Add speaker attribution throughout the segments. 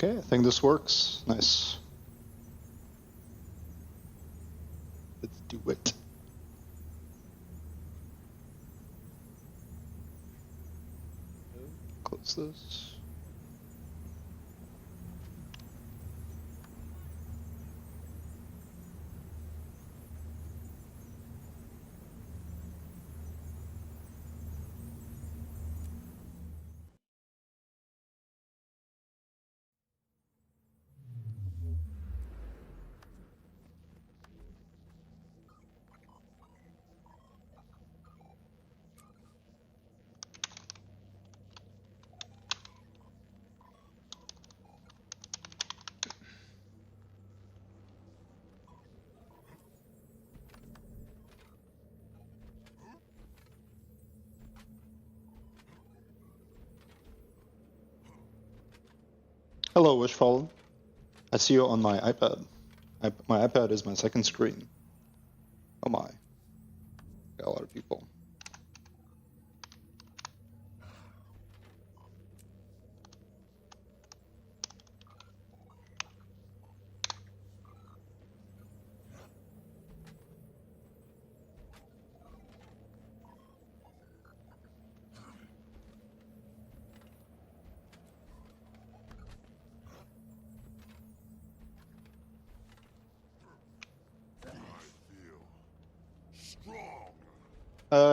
Speaker 1: Okay, I think this works. Nice. Let's do it. Close this. Hello, Wishfall. I see you on my iPad. My iPad is my second screen. Oh my. Got a lot of people.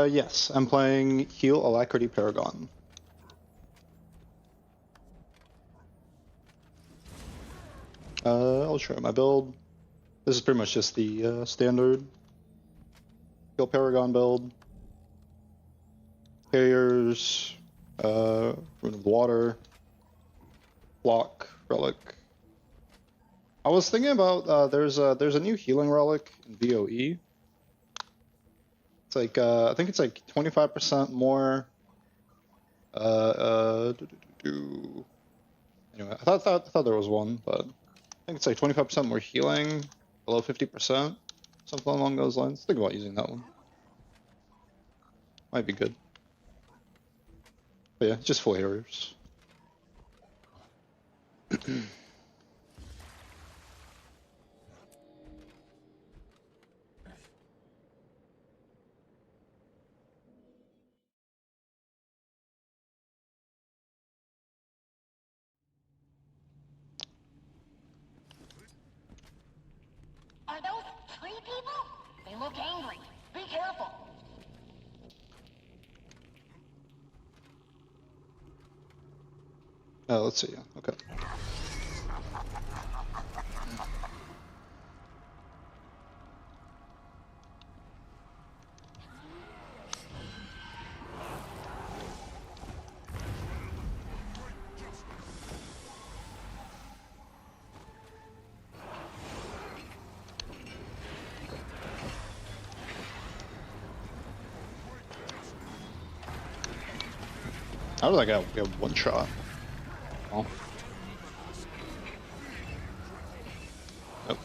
Speaker 1: Yes, I'm playing Heal Alacrity Paragon. I'll show you my build. This is pretty much just the standard Heal Paragon build. Barriers, Rune of Water, Block, Relic. I was thinking about there's a new healing relic in VOE. It's like I think it's like 25% more. Anyway, I thought there was one, but I think it's like 25% more healing, below 50%, something along those lines. Think about using that one. Might be good. But yeah, just full areas.
Speaker 2: Are those tree people? They look angry. Be careful.
Speaker 1: Let's see. Okay. How did I get one shot? Oh. Nope.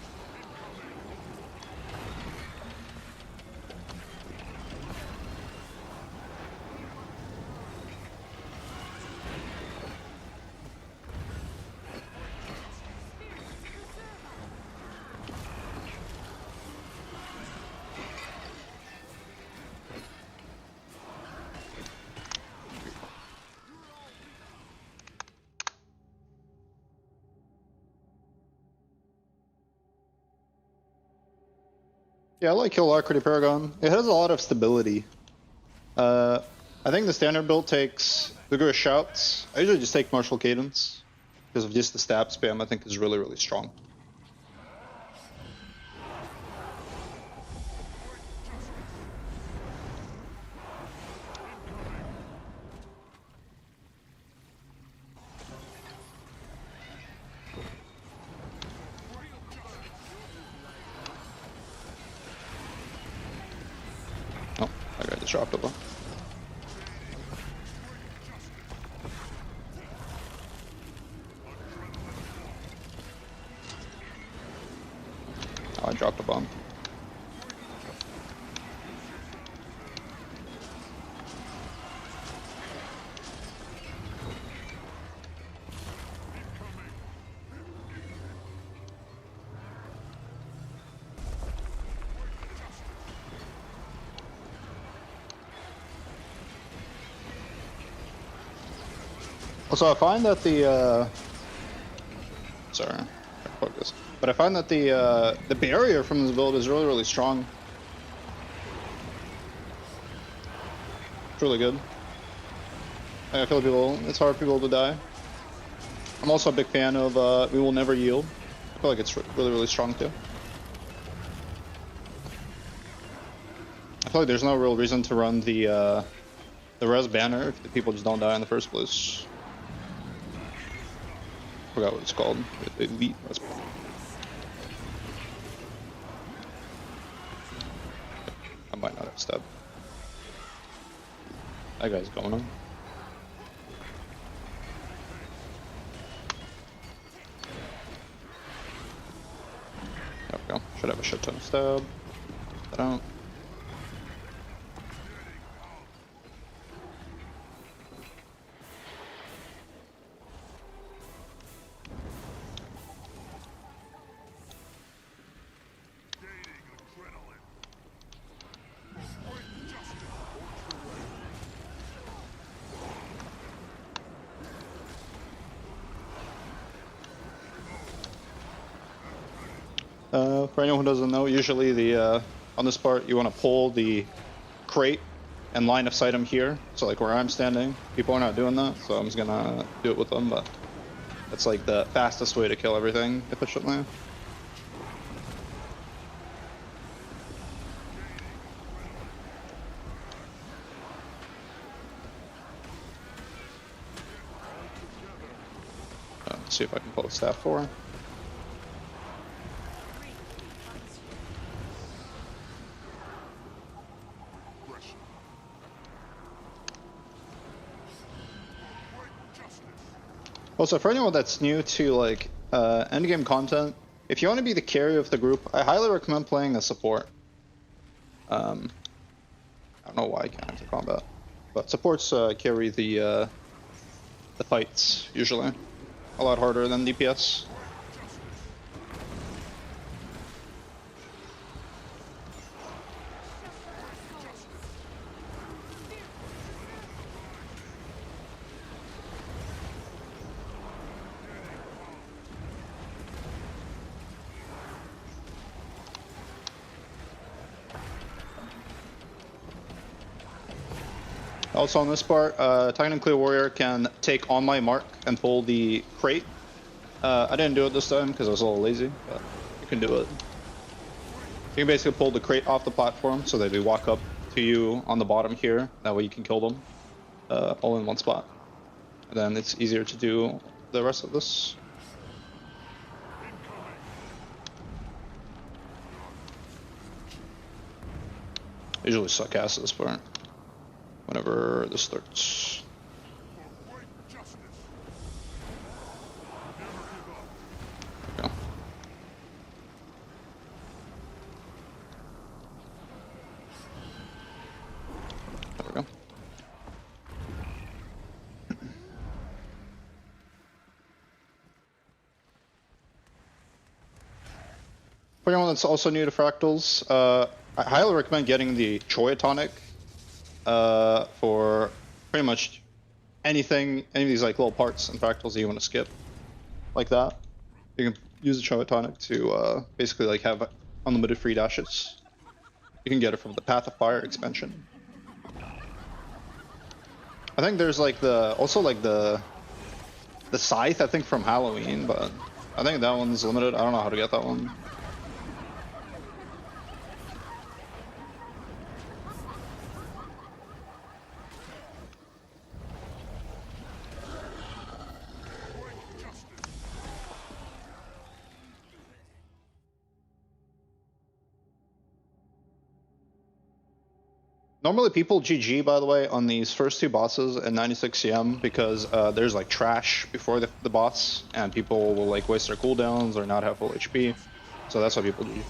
Speaker 1: Yeah, I like Heal Alacrity Paragon. It has a lot of stability. I think the standard build takes vigorous shouts. I usually just take martial cadence because of just the stab spam. I think is really, really strong. Oh, that guy just dropped it. Oh, I dropped a bomb. Also, I find that sorry, focus. But I find that the barrier from this build is really strong. It's really good. I feel like it's hard for people to die. I'm also a big fan of We Will Never Yield. I feel like it's really strong too. I feel like there's no real reason to run the res banner if the people just don't die in the first place. I forgot what it's called. Elite res banner. I might not have stepped. That guy's going on. There we go. Should have a shit ton of stab. I don't. For anyone who doesn't know, usually the on this part you want to pull the crate and line of sight them here. So like where I'm standing, people are not doing that, so I'm just gonna do it with them. But that's like the fastest way to kill everything efficiently. Let's see if I can pull a staff 4. Also, for anyone that's new to like endgame content, if you want to be the carry of the group, I highly recommend playing a support. I don't know why I can't enter combat, but supports carry the fights usually a lot harder than DPS. Also on this part, technically a warrior can take on my mark and pull the crate. I didn't do it this time because I was a little lazy, but you can do it. You can basically pull the crate off the platform so that they walk up to you on the bottom here. That way you can kill them all in one spot. And then it's easier to do the rest of this. I usually suck ass at this part. Whenever this starts. There we go. There we go. For anyone that's also new to Fractals, I highly recommend getting the Choya tonic for pretty much anything, any of these like little parts in Fractals that you want to skip, like that. You can use the Choya tonic to basically like have unlimited free dashes. You can get it from the Path of Fire expansion. I think there's like also like the scythe, I think from Halloween, but I think that one's limited. I don't know how to get that one. Normally people GG, by the way, on these first 2 bosses at 96 CM because there's like trash before the boss, and people will like waste their cooldowns or not have full HP. So that's why people GG.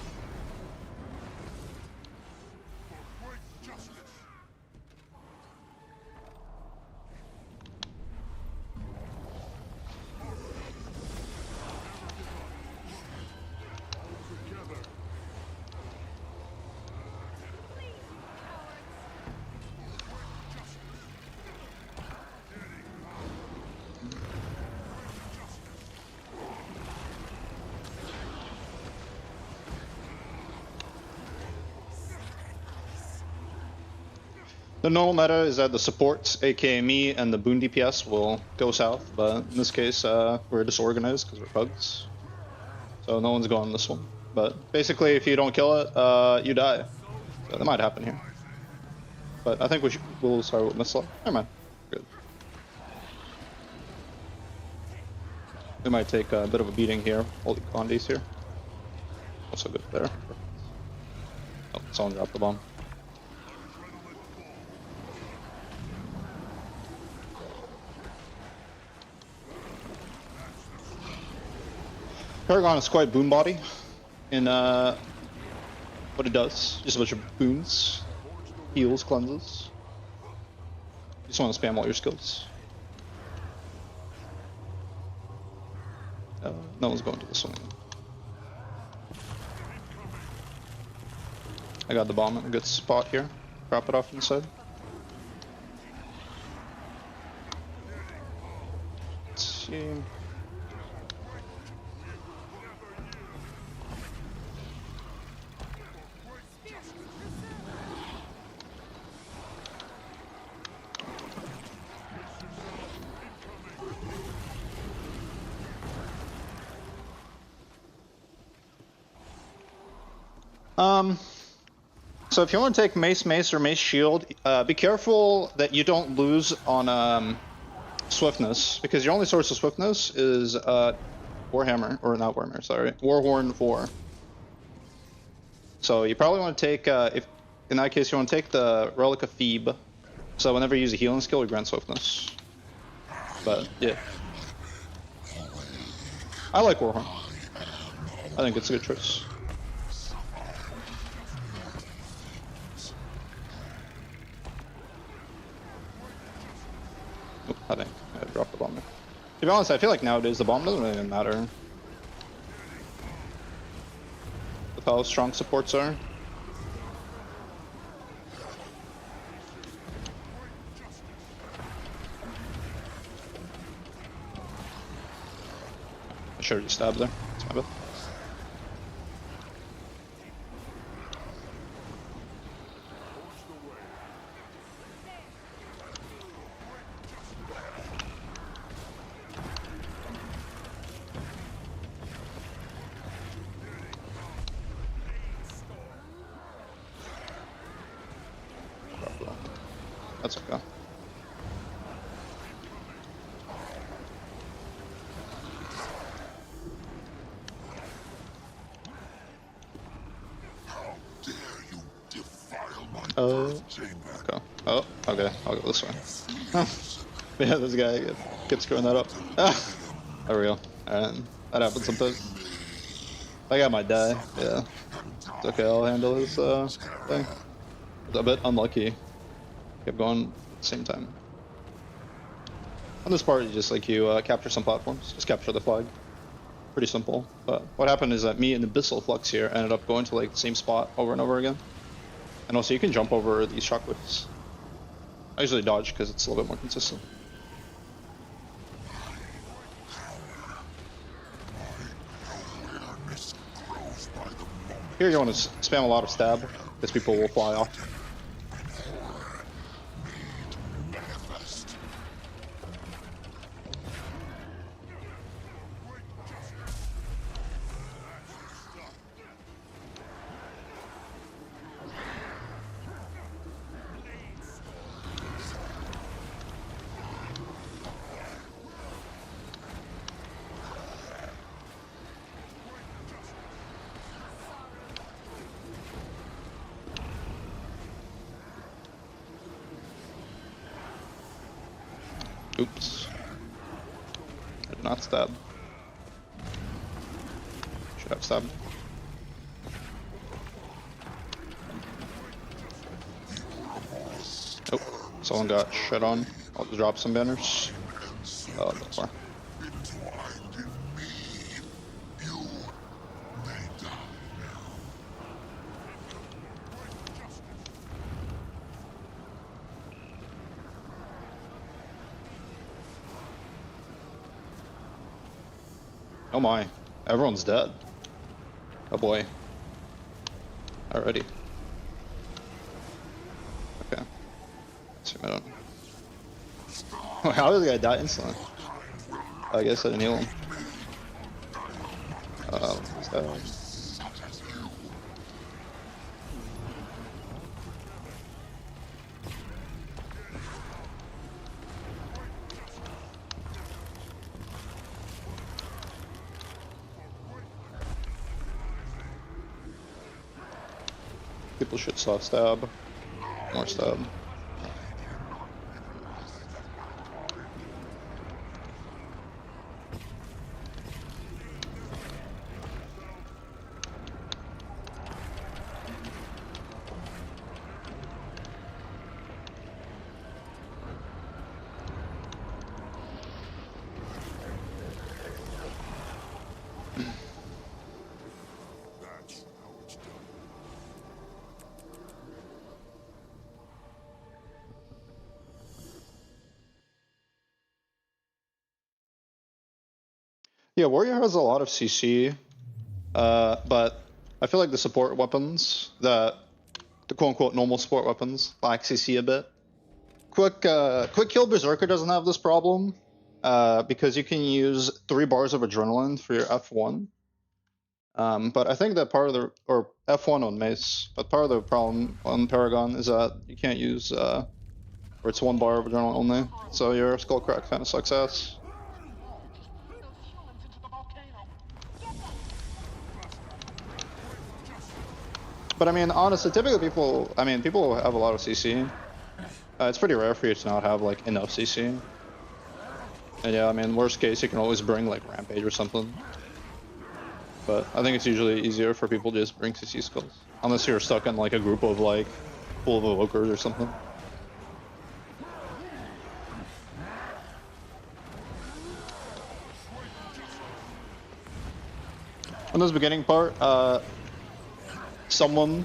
Speaker 1: The normal meta is that the supports, aka me, and the boon DPS will go south, but in this case, we're disorganized because we're bugs. So no one's going this one. But basically, if you don't kill it, you die. So that might happen here. But I think we'll start with Missile. Never mind. Good. We might take a bit of a beating here. Holy Condes here. Also good there. Oh, someone dropped the bomb. Paragon is quite boon body in what it does. Just a bunch of boons, heals, cleanses. You just want to spam all your skills. No one's going to this one. I got the bomb in a good spot here. Drop it off inside. Let's see. So if you want to take Mace, or Mace Shield, be careful that you don't lose on Swiftness, because your only source of Swiftness is Warhammer, or not Warhammer, sorry, Warhorn 4. So you probably want to take, if in that case, you want to take the Relic of Phoebe, so whenever you use a healing skill, you grant Swiftness. But yeah, I like Warhorn. I think it's a good choice. I think I dropped the bomb there. To be honest, I feel like nowadays the bomb doesn't really matter. With how strong supports are. I should have just stabbed there. That's my bad. That's okay. Okay. Oh, okay. I'll go this way. Yeah, this guy keeps screwing that up. There we go. And that happens sometimes. I got my die. Yeah. It's okay. I'll handle his thing. It's a bit unlucky. Kept going at the same time. On this part, you just capture some platforms. Just capture the flag. Pretty simple. But what happened is that me and Abyssal Flux here ended up going to the same spot over and over again. And also you can jump over these shockwaves. I usually dodge because it's a little bit more consistent. Here you want to spam a lot of stab, because people will fly off. Oops. I did not stab. Should have stabbed. Oh, someone got shit on. I'll just drop some banners. Oh, that's far. Oh my, everyone's dead. Oh boy. Already. Okay. I don't know. How did the guy die instantly? I guess I didn't heal him. What's that? People should soft stab. More stab. Yeah, Warrior has a lot of CC, but I feel like the support weapons, the quote-unquote normal support weapons, lack CC a bit. Quick Kill Berserker doesn't have this problem, because you can use 3 bars of adrenaline for your F1. But I think that part of the, or F1 on Mace, but part of the problem on Paragon is that you can't use, where it's 1 bar of adrenaline only, so your Skullcrack kind of sucks ass. But I mean, honestly, typically people have a lot of CC. It's pretty rare for you to not have like enough CC. And yeah, I mean, worst case, you can always bring like Rampage or something. But I think it's usually easier for people to just bring CC skills. Unless you're stuck in like a group of like full of evokers or something. On this beginning part, someone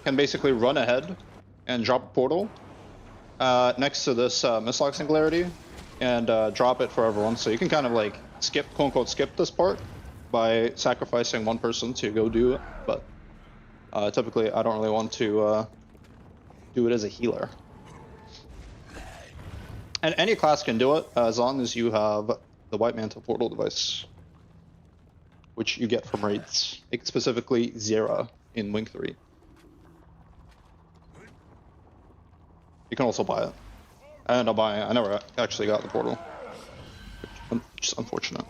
Speaker 1: can basically run ahead and drop a portal next to this Mistlock Singularity and drop it for everyone. So you can kind of like skip, quote unquote, skip this part by sacrificing one person to go do it. But typically, I don't really want to do it as a healer. And any class can do it as long as you have the White Mantle Portal device, which you get from raids, specifically Zera in Wing 3. You can also buy it. I ended up buying it. I never actually got the portal, which is unfortunate.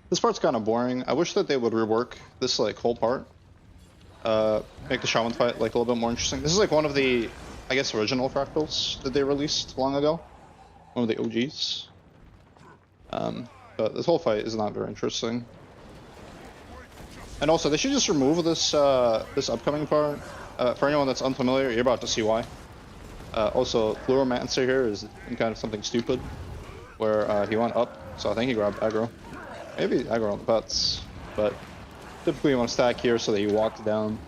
Speaker 1: This part's kind of boring. I wish that they would rework this like whole part. Make the Shaman fight like a little bit more interesting. This is like one of the, I guess, original Fractals that they released long ago. One of the OGs. But this whole fight is not very interesting. And also, they should just remove this this upcoming part. For anyone that's unfamiliar, you're about to see why. Also, Fluoromancer here is kind of something stupid, where he went up, so I think he grabbed aggro. Maybe aggro on the pets, but typically you want to stack here so that he walks down.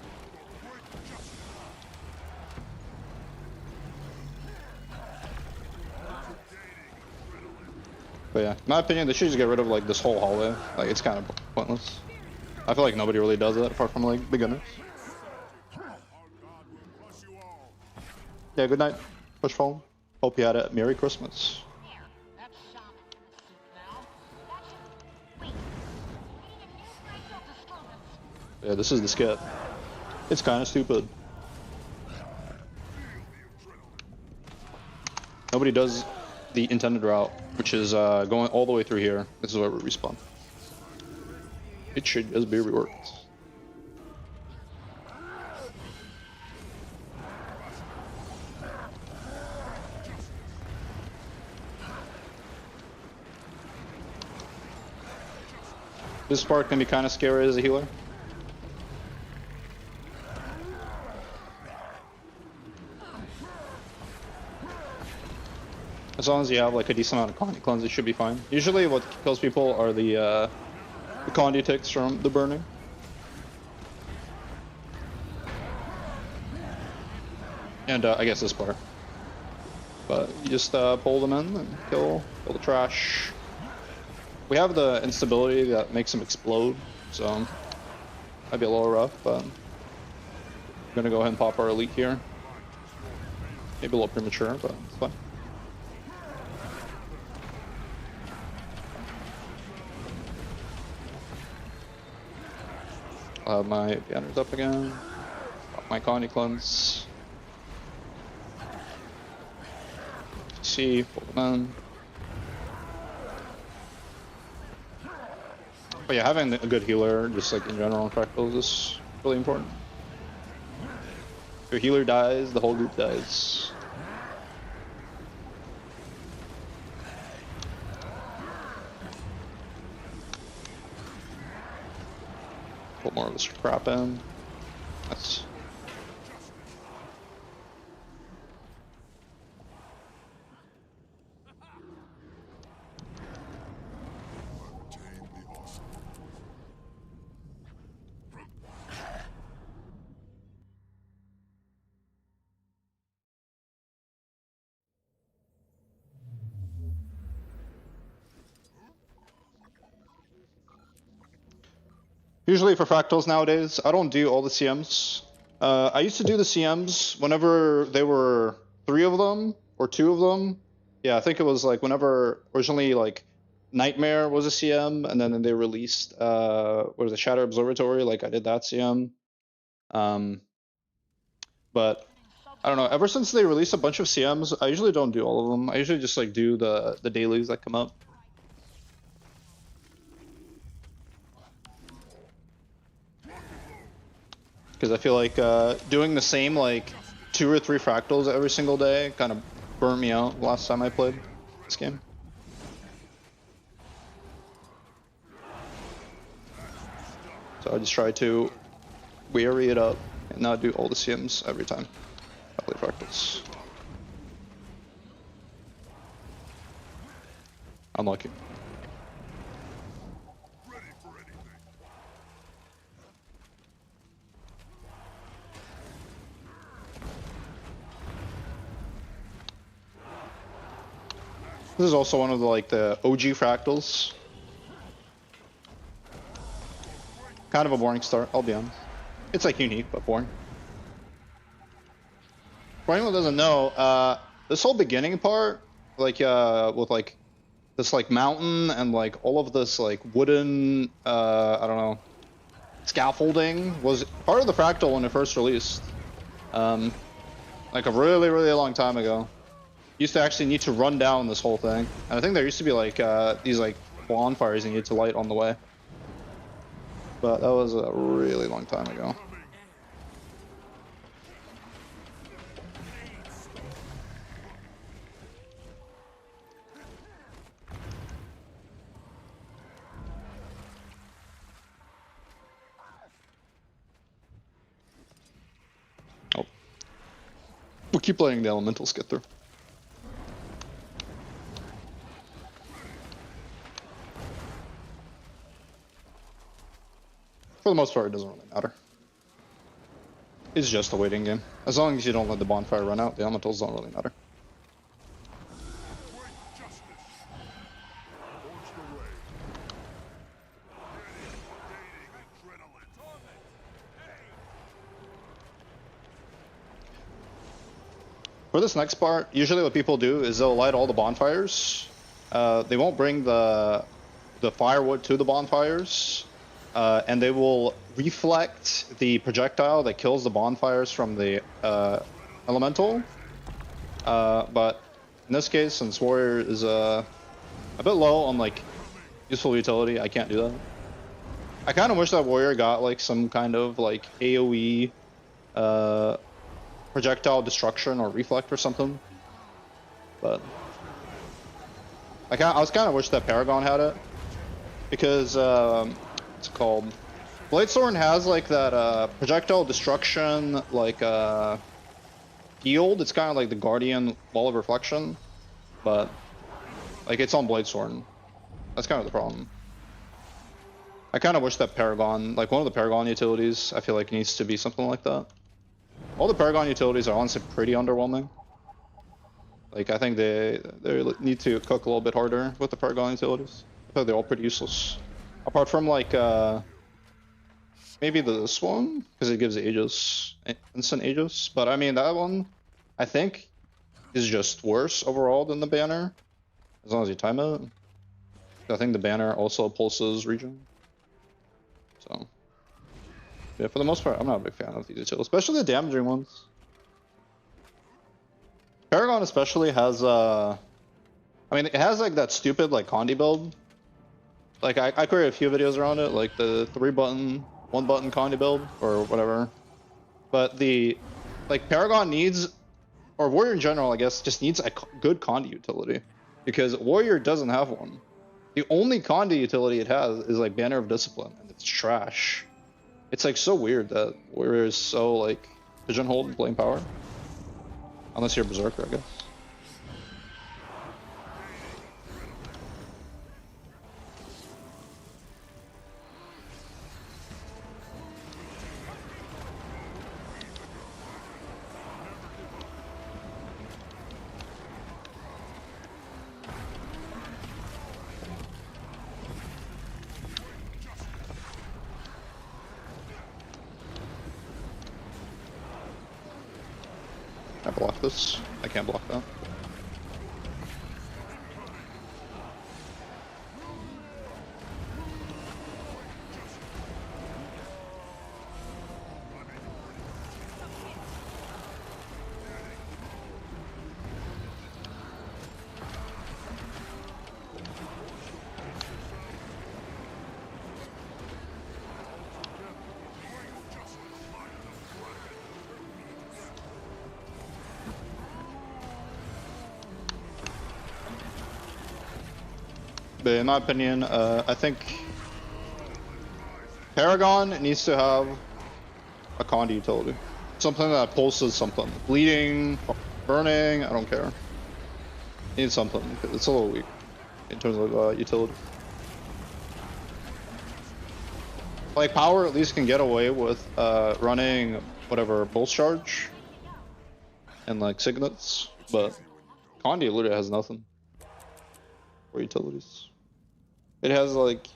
Speaker 1: But yeah, in my opinion, they should just get rid of like this whole hallway. Like, it's kind of pointless. I feel like nobody really does that apart from like beginners. Yeah, good night, Pushfall. Hope you had a Merry Christmas. Yeah, this is the skit. It's kind of stupid. Nobody does the intended route, which is going all the way through here. This is where we respawn. It should just be reworked. This part can be kind of scary as a healer. As long as you have like a decent amount of Condi cleanse, it should be fine. Usually what kills people are the Condi ticks from the burning. And I guess this part. But you just pull them in and kill the trash. We have the instability that makes them explode, so might be a little rough, but I'm gonna go ahead and pop our elite here. Maybe a little premature, but it's fine. I'll have my banners up again. Pop my Condi cleanse. See, pull them in. But yeah, having a good healer, just like in general in Fractals, is really important. If your healer dies, the whole group dies. Put more of this crap in. That's. Usually for Fractals nowadays, I don't do all the CMs. I used to do the CMs whenever there were 3 of them or 2 of them. Yeah, I think it was like whenever originally like Nightmare was a CM, and then they released what was it, Shadow Observatory. Like I did that CM. But I don't know. Ever since they released a bunch of CMs, I usually don't do all of them. I usually just like do the dailies that come up. Because I feel like doing the same like 2 or 3 fractals every single day kind of burnt me out last time I played this game. So I just try to vary it up and not do all the CMs every time I play fractals. Unlucky. This is also one of the like the OG fractals. Kind of a boring start, I'll be honest. It's like unique, but boring. For anyone who doesn't know, this whole beginning part, like with like this like mountain and like all of this like wooden, I don't know, scaffolding was part of the fractal when it first released. Like a really, really long time ago. Used to actually need to run down this whole thing. And I think there used to be like these like bonfires you needed to light on the way. But that was a really long time ago. Oh. We'll keep letting the elementals get through. For the most part, it doesn't really matter. It's just a waiting game. As long as you don't let the bonfire run out, the elementals don't really matter. For this next part, usually what people do is they'll light all the bonfires. They won't bring the firewood to the bonfires. And they will reflect the projectile that kills the bonfires from the elemental. But in this case, since warrior is a bit low on like useful utility, I can't do that. I kind of wish that warrior got like some kind of like AoE projectile destruction or reflect or something. But I was kind of wish that Paragon had it, because it's called. Bladesworn has like that projectile destruction like field. It's kind of like the Guardian Wall of Reflection, but like it's on Bladesworn. That's kind of the problem. I kind of wish that Paragon, like one of the Paragon utilities, I feel like needs to be something like that. All the Paragon utilities are honestly pretty underwhelming. Like I think they need to cook a little bit harder with the Paragon utilities. I feel like they're all pretty useless. Apart from like maybe this one, because it gives Aegis, instant Aegis. But I mean that one, I think, is just worse overall than the banner, as long as you time it. I think the banner also pulses regen. So yeah, for the most part, I'm not a big fan of these utilities, especially the damaging ones. Paragon especially has I mean it has like that stupid like Condi build. Like I created a few videos around it, like the 3-button, 1-button Condi build or whatever. But the like Paragon needs, or Warrior in general, I guess, just needs a good Condi utility, because Warrior doesn't have one. The only Condi utility it has is like Banner of Discipline, and it's trash. It's like so weird that Warrior is so like pigeonholed in playing power, unless you're a Berserker, I guess. I block this. I can't block that. But in my opinion, I think Paragon needs to have a Condi utility. Something that pulses something. Bleeding, burning, I don't care. Need something. It's a little weak in terms of utility. Like power at least can get away with running whatever pulse charge and like signets, but Condi literally has nothing for utilities. It has like,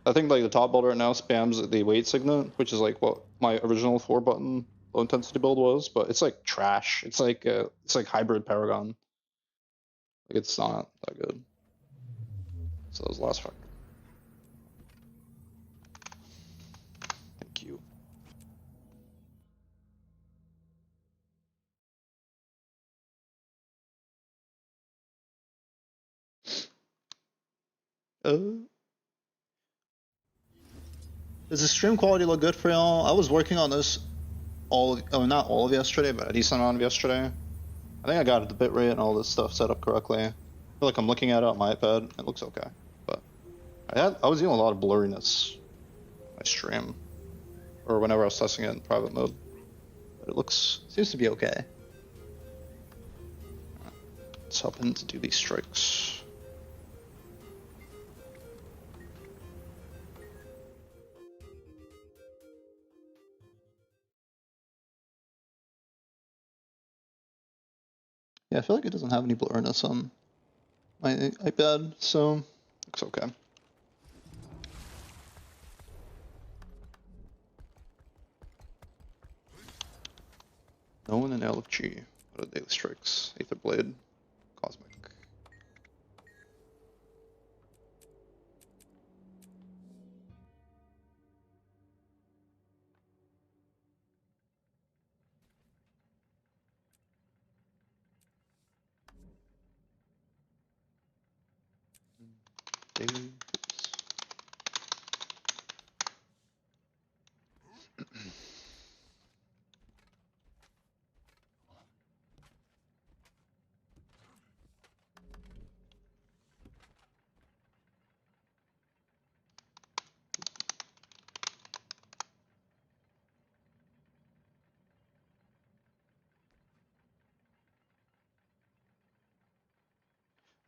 Speaker 1: I think like the top build right now spams the wait signet, which is like what my original 4-button low intensity build was, but it's like trash. It's like hybrid Paragon. Like it's not that good. So that was the last factor. Thank you. Does the stream quality look good for y'all? I was working on this not all of yesterday, but a decent amount of yesterday. I think I got the bitrate and all this stuff set up correctly. I feel like I'm looking at it on my iPad. It looks okay, but I was dealing with a lot of blurriness on my stream, or whenever I was testing it in private mode. But it seems to be okay. Right, let's hop in to do these strikes. Yeah, I feel like it doesn't have any blurriness on my iPad, so looks okay. No one in LFG. What are daily strikes? Aether Blade, Cosmic. Daily.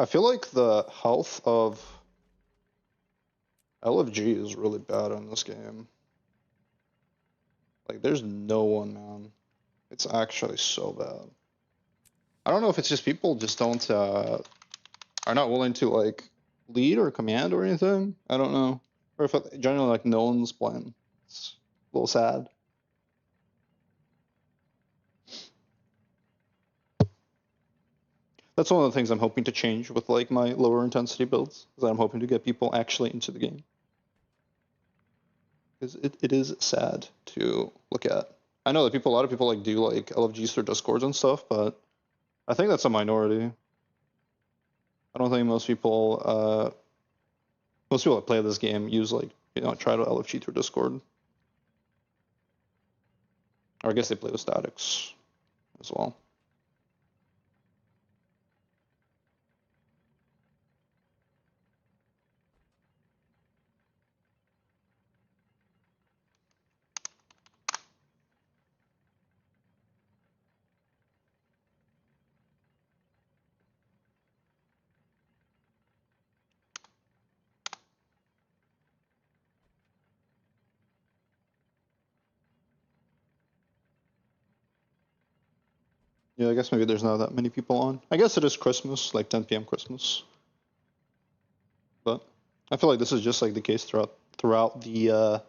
Speaker 1: I feel like the health of LFG is really bad in this game. Like, there's no one, man. It's actually so bad. I don't know if it's just people just don't, are not willing to, like, lead or command or anything. I don't know. Or if it, generally, like, no one's playing. It's a little sad. That's one of the things I'm hoping to change with, like, my lower intensity builds, is that I'm hoping to get people actually into the game. Because it is sad to look at. I know that a lot of people, like, do, like, LFGs through Discords and stuff, but I think that's a minority. I don't think most people that play this game use, like, try to LFG through Discord. Or I guess they play with statics as well. Yeah, I guess maybe there's not that many people on. I guess it is Christmas, like 10 p.m. Christmas. But I feel like this is just like the case throughout the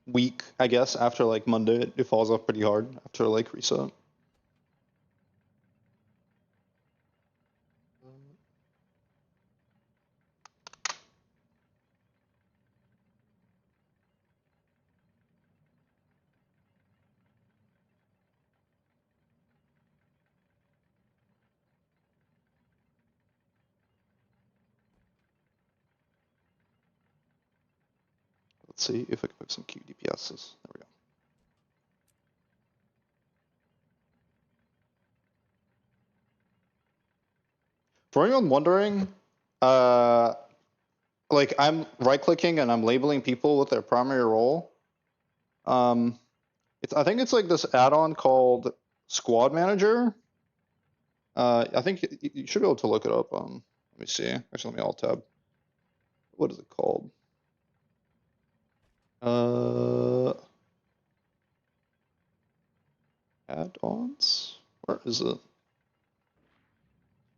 Speaker 1: week, I guess. After like Monday, it falls off pretty hard after like reset. Let's see if I can put some cute DPSs. There we go. For anyone wondering, like I'm right-clicking and I'm labeling people with their primary role. I think it's like this add-on called Squad Manager. I think you should be able to look it up. Let me see. Actually, let me alt tab. What is it called? Add-ons? Where is it?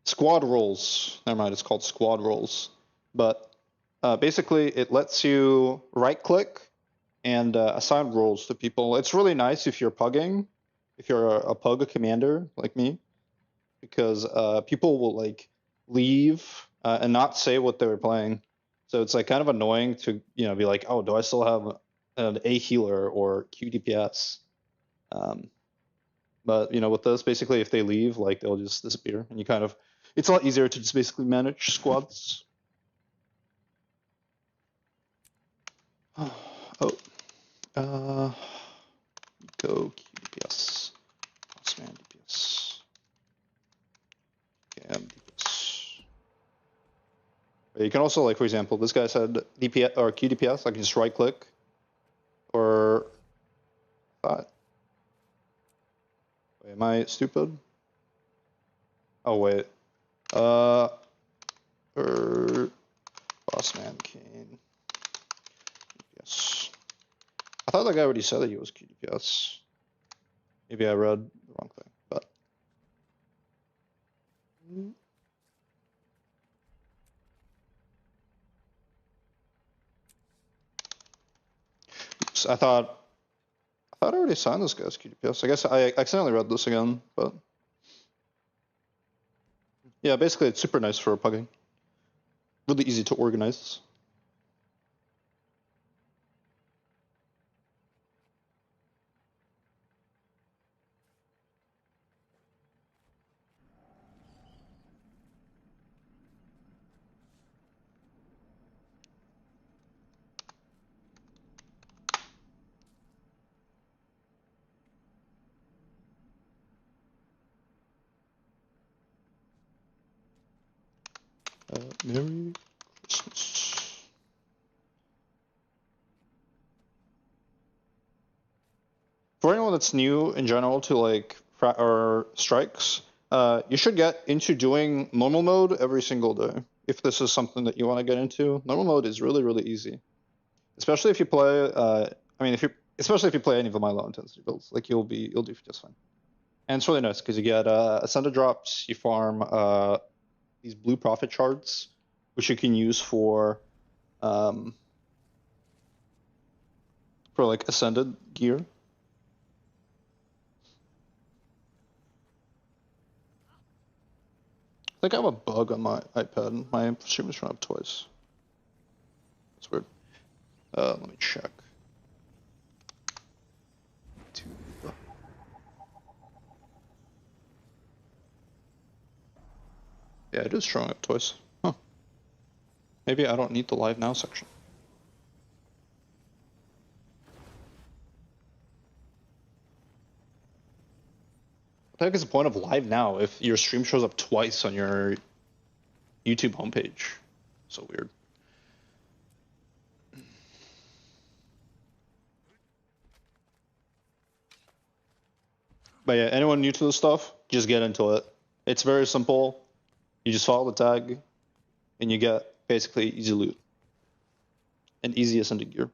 Speaker 1: Squad roles. Never mind. It's called Squad roles. But basically, it lets you right-click and assign roles to people. It's really nice if you're pugging, if you're a pug commander like me, because people will like leave and not say what they were playing. So it's like kind of annoying to be like, oh, do I still have an A healer or QDPS? But with this, basically, if they leave, like they'll just disappear, and it's a lot easier to just basically manage squads. Oh, go QDPS, Bossman DPS, Cam DPS. You can also, like, for example, this guy said DPS or QDPS. I can just right click or Wait, am I stupid? Oh wait. Or Bossman Kane. Yes. I thought that guy already said that he was QDPS. Maybe I read the wrong thing, but. Oops, I thought I already signed this guy's QDPS. I guess I accidentally read this again, but. Yeah, basically it's super nice for pugging. Really easy to organize. Merry Christmas. For anyone that's new in general to like or strikes, You should get into doing normal mode every single day. If this is something that you want to get into, normal mode is really, really easy. Especially if you play, especially if you play any of the low intensity builds, like you'll do just fine. And it's really nice because you get ascended drops, you farm these blue profit shards, which you can use for like ascended gear. I think I have a bug on my iPad. My stream is run up twice. That's weird. Let me check. Yeah, it is showing up twice. Huh. Maybe I don't need the live now section. What the heck is the point of live now if your stream shows up twice on your YouTube homepage? So weird. But yeah, anyone new to this stuff, just get into it. It's very simple. You just follow the tag, and you get basically easy loot and easy ascended gear.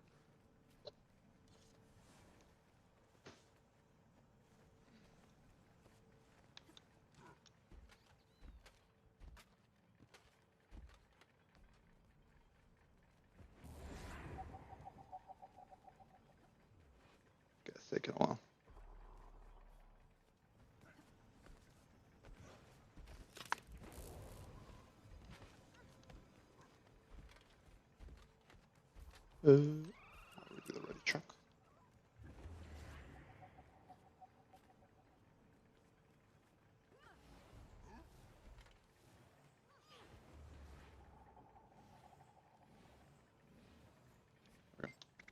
Speaker 1: Okay, it's taking a while. I'll do the ready check.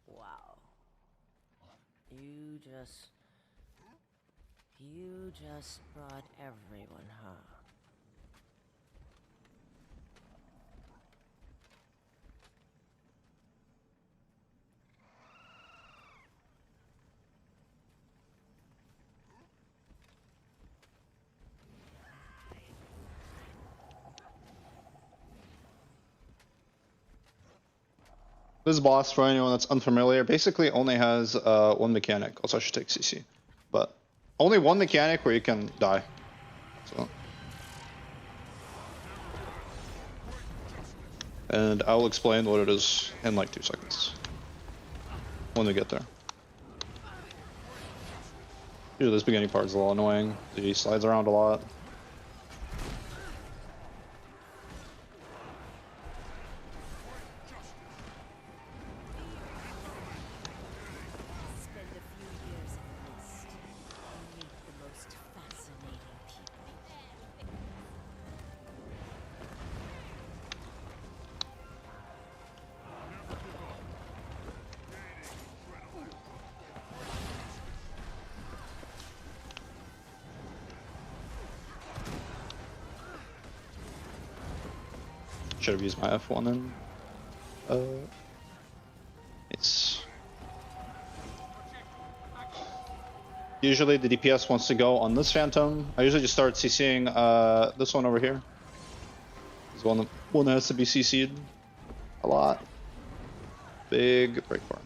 Speaker 3: Wow. You just brought everyone, huh?
Speaker 1: This boss, for anyone that's unfamiliar, basically only has one mechanic. Also, I should take CC, but only one mechanic where you can die. So, and I'll explain what it is in like 2 seconds when we get there. Usually, this beginning part is a little annoying. He slides around a lot. Should have used my F1 then. It's usually the DPS wants to go on this Phantom. I usually just start CCing this one over here. This one that has to be CC'd a lot. Big break for him.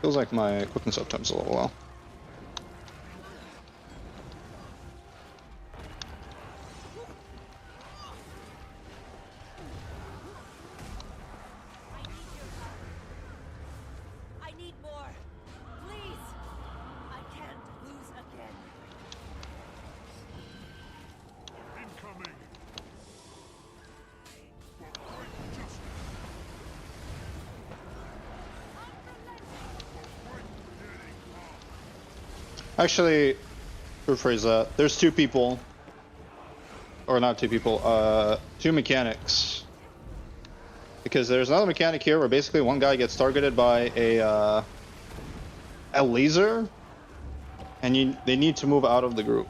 Speaker 1: Feels like my quick and sub time's a little low.
Speaker 3: I need more. Please. I can't lose again.
Speaker 4: Incoming.
Speaker 1: Actually, rephrase that. There's 2 people. Or not 2 people, 2 mechanics. Because there's another mechanic here where basically one guy gets targeted by a laser, and they need to move out of the group.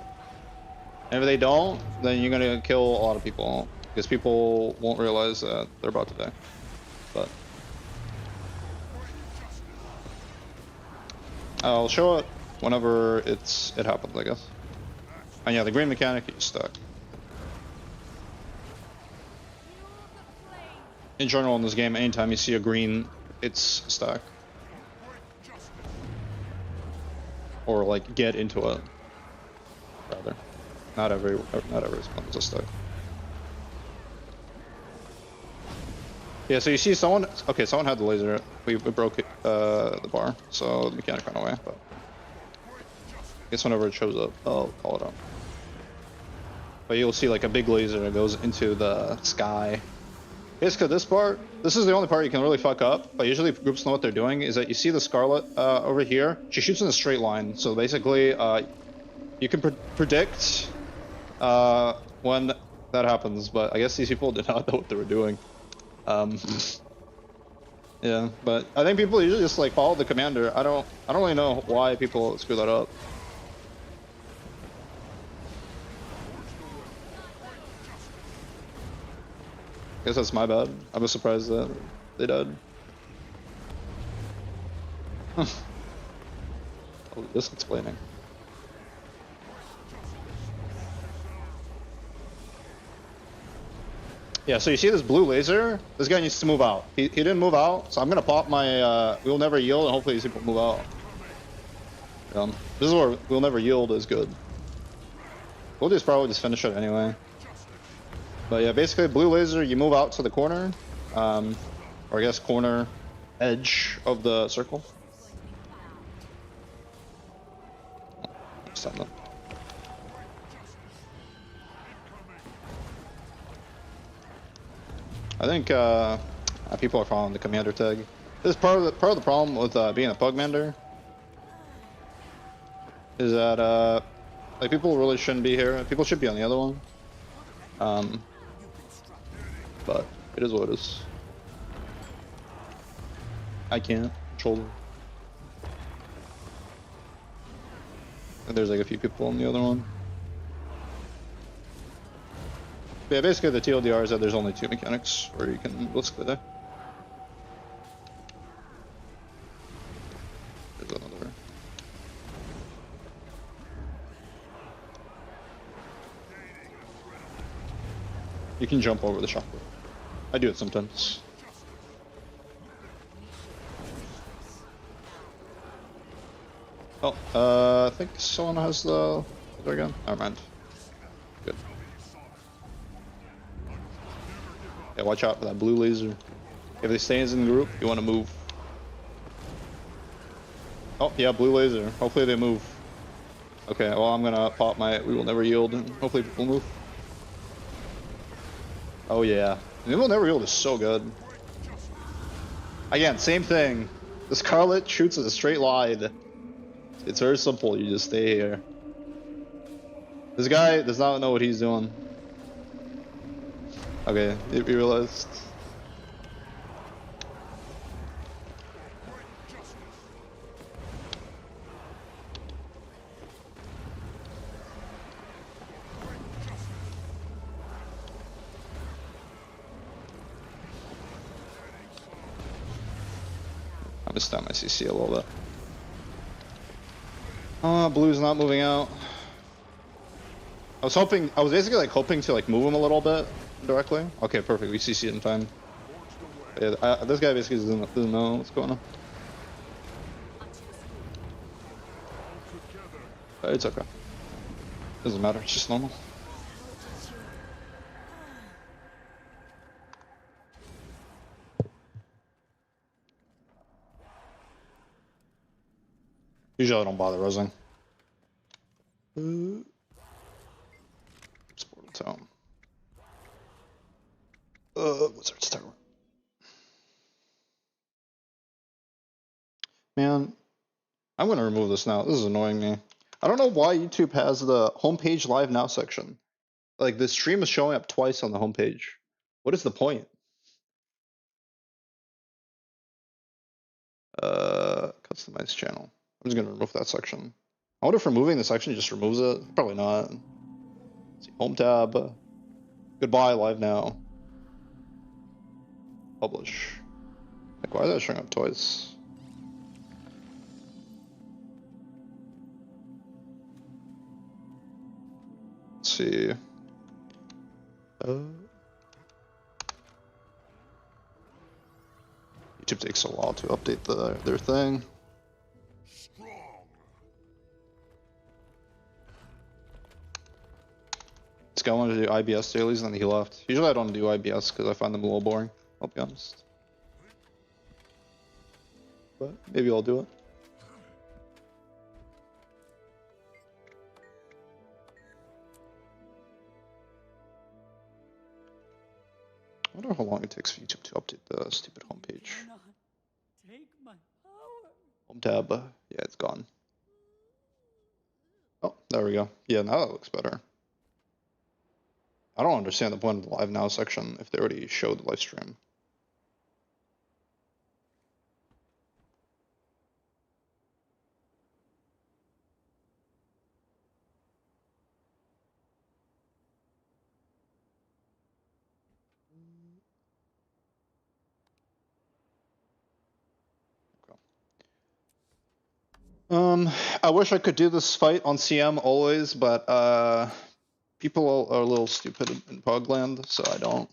Speaker 1: And if they don't, then you're gonna kill a lot of people. because people won't realize that they're about to die. But I'll show it whenever it happens, I guess. And yeah, the green mechanic is stuck. In general, in this game, anytime you see a green, it's stuck. Or like get into it. Rather, not every spawn is a stuck. Yeah, so you see someone. Okay, someone had the laser. We broke it, the bar, so the mechanic ran away. But I guess whenever it shows up, I'll call it out. But you'll see like a big laser that goes into the sky. Basically, this part, this is the only part you can really fuck up. But usually, groups know what they're doing. Is that you see the Scarlet over here? She shoots in a straight line. So basically, you can predict when that happens. But I guess these people did not know what they were doing. Yeah, but I think people usually just like follow the commander. I don't really know why people screw that up. I guess that's my bad. I was surprised that they died. Oh, this explaining. Yeah, so you see this blue laser? This guy needs to move out. He didn't move out, so I'm gonna pop my We'll Never Yield, and hopefully these people move out. This is where We'll Never Yield is good. We'll just probably just finish it anyway. But yeah, basically blue laser, you move out to the corner, or I guess corner edge of the circle. Stop that. I think people are following the commander tag. This is part of the problem with being a pugmander. Is that like people really shouldn't be here. People should be on the other one. But it is what it is. I can't control them. And there's like a few people on the other one. But yeah, basically the TLDR is that there's only 2 mechanics where you can basically die. There's another. You can jump over the shockwave. I do it sometimes. Oh, I think someone has the other gun. Never mind. Good. Yeah, watch out for that blue laser. If it stays in the group, you want to move. Oh, yeah, blue laser. Hopefully they move. Okay, well, I'm gonna pop my We Will Never Yield, and hopefully people move. Oh, yeah. We Will Never Yield is so good. Again, same thing. The Scarlet shoots in a straight line. It's very simple, you just stay here. This guy does not know what he's doing. Okay, he realized. I missed out my CC a little bit. Blue's not moving out. I was basically like hoping to like move him a little bit directly. Okay, perfect, we CC'd in time. Yeah, this guy basically doesn't know what's going on. It's okay. Doesn't matter, it's just normal. Usually I don't bother rosing. Portal Town. Wizard's Tower. Man, I'm gonna remove this now. This is annoying me. I don't know why YouTube has the homepage live now section. Like the stream is showing up twice on the homepage. What is the point? Customize channel. I'm just gonna remove that section. I wonder if removing the section just removes it. Probably not. Let's see, home tab. Goodbye, live now. Publish. Like, why is that showing up twice? Let's see. YouTube takes a while to update their thing. This guy wanted to do IBS dailies and then he left. Usually I don't do IBS because I find them a little boring, I'll be honest. But maybe I'll do it. I wonder how long it takes for YouTube to update the stupid homepage.
Speaker 3: Take my power.
Speaker 1: Home tab. Yeah, it's gone. Oh, there we go. Yeah, now that looks better. I don't understand the point of the live now section if they already showed the live stream. I wish I could do this fight on CM always, but people are a little stupid in Pugland, so I don't.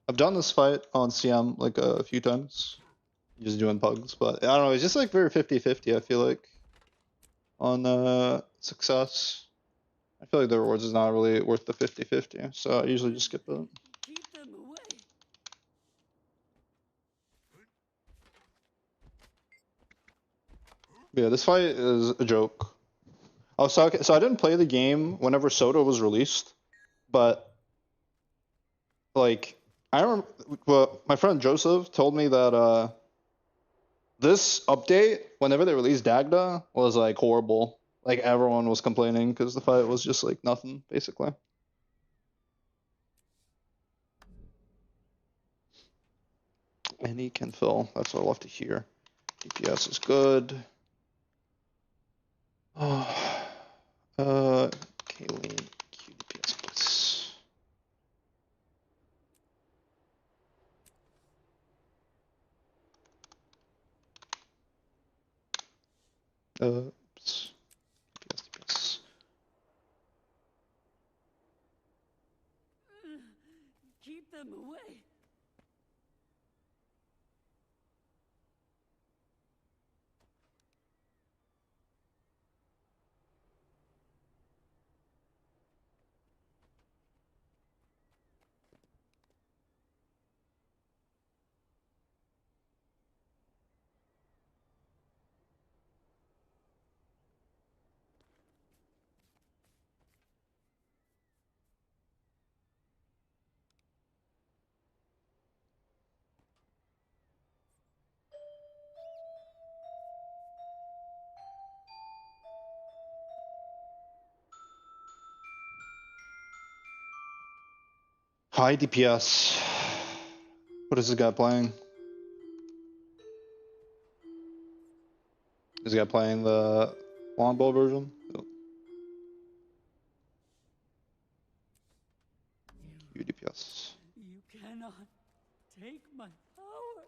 Speaker 1: I've done this fight on CM like a few times, just doing pugs, but I don't know, it's just like very 50-50, I feel like, on success. I feel like the rewards is not really worth the 50-50, so I usually just skip it.
Speaker 3: Keep them away.
Speaker 1: Yeah, this fight is a joke. Oh, so I didn't play the game whenever Soda was released, but like I remember, well, my friend Joseph told me that this update, whenever they released Dagda, was like horrible. Like everyone was complaining because the fight was just like nothing, basically. And he can fill. That's what I love to hear. DPS is good. Kayleen, QDPS, please. Oops. DPS.
Speaker 3: Keep them away.
Speaker 1: High DPS. What is this guy playing? Is this guy playing the longbow version? Oh. UDPS.
Speaker 3: You cannot take my power.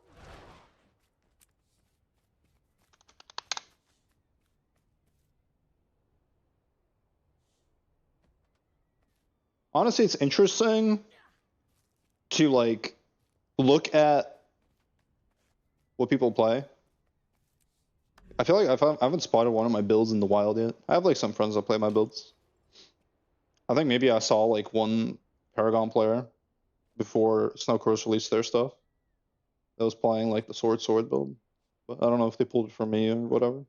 Speaker 1: Honestly, it's interesting to like look at what people play. I feel like I haven't spotted one of my builds in the wild yet. I have like some friends that play my builds. I think maybe I saw like one Paragon player before Snowcross released their stuff that was playing like the sword build. But I don't know if they pulled it from me or whatever.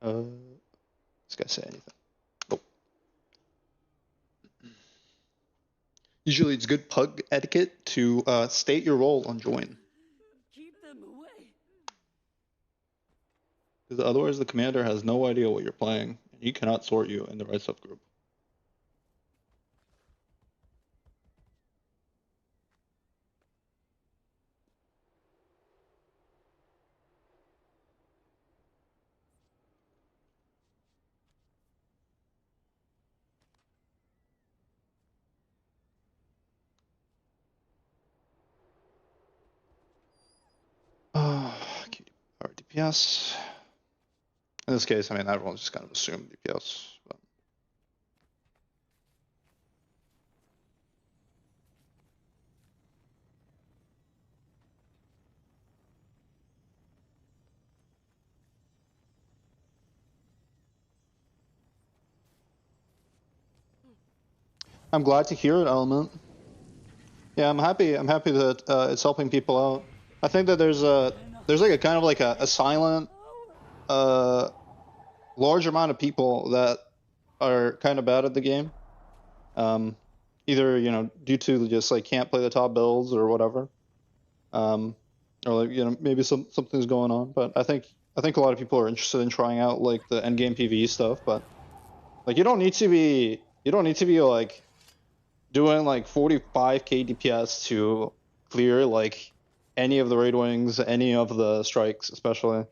Speaker 1: This guy say anything? Nope. Usually it's good pug etiquette to state your role on join.
Speaker 3: Keep them away.
Speaker 1: Because otherwise the commander has no idea what you're playing, and he cannot sort you in the right subgroup. DPS. In this case, I mean, everyone's just kind of assumed DPS. But. I'm glad to hear it, Element. Yeah, I'm happy. I'm happy that it's helping people out. I think that there's like a kind of like a silent, large amount of people that are kind of bad at the game. Either due to just like can't play the top builds or whatever, or like maybe something's going on. But I think a lot of people are interested in trying out like the endgame PvE stuff. But like you don't need to be like doing like 45k DPS to clear like any of the raid wings, any of the strikes, especially.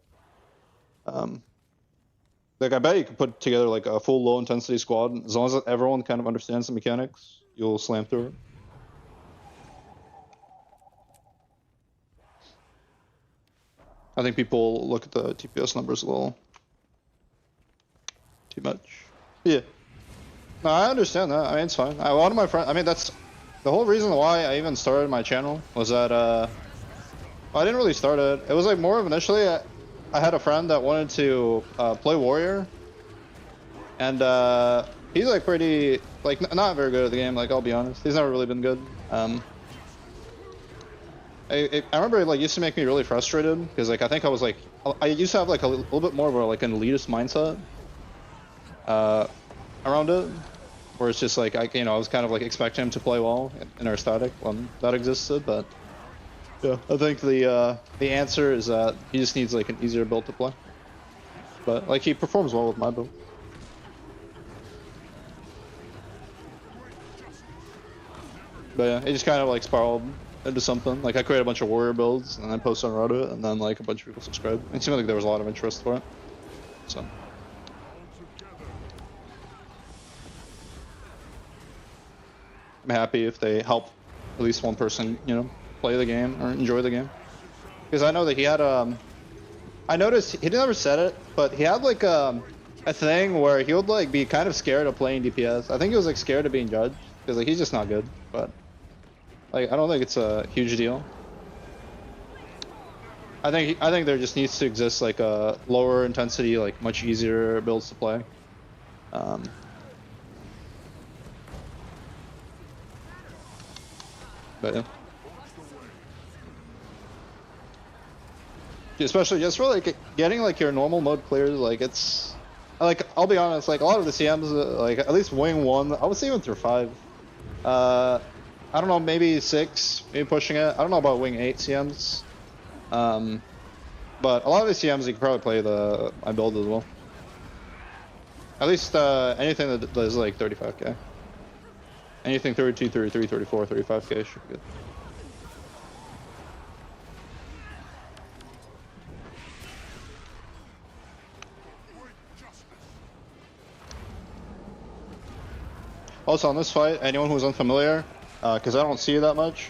Speaker 1: Like I bet you could put together like a full low intensity squad as long as everyone kind of understands the mechanics. You'll slam through it. I think people look at the TPS numbers a little too much. Yeah. No, I understand that. I mean, it's fine. A lot of my friends, I mean, that's the whole reason why I even started my channel was that, I didn't really start it. It was like more of initially, I had a friend that wanted to play Warrior. And he's like pretty, like not very good at the game, like I'll be honest. He's never really been good. I remember it like used to make me really frustrated because like I think I was like, I used to have like a little bit more of a, like an elitist mindset around it, where it's just like I was kind of like expecting him to play well in our static when that existed. But yeah, I think the answer is that he just needs like an easier build to play. But like he performs well with my build. But yeah, it just kind of like spiraled into something. Like I created a bunch of warrior builds and then posted on Reddit, and then like a bunch of people subscribed. It seemed like there was a lot of interest for it. So. I'm happy if they help at least one person, play the game or enjoy the game. Because I know that he had I noticed he never said it, but he had like a thing where he would like be kind of scared of playing DPS. I think he was like scared of being judged because like he's just not good. But like I don't think it's a huge deal. I think there just needs to exist like a lower intensity, like much easier builds to play. But yeah. Especially just for like getting like your normal mode cleared, like it's like I'll be honest, like a lot of the CMs, like at least wing 1, I would say even through 5. I don't know, maybe 6, maybe pushing it. I don't know about wing 8 CMs. But a lot of the CMs you can probably play my build as well. At least anything that does like 35k. Anything 32, 33, 34, 35k should be good. Also on this fight, anyone who's unfamiliar, because I don't see it that much,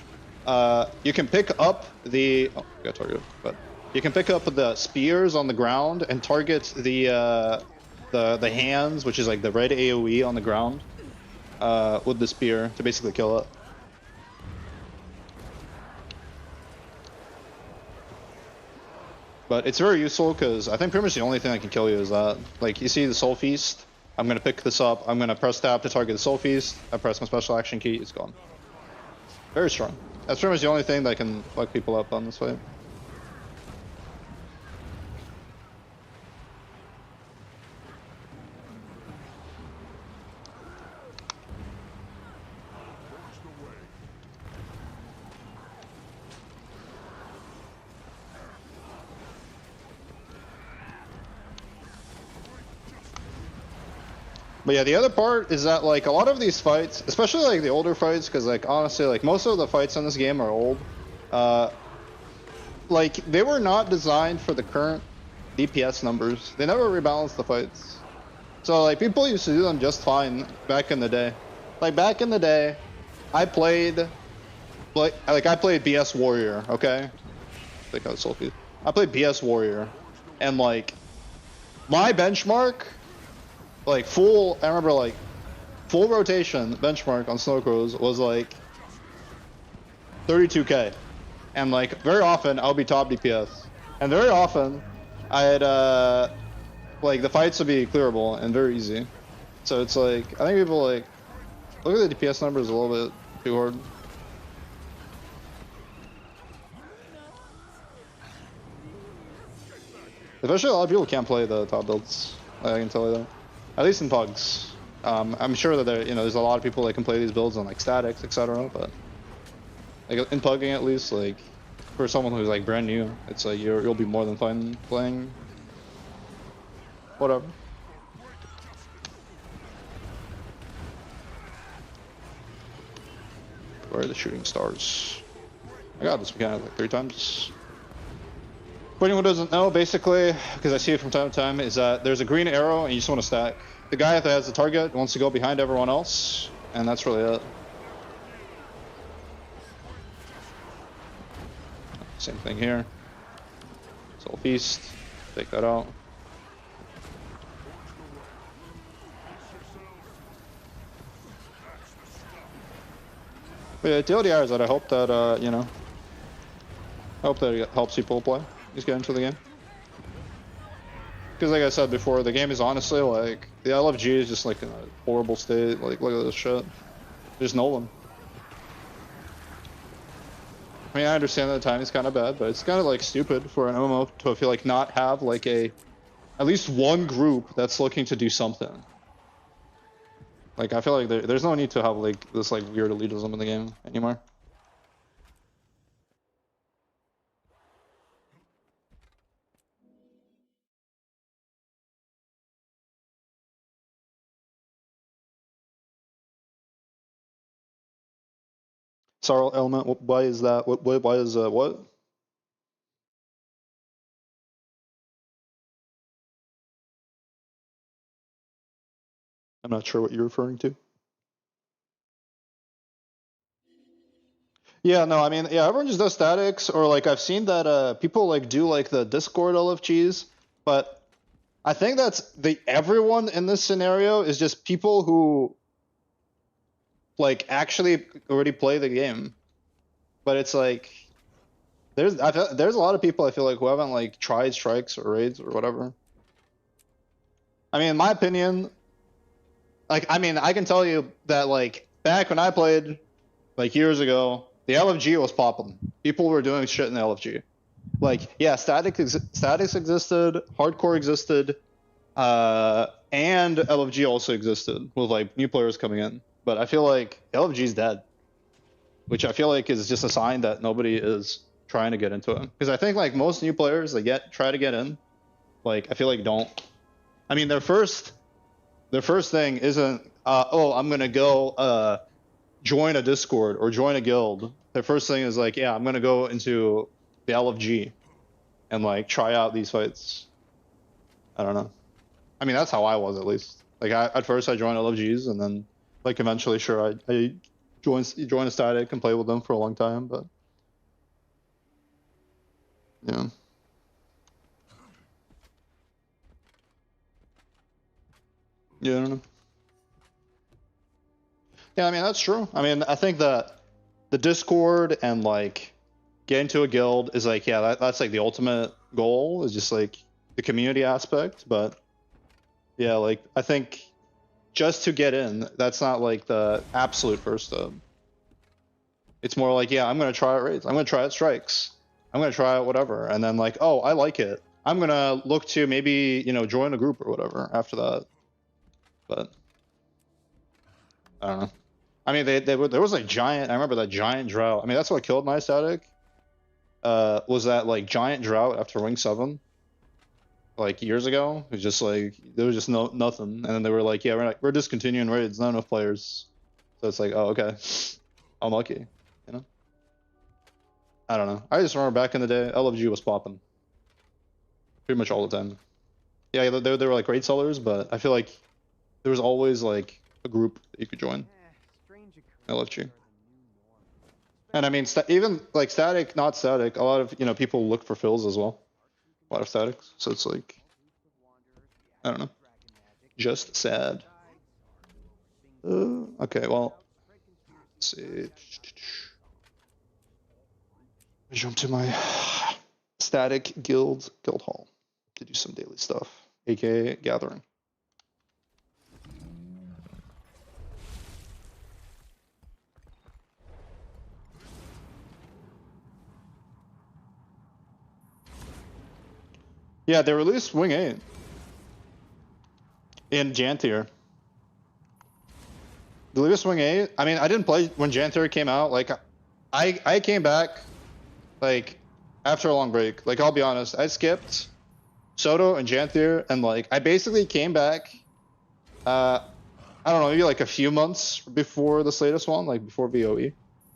Speaker 1: you can pick up the got targeted, but you can pick up the spears on the ground and target the hands, which is like the red AoE on the ground, with the spear to basically kill it. But it's very useful because I think pretty much the only thing that can kill you is that. Like you see the Soul Feast. I'm going to pick this up, I'm going to press tab to target the Soul Feast, I press my special action key, it's gone. Very strong. That's pretty much the only thing that can fuck people up on this fight. But yeah, the other part is that like a lot of these fights, especially like the older fights, because like honestly, like most of the fights in this game are old. Like they were not designed for the current DPS numbers. They never rebalanced the fights. So like people used to do them just fine back in the day. Like back in the day, I played BS Warrior. Okay, I think I was Soulfeed. I played BS Warrior, And like my benchmark, like full, I remember like full rotation benchmark on Snow Crows was like 32k. And like very often I'll be top DPS. And very often I'd like the fights would be clearable and very easy. So it's like I think people like look at the DPS numbers a little bit too hard. Especially a lot of people can't play the top builds. I can tell you that. At least in pugs. I'm sure that there, there's a lot of people that can play these builds on like statics, etc. But like in pugging at least, like for someone who's like brand new, it's like you'll be more than fine playing whatever. Where are the shooting stars? I got this mechanic like 3 times. For anyone who doesn't know, basically, because I see it from time to time, is that there's a green arrow and you just want to stack. The guy that has the target wants to go behind everyone else, and that's really it. Same thing here. Soul Feast, take that out. But yeah, TLDR is that I hope that, I hope that it helps people play. Just get into the game. Because like I said before, the game is honestly like, the LFG is just like in a horrible state. Like, look at this shit. There's no one. I mean, I understand that the timing's kind of bad, but it's kind of like stupid for an MMO to feel like not have like at least one group that's looking to do something. Like, I feel like there's no need to have like this like weird elitism in the game anymore. Sorrow element, why is that? Why is what? I'm not sure what you're referring to. Yeah, no, I mean, yeah, everyone just does statics, or like I've seen that people like do like the Discord LFGs, but I think that's everyone in this scenario is just people who like actually already play the game. But it's like there's a lot of people I feel like who haven't like tried strikes or raids or whatever. I mean, in my opinion, like I mean, I can tell you that like back when I played like years ago, the LFG was popping. People were doing shit in the LFG. Like, yeah, statics existed, hardcore existed, and LFG also existed with like new players coming in. But I feel like LFG is dead, which I feel like is just a sign that nobody is trying to get into it. Because I think like most new players that try to get in, like I feel like don't. I mean, their first thing isn't oh, I'm gonna go join a Discord or join a guild. Their first thing is like, yeah, I'm gonna go into the LFG and like try out these fights. I don't know. I mean, that's how I was at least. Like at first I joined LFGs and then like eventually sure I join a static and play with them for a long time, but yeah. Yeah, I don't know. Yeah, I mean that's true. I mean I think that the Discord and like getting to a guild is like, yeah, that's like the ultimate goal is just like the community aspect, but yeah, like I think just to get in, that's not like the absolute first step. It's more like, yeah, I'm gonna try out raids, I'm gonna try out strikes, I'm gonna try out whatever, and then like, oh, I like it, I'm gonna look to maybe join a group or whatever after that. But I don't know. I mean, there was like giant. I remember that giant drought. I mean, that's what killed my static. Was that like giant drought after Wing 7? Like years ago, it was just like there was just nothing, and then they were like, yeah, we're discontinuing raids, not enough players. So it's like, oh, okay, I'm lucky, I don't know. I just remember back in the day, LFG was popping pretty much all the time. Yeah, they were like raid sellers, but I feel like there was always like a group that you could join. LFG. And I mean, even like static, not static, a lot of people look for fills as well. a lot of statics, so it's like, I don't know, just sad. Okay, well, let's see. Jump to my static guild hall to do some daily stuff, aka gathering. Yeah, they released Wing 8 in Jantier. The latest Wing 8, I mean, I didn't play when Jantier came out. Like, I came back, like, after a long break. Like, I'll be honest, I skipped Soto and Jantier, and, like, I basically came back, I don't know, maybe, like, a few months before this latest one, like, before VOE.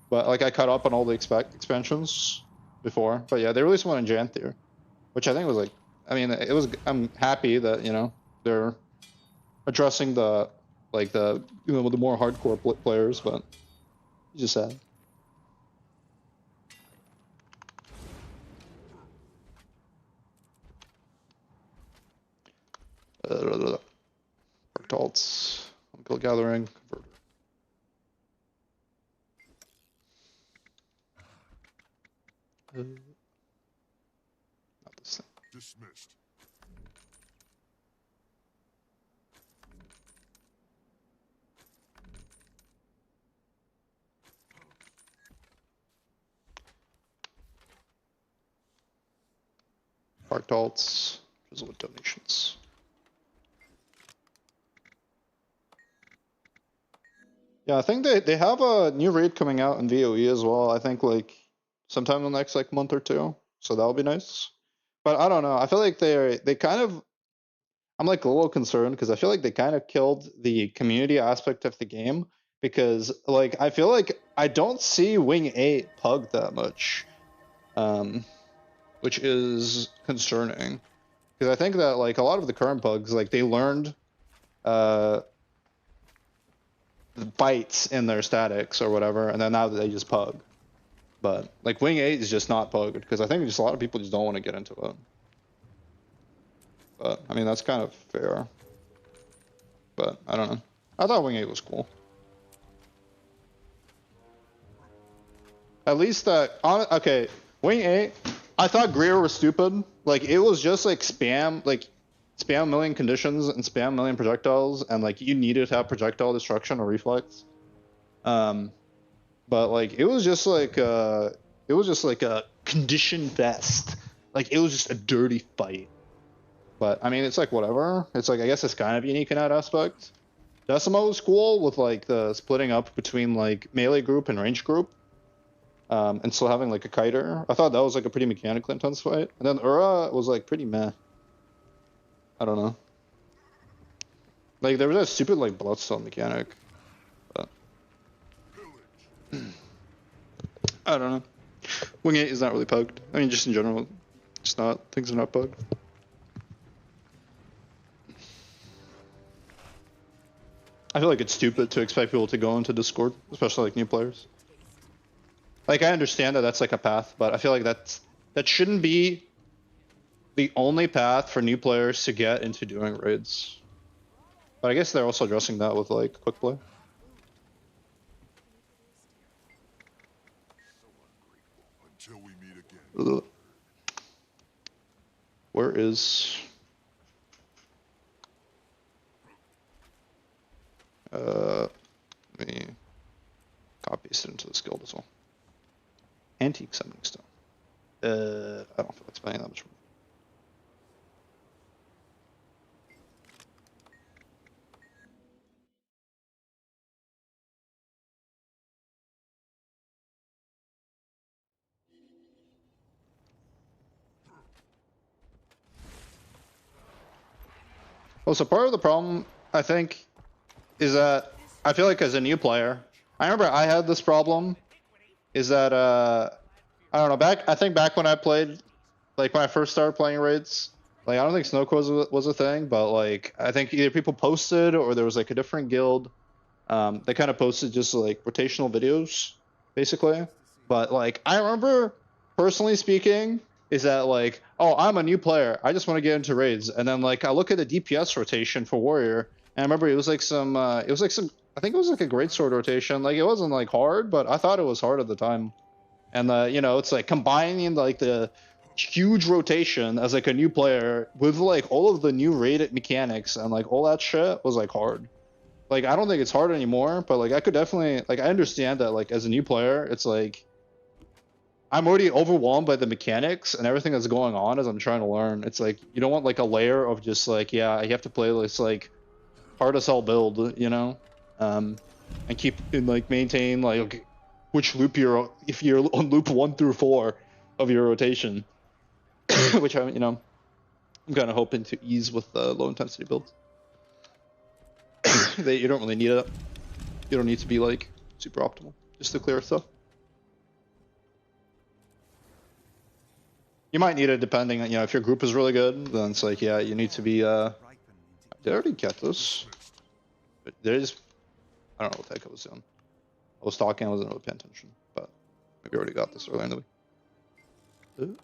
Speaker 1: But, like, I caught up on all the expansions before. But, yeah, they released one in Jantier, which I think was, like, I mean, it was, I'm happy that, you know, they're addressing the, like, the, you know, the more hardcore players, but it's just sad. Fractals, guild gathering, converter. Not this thing.
Speaker 4: Dismissed.
Speaker 1: Fractals, drizzle with donations. Yeah, I think they have a new raid coming out in VOE as well. I think like sometime in the next like month or two. So that'll be nice. But I don't know. I feel like they kind of, I'm like a little concerned because I feel like they kind of killed the community aspect of the game because like I feel like I don't see Wing 8 pug that much. Which is concerning because I think that like a lot of the current pugs, like they learned the bites in their statics or whatever, and then now they just pug. But like Wing 8 is just not pugged because I think just a lot of people just don't want to get into it. But I mean that's kind of fair. But I don't know. I thought Wing 8 was cool. At least that on okay, Wing 8. I thought Greer was stupid. Like it was just like spam a million conditions and spam a million projectiles, and like you needed to have projectile destruction or reflex. But like it was just like a condition fest. Like it was just a dirty fight. But I mean, it's like whatever. It's like I guess it's kind of unique in that aspect. Decimo was cool with like the splitting up between like melee group and range group. And still having like a kiter. I thought that was like a pretty mechanically intense fight. And then Ura was like pretty meh. I don't know. Like there was that stupid like bloodstone mechanic. But I don't know. Wing 8 is not really pugged. I mean just in general. It's not, things are not pugged. I feel like it's stupid to expect people to go into Discord, especially like new players. Like, I understand that that's like a path, but I feel like that shouldn't be the only path for new players to get into doing raids. But I guess they're also addressing that with like quick play.
Speaker 4: Until we meet again.
Speaker 1: Ugh. Where is... let me copy it into this guild as well. Antique summoning stone. I don't feel like spending that much money. Well, so part of the problem, I think, is that I feel like as a new player, I remember I had this problem, is that, I don't know, I think back when I played, like when I first started playing raids, like I don't think Snow was a thing, but like I think either people posted or there was like a different guild, they kind of posted just like rotational videos, basically. But like I remember, personally speaking, is that like, oh, I'm a new player, I just want to get into raids, and then like I look at the DPS rotation for warrior, and I remember it was like some I think it was like a great sword rotation. Like it wasn't like hard, but I thought it was hard at the time. And you know, it's like combining like the huge rotation as like a new player with like all of the new raid mechanics and like all that shit was like hard. Like I don't think it's hard anymore, but like I could definitely like I understand that like as a new player, it's like I'm already overwhelmed by the mechanics and everything that's going on as I'm trying to learn. It's like you don't want like a layer of just like, yeah, you have to play this like hard as hell build, you know, and keep and like maintain like which loop you're if you're on loop 1 through 4 of your rotation, which I'm I'm kind of hoping to ease with the low intensity builds. That you don't really need it. You don't need to be like super optimal just to clear stuff. You might need it depending on, you know, if your group is really good, then it's like, yeah, you need to be, did I already get this? But there's, I don't know what the heck I was doing. I was talking, I wasn't really paying attention, but maybe I already got this earlier in the week.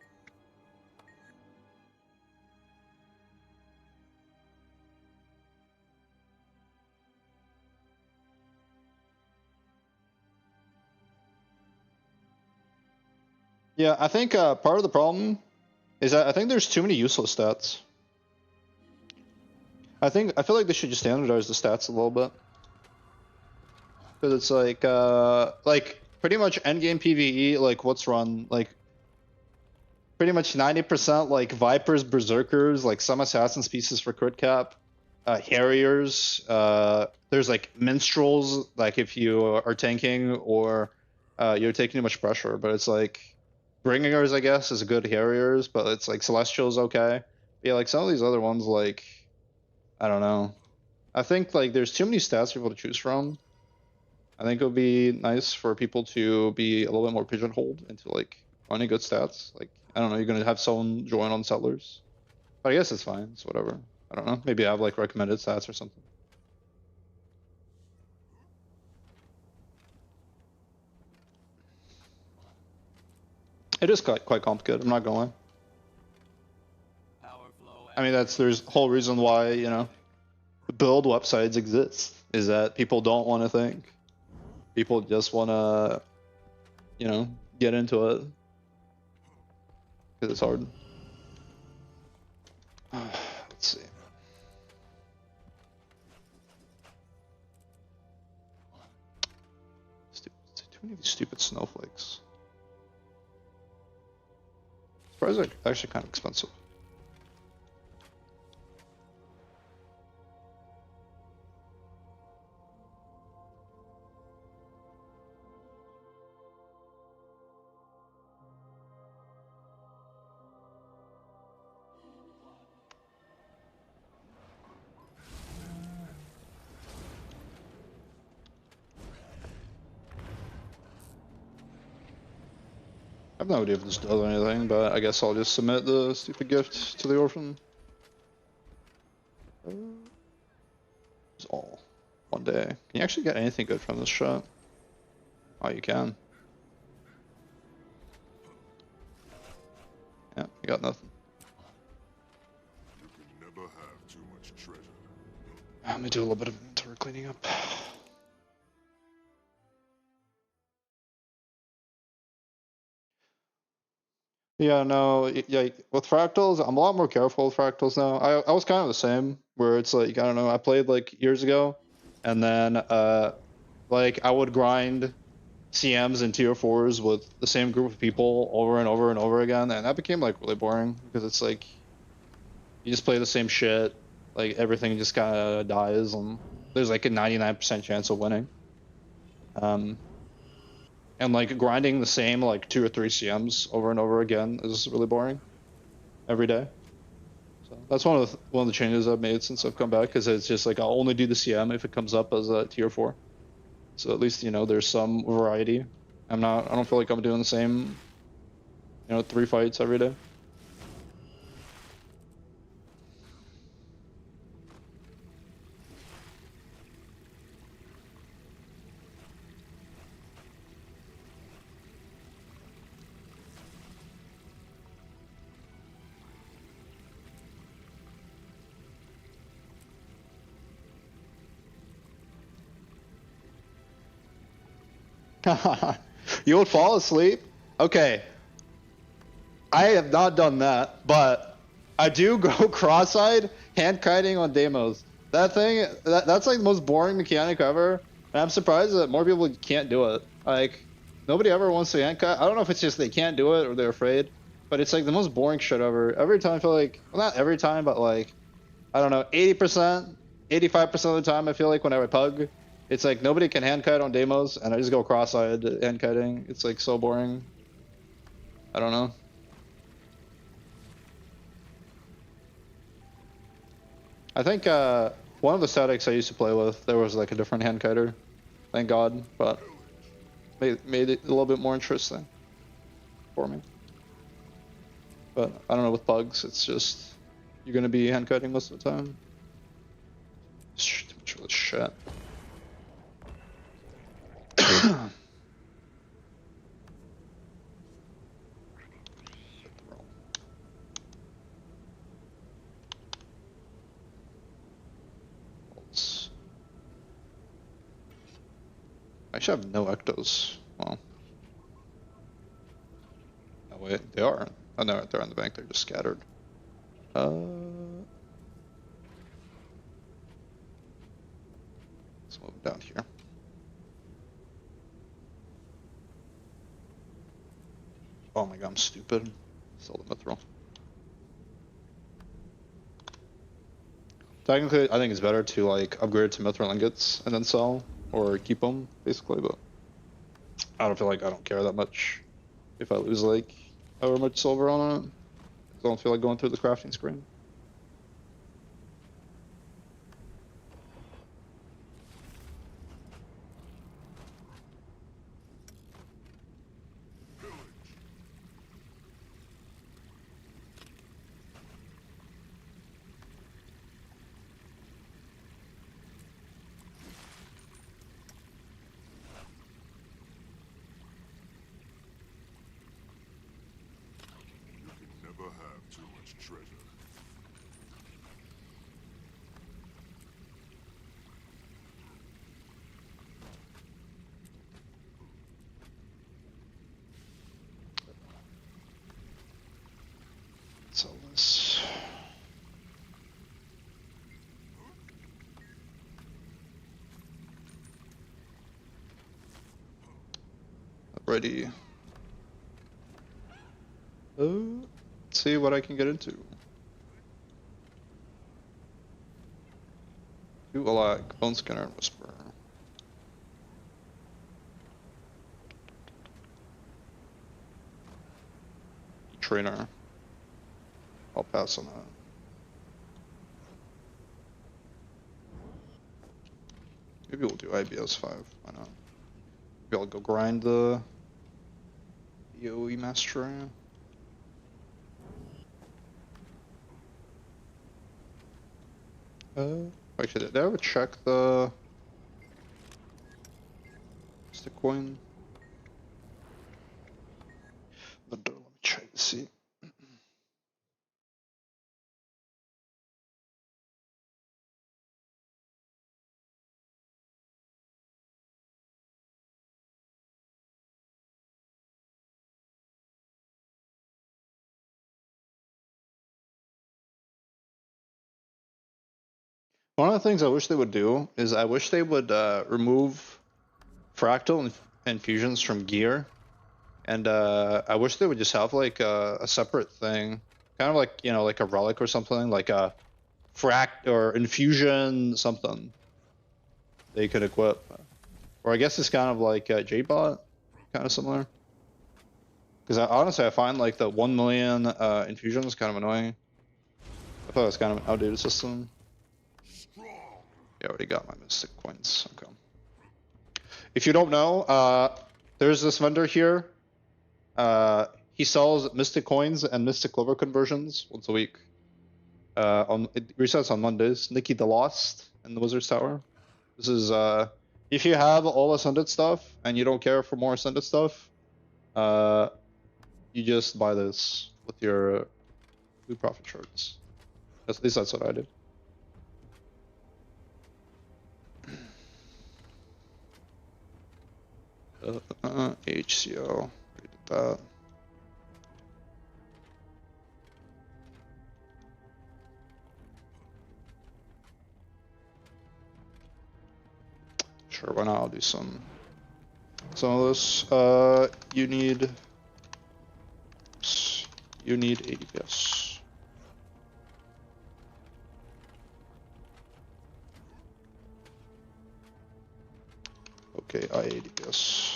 Speaker 1: Yeah, I think part of the problem is that I think there's too many useless stats. I feel like they should just standardize the stats a little bit. Because it's like pretty much endgame PvE, like what's run, like pretty much 90% like Vipers, Berserkers, like some Assassin pieces for crit cap, Harriers, there's like Minstrels, like if you are tanking or you're taking too much pressure, but it's like Bringers, I guess, is a good Harriers, but it's like Celestial's okay. But yeah, like some of these other ones, like, I don't know. I think like there's too many stats for people to choose from. I think it would be nice for people to be a little bit more pigeonholed into like running good stats. Like, I don't know, you're gonna have someone join on Settlers. But I guess it's fine, it's whatever. I don't know, maybe I have like recommended stats or something. It is quite complicated, I'm not gonna lie. I mean, there's a whole reason why, you know, build websites exist, is that people don't want to think. People just want to, you know, get into it. Because it's hard. Let's see. Too many of these stupid snowflakes. Surprised are actually kind of expensive. I have no idea if this does anything, but I guess I'll just submit the stupid gift to the orphan. It's all one day. Can you actually get anything good from this shot? Oh, you can. Yeah, you got nothing.
Speaker 4: You can never have too much treasure.
Speaker 1: Let me do a little bit of inventory cleaning up. Yeah, no, yeah, with fractals, I'm a lot more careful with fractals now. I was kind of the same, where it's like, I don't know, I played like years ago, and then like I would grind CMs and tier 4s with the same group of people over and over and over again, and that became like really boring, because it's like, you just play the same shit, like everything just kind of dies, and there's like a 99% chance of winning. And like grinding the same like 2 or 3 CMs over and over again is really boring every day. So that's one of the changes I've made since I've come back, because it's just like I'll only do the CM if it comes up as a tier 4. So at least, you know, there's some variety. I don't feel like I'm doing the same, you know, 3 fights every day. You would fall asleep? Okay. I have not done that, but I do go cross-eyed hand kiting on demos. That thing, that's like the most boring mechanic ever. And I'm surprised that more people can't do it. Like, nobody ever wants to hand kite. I don't know if it's just they can't do it or they're afraid, but it's like the most boring shit ever. Every time I feel like, well, not every time, but like, I don't know, 80%, 85% of the time I feel like when I pug, it's like nobody can hand kite on demos and I just go cross-eyed hand kiting. It's like so boring. I don't know. I think one of the statics I used to play with, there was like a different hand kiter. Thank God, but made it a little bit more interesting for me. But I don't know, with bugs, it's just you're gonna be hand kiting most of the time. Too much of this shit. I actually have no ectos. Well, no wait, they are. Oh no, they're on the bank. They're just scattered. Let's move down here. Oh my god, I'm stupid. Sell the mithril. Technically, I think it's better to like upgrade to mithril ingots and then sell, or keep them basically. But I don't feel like I don't care that much if I lose like however much silver on it. I don't feel like going through the crafting screen.
Speaker 4: You can never have too much treasure.
Speaker 1: Sell this. Ready. Let's see what I can get into. Do a like Bone Skinner and Whisper. Trainer. I'll pass on that. Maybe we'll do IBS 5. Why not? Maybe I'll go grind the EOE Mastery. Actually, did I ever check the stick coin? Let me check to see. One of the things I wish they would do is I wish they would remove fractal infusions from gear, and I wish they would just have like a separate thing, kind of like, you know, like a relic or something, like a fract or infusion something they could equip. Or I guess it's kind of like J-Bot, kind of similar. Because honestly, I find like the 1 million infusions kind of annoying. I thought it was kind of an outdated system. Yeah, I already got my mystic coins. Okay. If you don't know, there's this vendor here. He sells mystic coins and mystic clover conversions once a week. It resets on Mondays. Nikki the Lost in the Wizard's Tower. This is if you have all Ascended stuff and you don't care for more Ascended stuff, you just buy this with your Blue Profit shirts. At least that's what I did. HCO. We did that. Sure, why not? I'll do some of this. You need 80 PS. Okay, I 80 PS.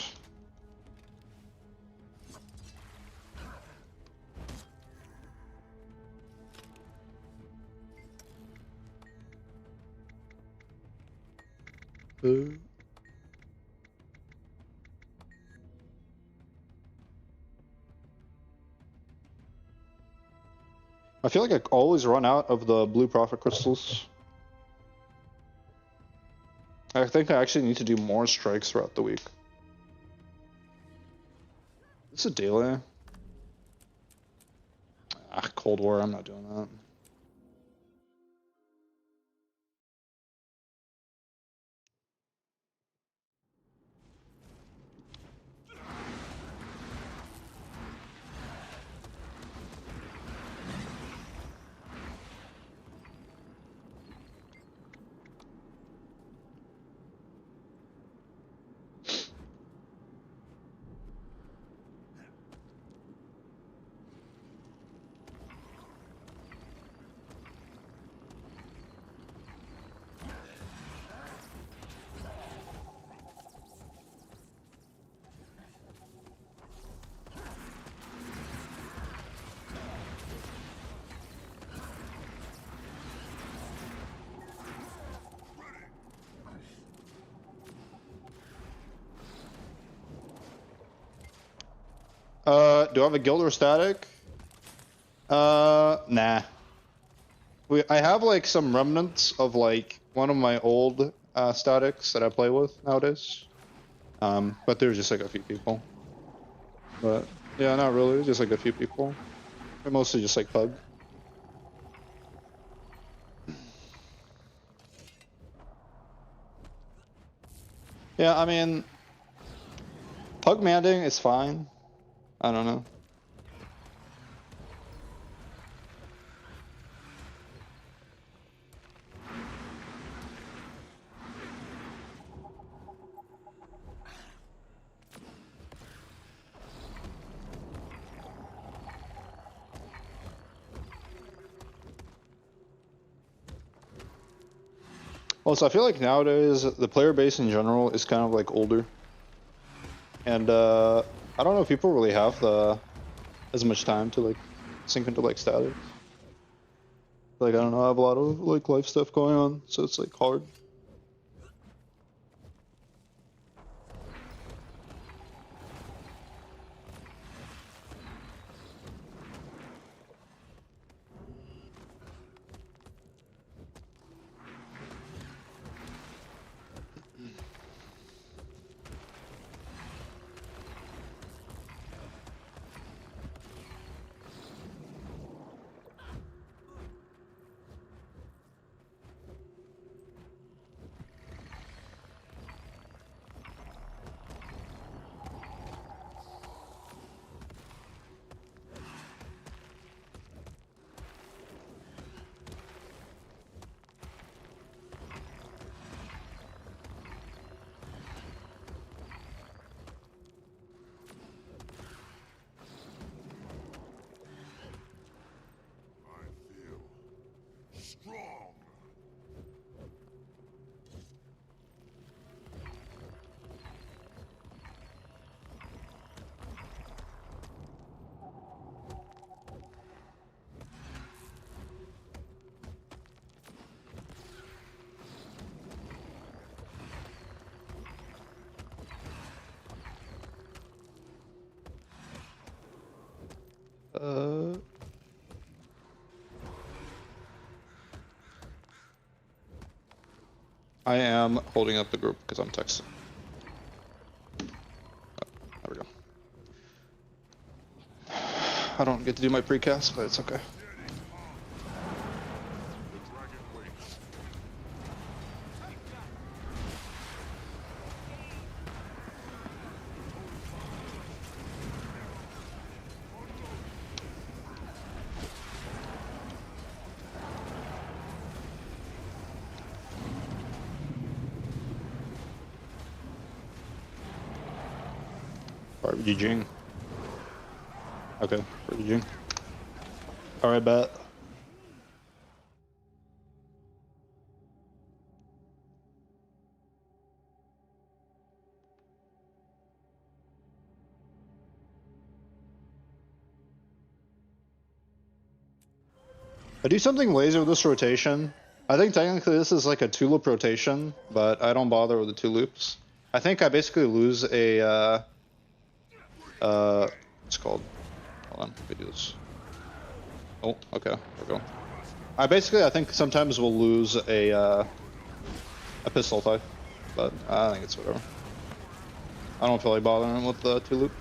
Speaker 1: I feel like I always run out of the blue prophet crystals. I think I actually need to do more strikes throughout the week. It's a daily. Cold War, I'm not doing that. Do I have a guild or static? Nah. I have like some remnants of like one of my old statics that I play with nowadays. But there's just like a few people. But yeah, not really, just like a few people. They're mostly just like pug. Yeah, I mean, pug manding is fine. I don't know. Also, I feel like nowadays the player base in general is kind of like older, and I don't know if people really have as much time to like sink into like statics. Like I don't know, I have a lot of like life stuff going on, so it's like hard.
Speaker 4: I feel strong.
Speaker 1: I am holding up the group because I'm texting. There we go. I don't get to do my precast, but it's okay.
Speaker 4: The dragon waits.
Speaker 1: Alright, GGing. Okay, we're GGing. Alright, bet. I do something lazy with this rotation. I think technically this is like a 2-loop rotation, but I don't bother with the 2 loops. I think I basically lose a, what's it called? Hold on, let me do this. Oh, okay, there we go. I think sometimes we'll lose a pistol type, but I think it's whatever. I don't feel like bothering with the 2-loop.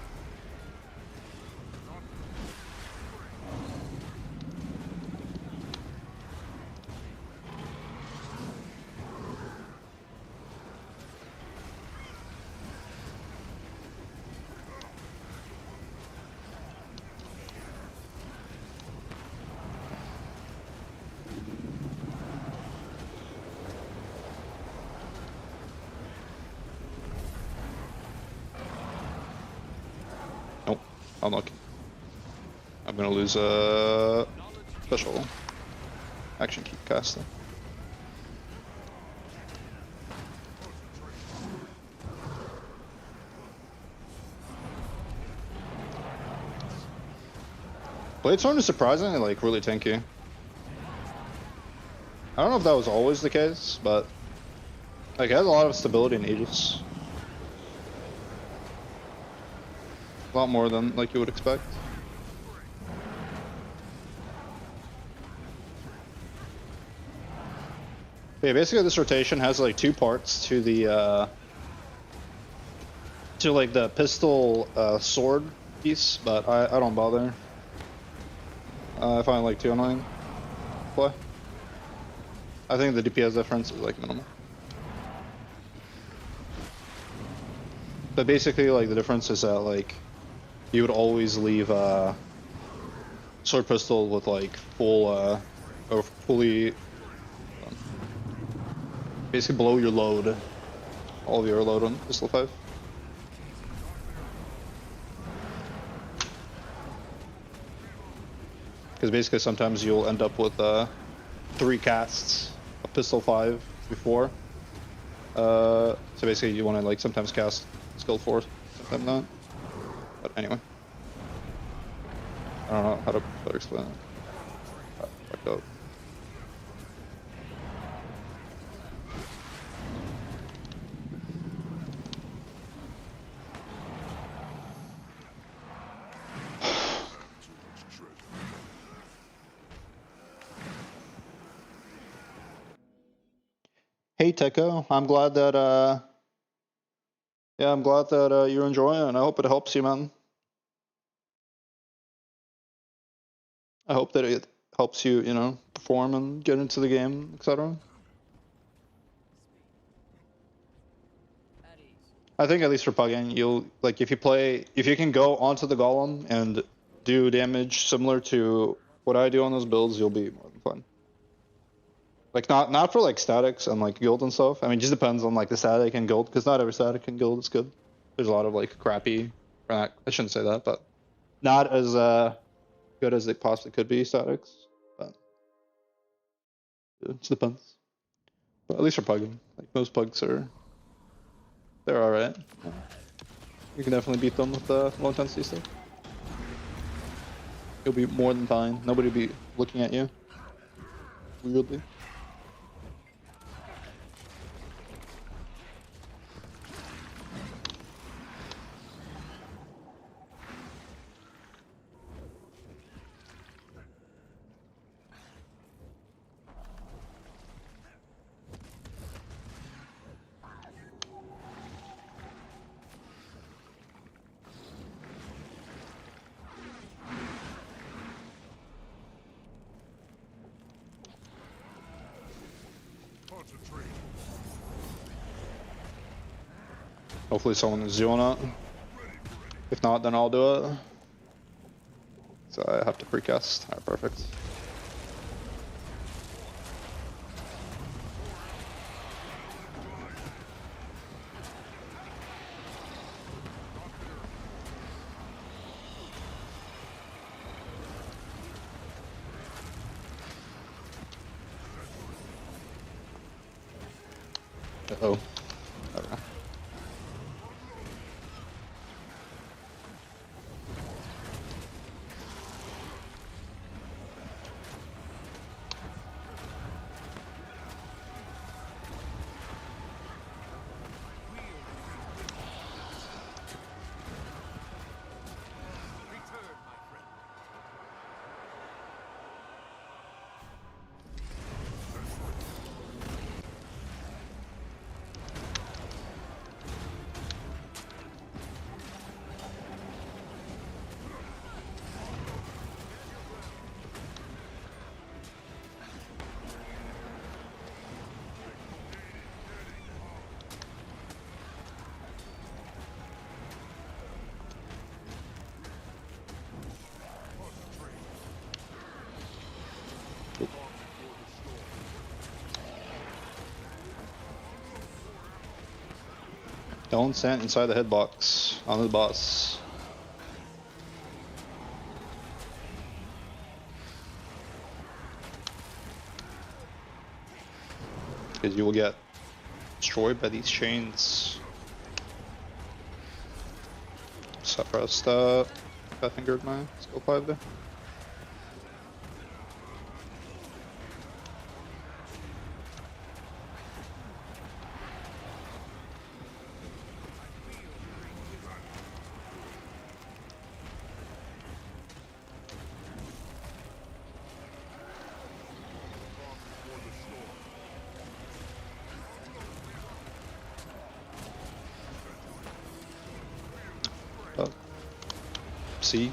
Speaker 1: Nope, unlucky. I'm gonna lose a special action keep casting. Bladestorm is surprisingly like really tanky. I don't know if that was always the case, but like it has a lot of stability in Aegis. A lot more than like you would expect. Yeah, basically this rotation has like 2 parts to the to like the pistol sword piece, but I don't bother. I find it like too annoying to play. I think the DPS difference is like minimal. But basically like the difference is that like you would always leave sword pistol with like full or fully basically below your load. All of your load on pistol 5. Because basically sometimes you'll end up with 3 casts of pistol 5 before. So basically you want to like sometimes cast skill 4, sometimes not. But anyway. I don't know how to better explain it. Fucked up. Hey Techo, I'm glad that yeah, I'm glad that you're enjoying it, and I hope it helps you, man. I hope that it helps you, you know, perform and get into the game, etc. I think at least for pugging, you'll like if you can go onto the golem and do damage similar to what I do on those builds, you'll be more than fine. Like not for like statics and like guild and stuff. I mean, it just depends on like the static and guild, because not every static and guild is good. There's a lot of like crappy, or not, I shouldn't say that, but not as good as it possibly could be statics. But it just depends. But at least for pugging, like most pugs they're all right. Yeah. You can definitely beat them with the low intensity stuff. You'll be more than fine. Nobody will be looking at you weirdly. Hopefully someone is doing it. If not, then I'll do it. So I have to precast. Alright, perfect. Oh. Okay. Don't stand inside the hitbox on the boss. Because you will get destroyed by these chains. Suppressed I fingered my skill 5 there. See?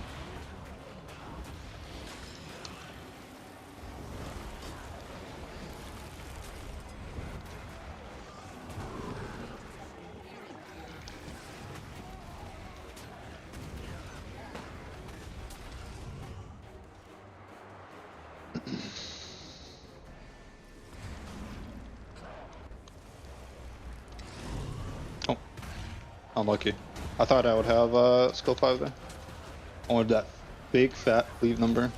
Speaker 1: Oh, unlucky. I thought I would have skill 5 there. I wanted that big fat cleave number.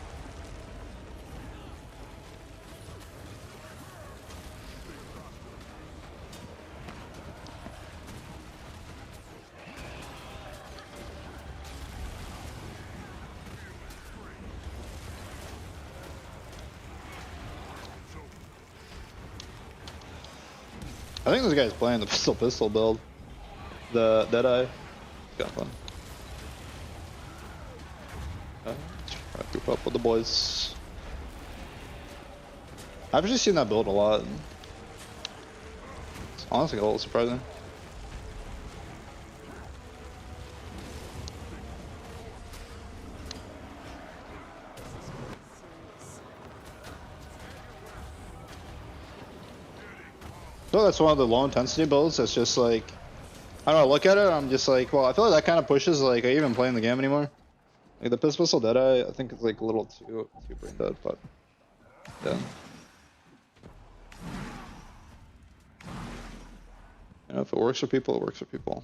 Speaker 1: I think this guy's playing the pistol build. The Deadeye. It's kind of fun. Try to group up with the boys. I've actually seen that build a lot. It's honestly a little surprising. So that's one of the low intensity builds that's just like, I don't know, look at it, I'm just like, well, I feel like that kind of pushes, like, are you even playing the game anymore? Like, the Pistol Deadeye, I think it's like a little too brain dead, but yeah. You know, if it works for people, it works for people.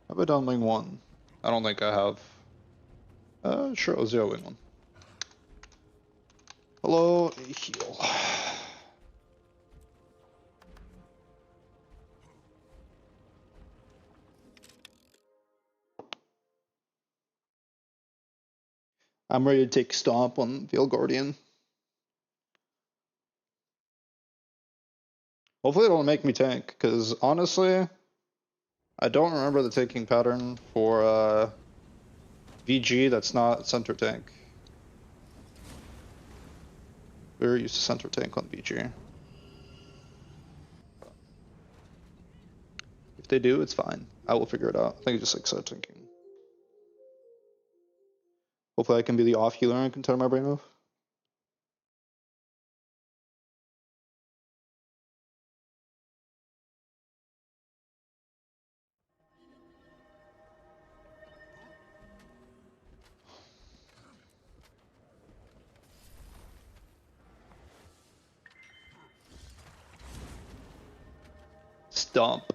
Speaker 1: Have I done wing 1? I don't think I have. Sure, I'll zero wing 1. Hello, heal. I'm ready to take stomp on Veil Guardian. Hopefully it don't make me tank, because honestly, I don't remember the taking pattern for VG that's not center tank. Very used to center tank on VG. If they do, it's fine. I will figure it out. I think it's just like center tanking. Hopefully I can be the off healer and can turn my brain off. Stomp.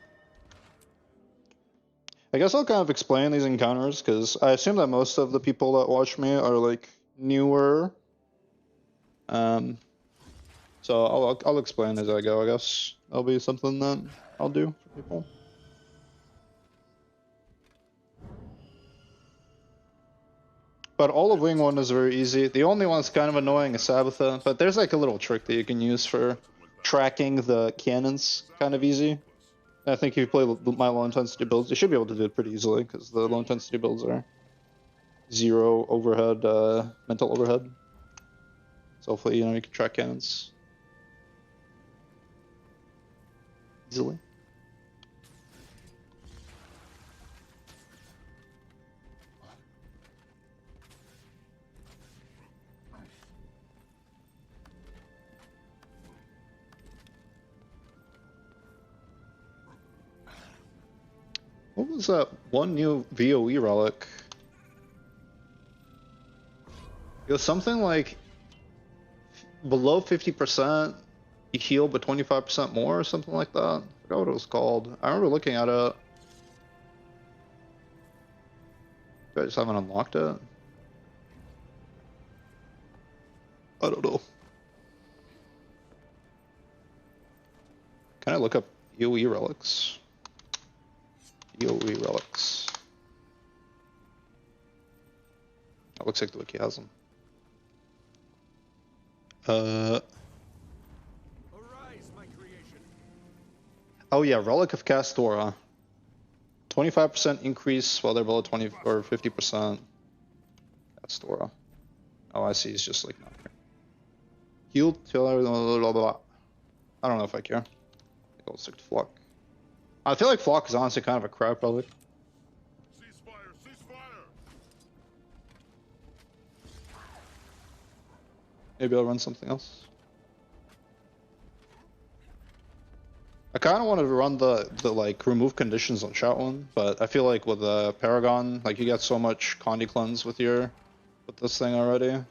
Speaker 1: I guess I'll kind of explain these encounters because I assume that most of the people that watch me are like newer. So I'll explain as I go. I guess that'll be something that I'll do for people. But all of Wing 1 is very easy. The only one that's kind of annoying is Sabbatha, but there's like a little trick that you can use for tracking the cannons kind of easy. I think if you play my low intensity builds, you should be able to do it pretty easily because the low intensity builds are 0 overhead, mental overhead. So hopefully, you know, you can track cannons easily. What was that one new VOE relic? It was something like below 50%, you heal but 25% more or something like that. I forgot what it was called. I remember looking at it. I just haven't unlocked it. I don't know. Can I look up VOE relics? VOE relics. It looks like the wiki has them.
Speaker 4: Arise, my creation.
Speaker 1: Oh yeah, Relic of Castora. 25% increase while they're below 20 or 50%. Castora. Oh, I see. It's just like not here. Healed till I don't know if I care. I'll stick to Flock. I feel like Flock is honestly kind of a crap relic.
Speaker 4: Ceasefire, ceasefire.
Speaker 1: Maybe I'll run something else. I kind of wanted to run the like remove conditions on shot one, but I feel like with the Paragon, like you got so much Condi cleanse with this thing already.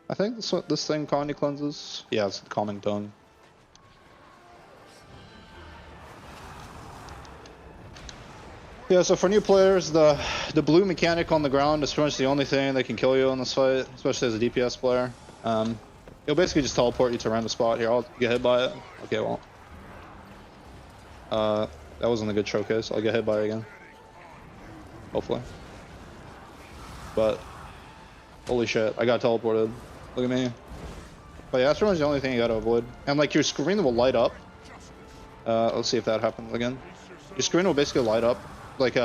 Speaker 1: I think this thing Condi cleanses. Yeah, it's the Calming Tongue. Yeah, so for new players, the blue mechanic on the ground is pretty much the only thing that can kill you in this fight, especially as a DPS player. It'll basically just teleport you to a random spot. Here, I'll get hit by it. Okay, well. That wasn't a good showcase. I'll get hit by it again. Hopefully. But, holy shit, I got teleported. Look at me. But yeah, that's pretty much the only thing you gotta avoid. And like your screen will light up. Let's see if that happens again. Your screen will basically light up. Like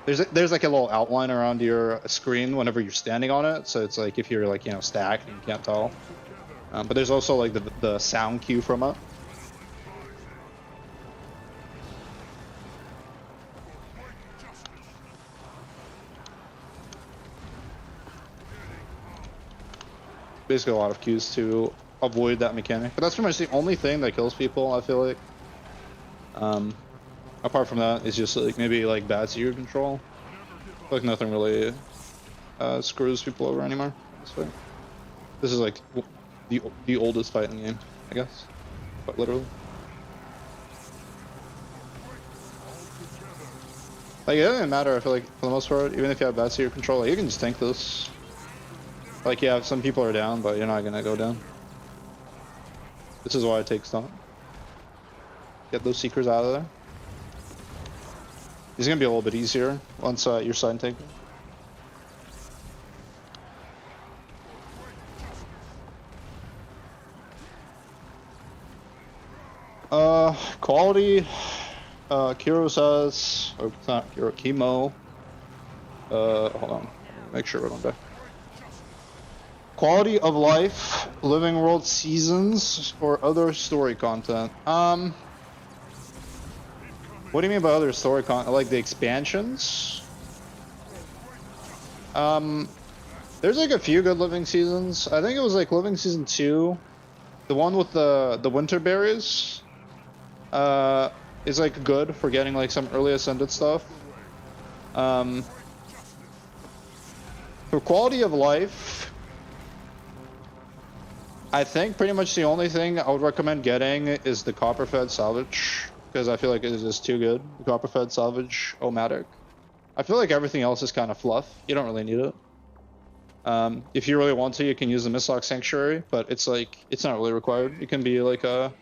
Speaker 1: there's like a little outline around your screen whenever you're standing on it, so it's like if you're like, you know, stacked and you can't tell. But there's also like the sound cue from it. Basically a lot of cues to avoid that mechanic, but that's pretty much the only thing that kills people, I feel like. Apart from that, it's just like maybe like bad secret control. I feel like nothing really screws people over anymore. This is like the oldest fight in the game, I guess. Quite literally. Like it doesn't matter. I feel like for the most part, even if you have bad secret control, like, you can just tank this. Like yeah, some people are down, but you're not gonna go down. This is why I take stock. Get those seekers out of there. It's gonna be a little bit easier once you're side taken. Quality. Kiro says, or it's not Kiro, Chemo. Hold on, make sure we're going back. Quality of life, living world seasons, or other story content. What do you mean by other story content? Like the expansions? There's like a few good living seasons. I think it was like living season 2. The one with the winter berries. Is like good for getting like some early ascended stuff. For quality of life, I think pretty much the only thing I would recommend getting is the copper-fed salvage, because I feel like it is just too good. The copper-fed salvage O-matic. I feel like everything else is kind of fluff. You don't really need it. If you really want to, you can use the Mistlock Sanctuary, but it's like it's not really required. You can be like you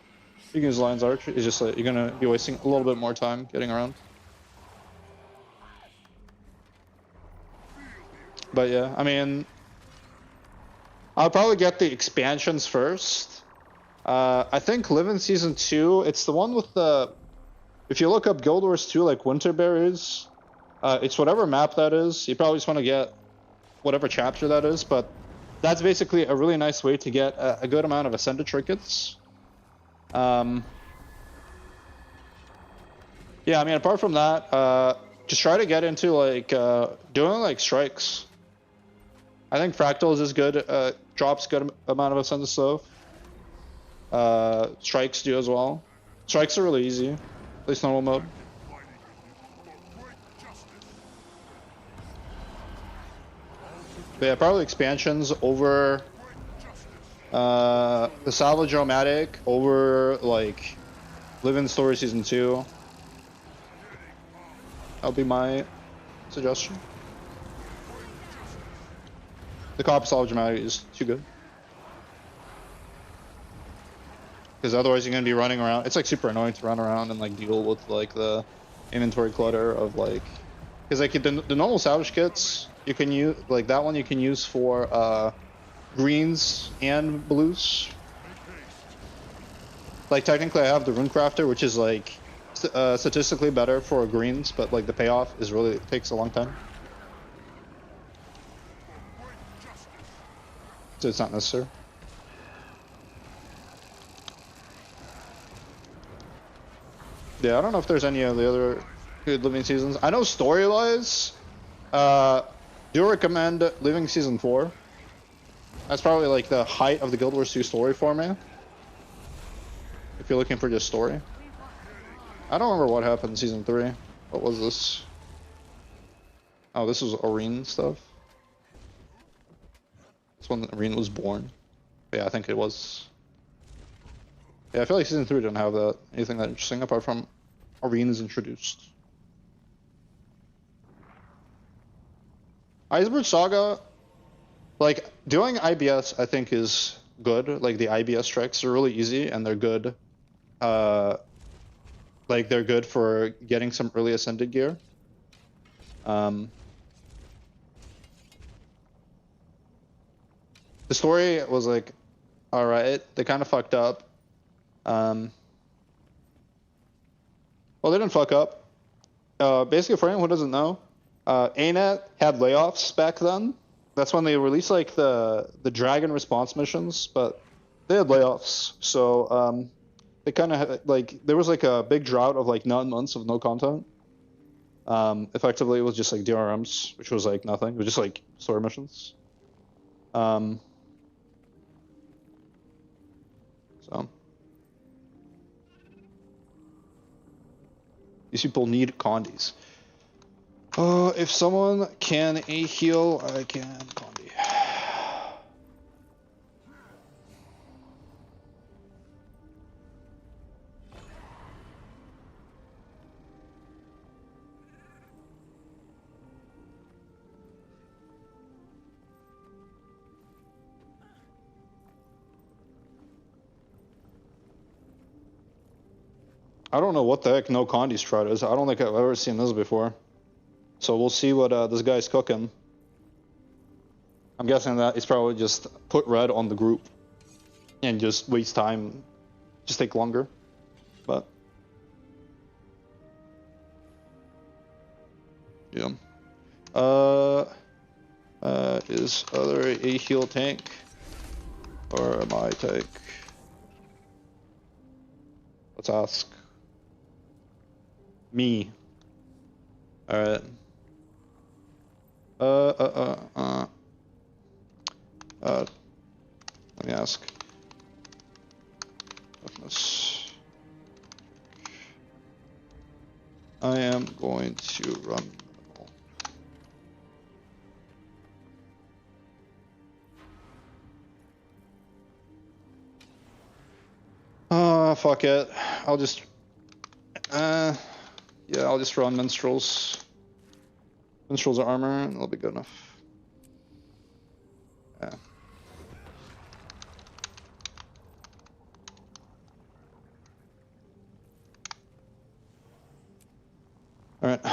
Speaker 1: can use Lion's Arch. It's just like you're gonna be wasting a little bit more time getting around. But yeah, I mean, I'll probably get the expansions first. I think Live in Season 2, it's the one with the... If you look up Guild Wars 2, like Winter Berries, it's whatever map that is. You probably just want to get whatever chapter that is, but that's basically a really nice way to get a good amount of Ascended Trinkets. Yeah, I mean, apart from that, just try to get into, like, doing, like, strikes. I think Fractals is good, drops good amount of Ascended stuff. Strikes do as well. Strikes are really easy, at least normal mode. But yeah, probably expansions over the Salvage O-matic, over like Live in Story Season 2. That'll be my suggestion. The Copper Salvage O-matic is too good. Because otherwise you're gonna be running around. It's like super annoying to run around and like deal with like the inventory clutter of like, because like the normal salvage kits you can use, like that one you can use for greens and blues. Like technically I have the Rune Crafter, which is like statistically better for greens, but like the payoff is really, it takes a long time. So it's not necessary. Yeah, I don't know if there's any of the other good Living Seasons. I know story-wise, do recommend Living Season 4. That's probably like the height of the Guild Wars 2 story for me. If you're looking for just story. I don't remember what happened in Season 3. What was this? Oh, this was Arene stuff. This when Arene was born. Yeah, I think it was. Yeah, I feel like Season 3 didn't have anything that interesting apart from Arene is introduced. Icebridge Saga, like, doing IBS I think is good. Like, the IBS strikes are really easy and they're good. Like, they're good for getting some early Ascended gear. The story was like, alright, they kind of fucked up. Well, they didn't fuck up. Basically, for anyone who doesn't know, ANET had layoffs back then. That's when they released like the Dragon response missions, but they had layoffs. So they kind of had like there was like a big drought of like 9 months of no content. Effectively, it was just like DRMs, which was like nothing. It was just like story missions. So. These people need condies. If someone can heal, I can condi. I don't know what the heck no condi strat is. I don't think I've ever seen this before. So we'll see what this guy's cooking. I'm guessing that he's probably just put red on the group and just waste time, just take longer. But yeah. Is other a heal tank or am I tank? Let's ask. Me. Alright. Let me ask. Toughness. I am going to run minimal. Oh, fuck it. I'll just... yeah, I'll just run Minstrels. Minstrels are armor, and that'll be good enough. Yeah. Alright.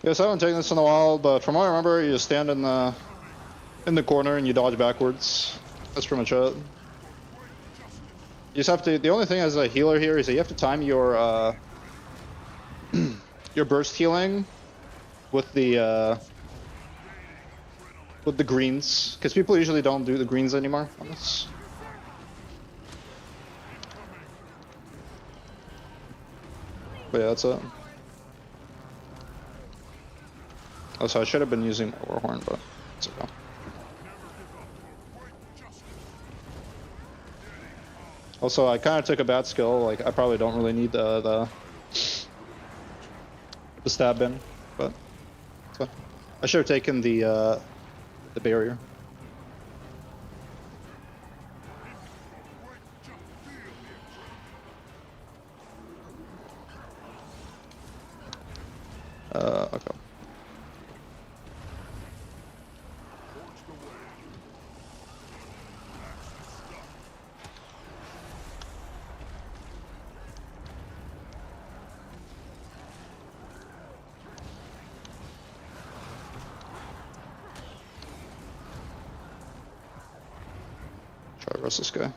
Speaker 1: Yes, I haven't taken this in a while, but from what I remember, you just stand in the corner and you dodge backwards. That's pretty much it. You just have to. The only thing as a healer here is that you have to time your your burst healing with the greens, because people usually don't do the greens anymore on this. But yeah, that's it. Oh, so I should have been using my Warhorn, but it's okay. Also, I kind of took a bad skill. Like, I probably don't really need the stab bin, but so I should have taken the barrier. Okay. Try to rust this guy.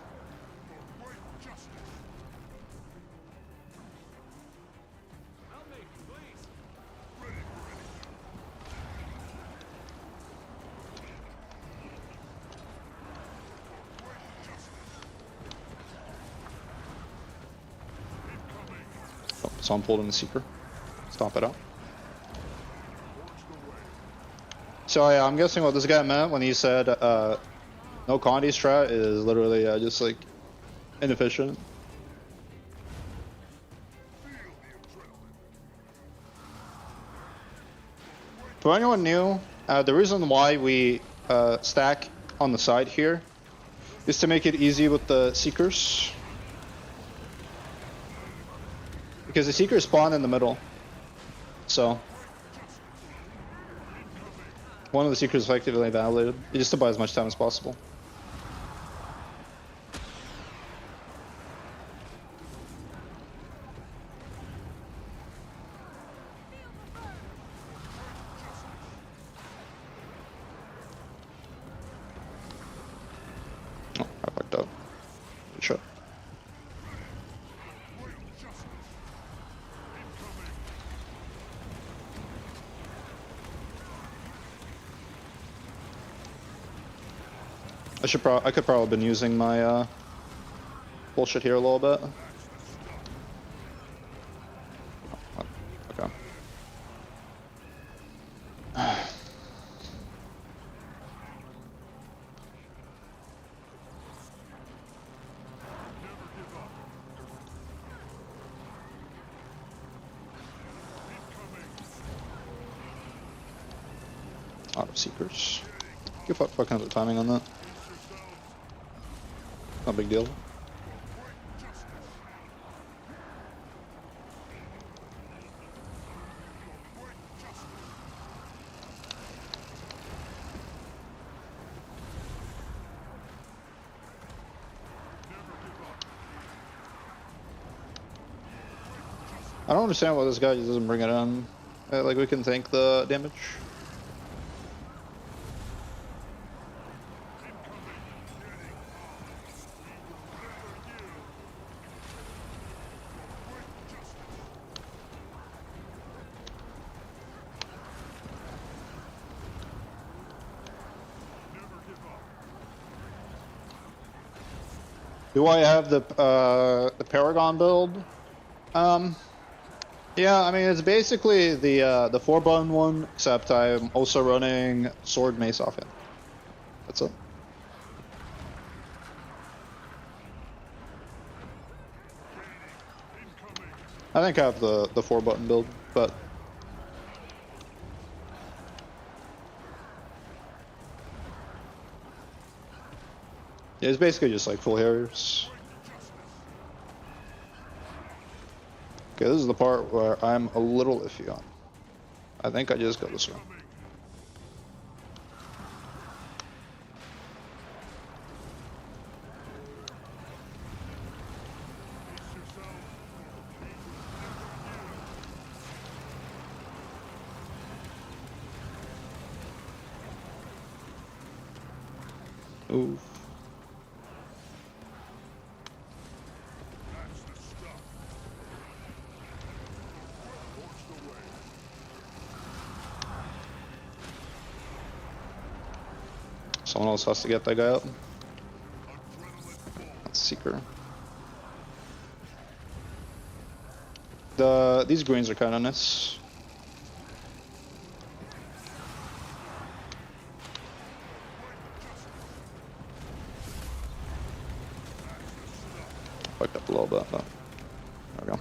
Speaker 1: Oh, so I'm pulled in the Seeker. Stomp it out. So yeah, I'm guessing what this guy meant when he said no Condi strat is literally just like inefficient. For anyone new, the reason why we stack on the side here is to make it easy with the Seekers. Because the Seekers spawn in the middle. So one of the Seekers is effectively validated. Just to buy as much time as possible. Oh, I fucked up. Good shot. I could probably have been using my bullshit here a little bit. Oh, okay. Auto Seekers. Give up fucking the timing on that. No big deal. I don't understand why this guy just doesn't bring it on. Like, we can tank the damage. Do I have the Paragon build? Yeah, I mean it's basically the 4-button one, except I'm also running Sword Mace off it. That's it. I think I have the 4-button build. but yeah, it's basically just like full Harriers. Okay, this is the part where I'm a little iffy on. I think I just go this way. Oof. Someone else has to get that guy up. That's Seeker. These greens are kind of nice. Fucked up a little bit, but there we go.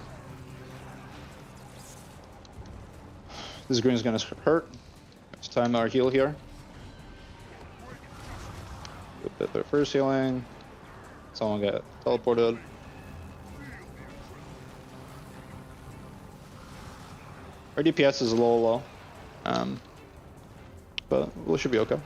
Speaker 1: This green's gonna hurt. It's time our heal here. A bit their first healing. Someone got teleported. Our DPS is a little low, but we should be okay.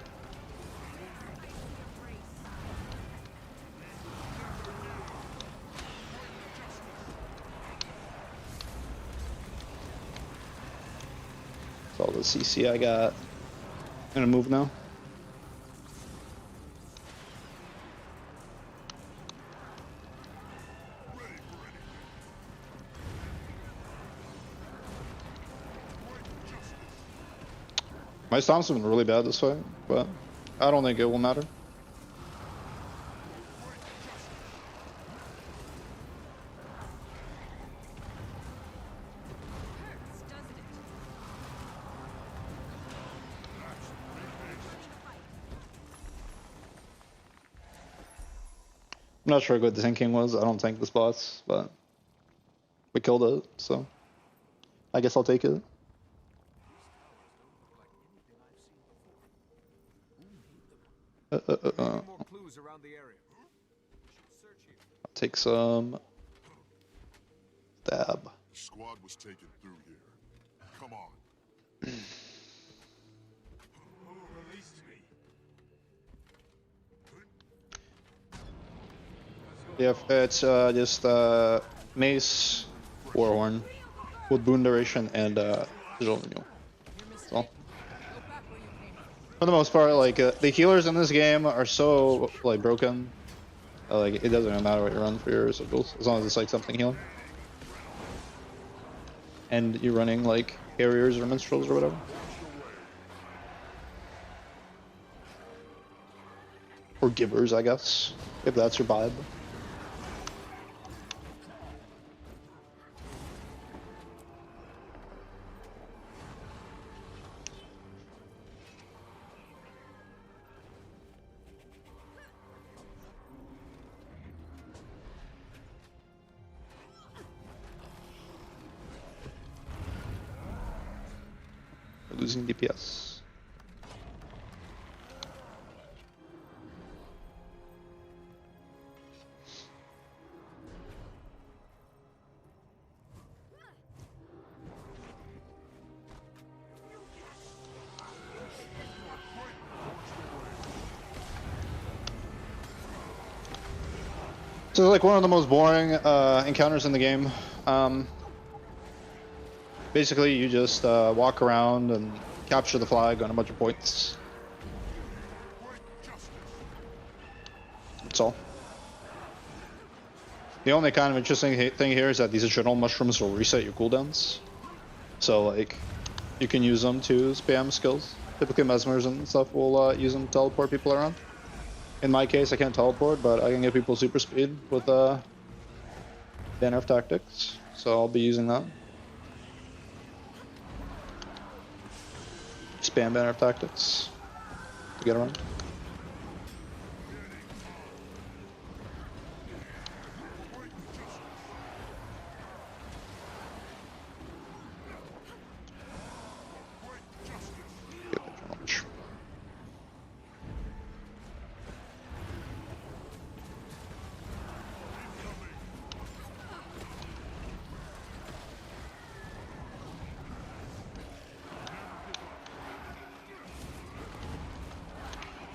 Speaker 1: That's all the CC I got. I'm gonna move now. My stomps have been really bad this way, but I don't think it will matter. I'm not sure how good the thinking was. I don't tank the spots, but we killed it, so I guess I'll take it. I'll take some dab.
Speaker 4: The squad was taken through here. Come on.
Speaker 1: Yeah, it's just Mace, Warhorn, with Boon Duration, and Digital Renewal. So, for the most part, like the healers in this game are so like broken. Like it doesn't even matter what you run for your residuals, as long as it's like something healing. And you're running like Harriers or Minstrels or whatever. Or Givers, I guess, if that's your vibe. We're losing DPS. So it's like one of the most boring encounters in the game. Basically, you just walk around and capture the flag on a bunch of points. That's all. The only kind of interesting thing here is that these adrenal mushrooms will reset your cooldowns. So like, you can use them to spam skills. Typically Mesmers and stuff will use them to teleport people around. In my case, I can't teleport, but I can get people super speed with banner of tactics. So I'll be using that. Spam banner of tactics to get around.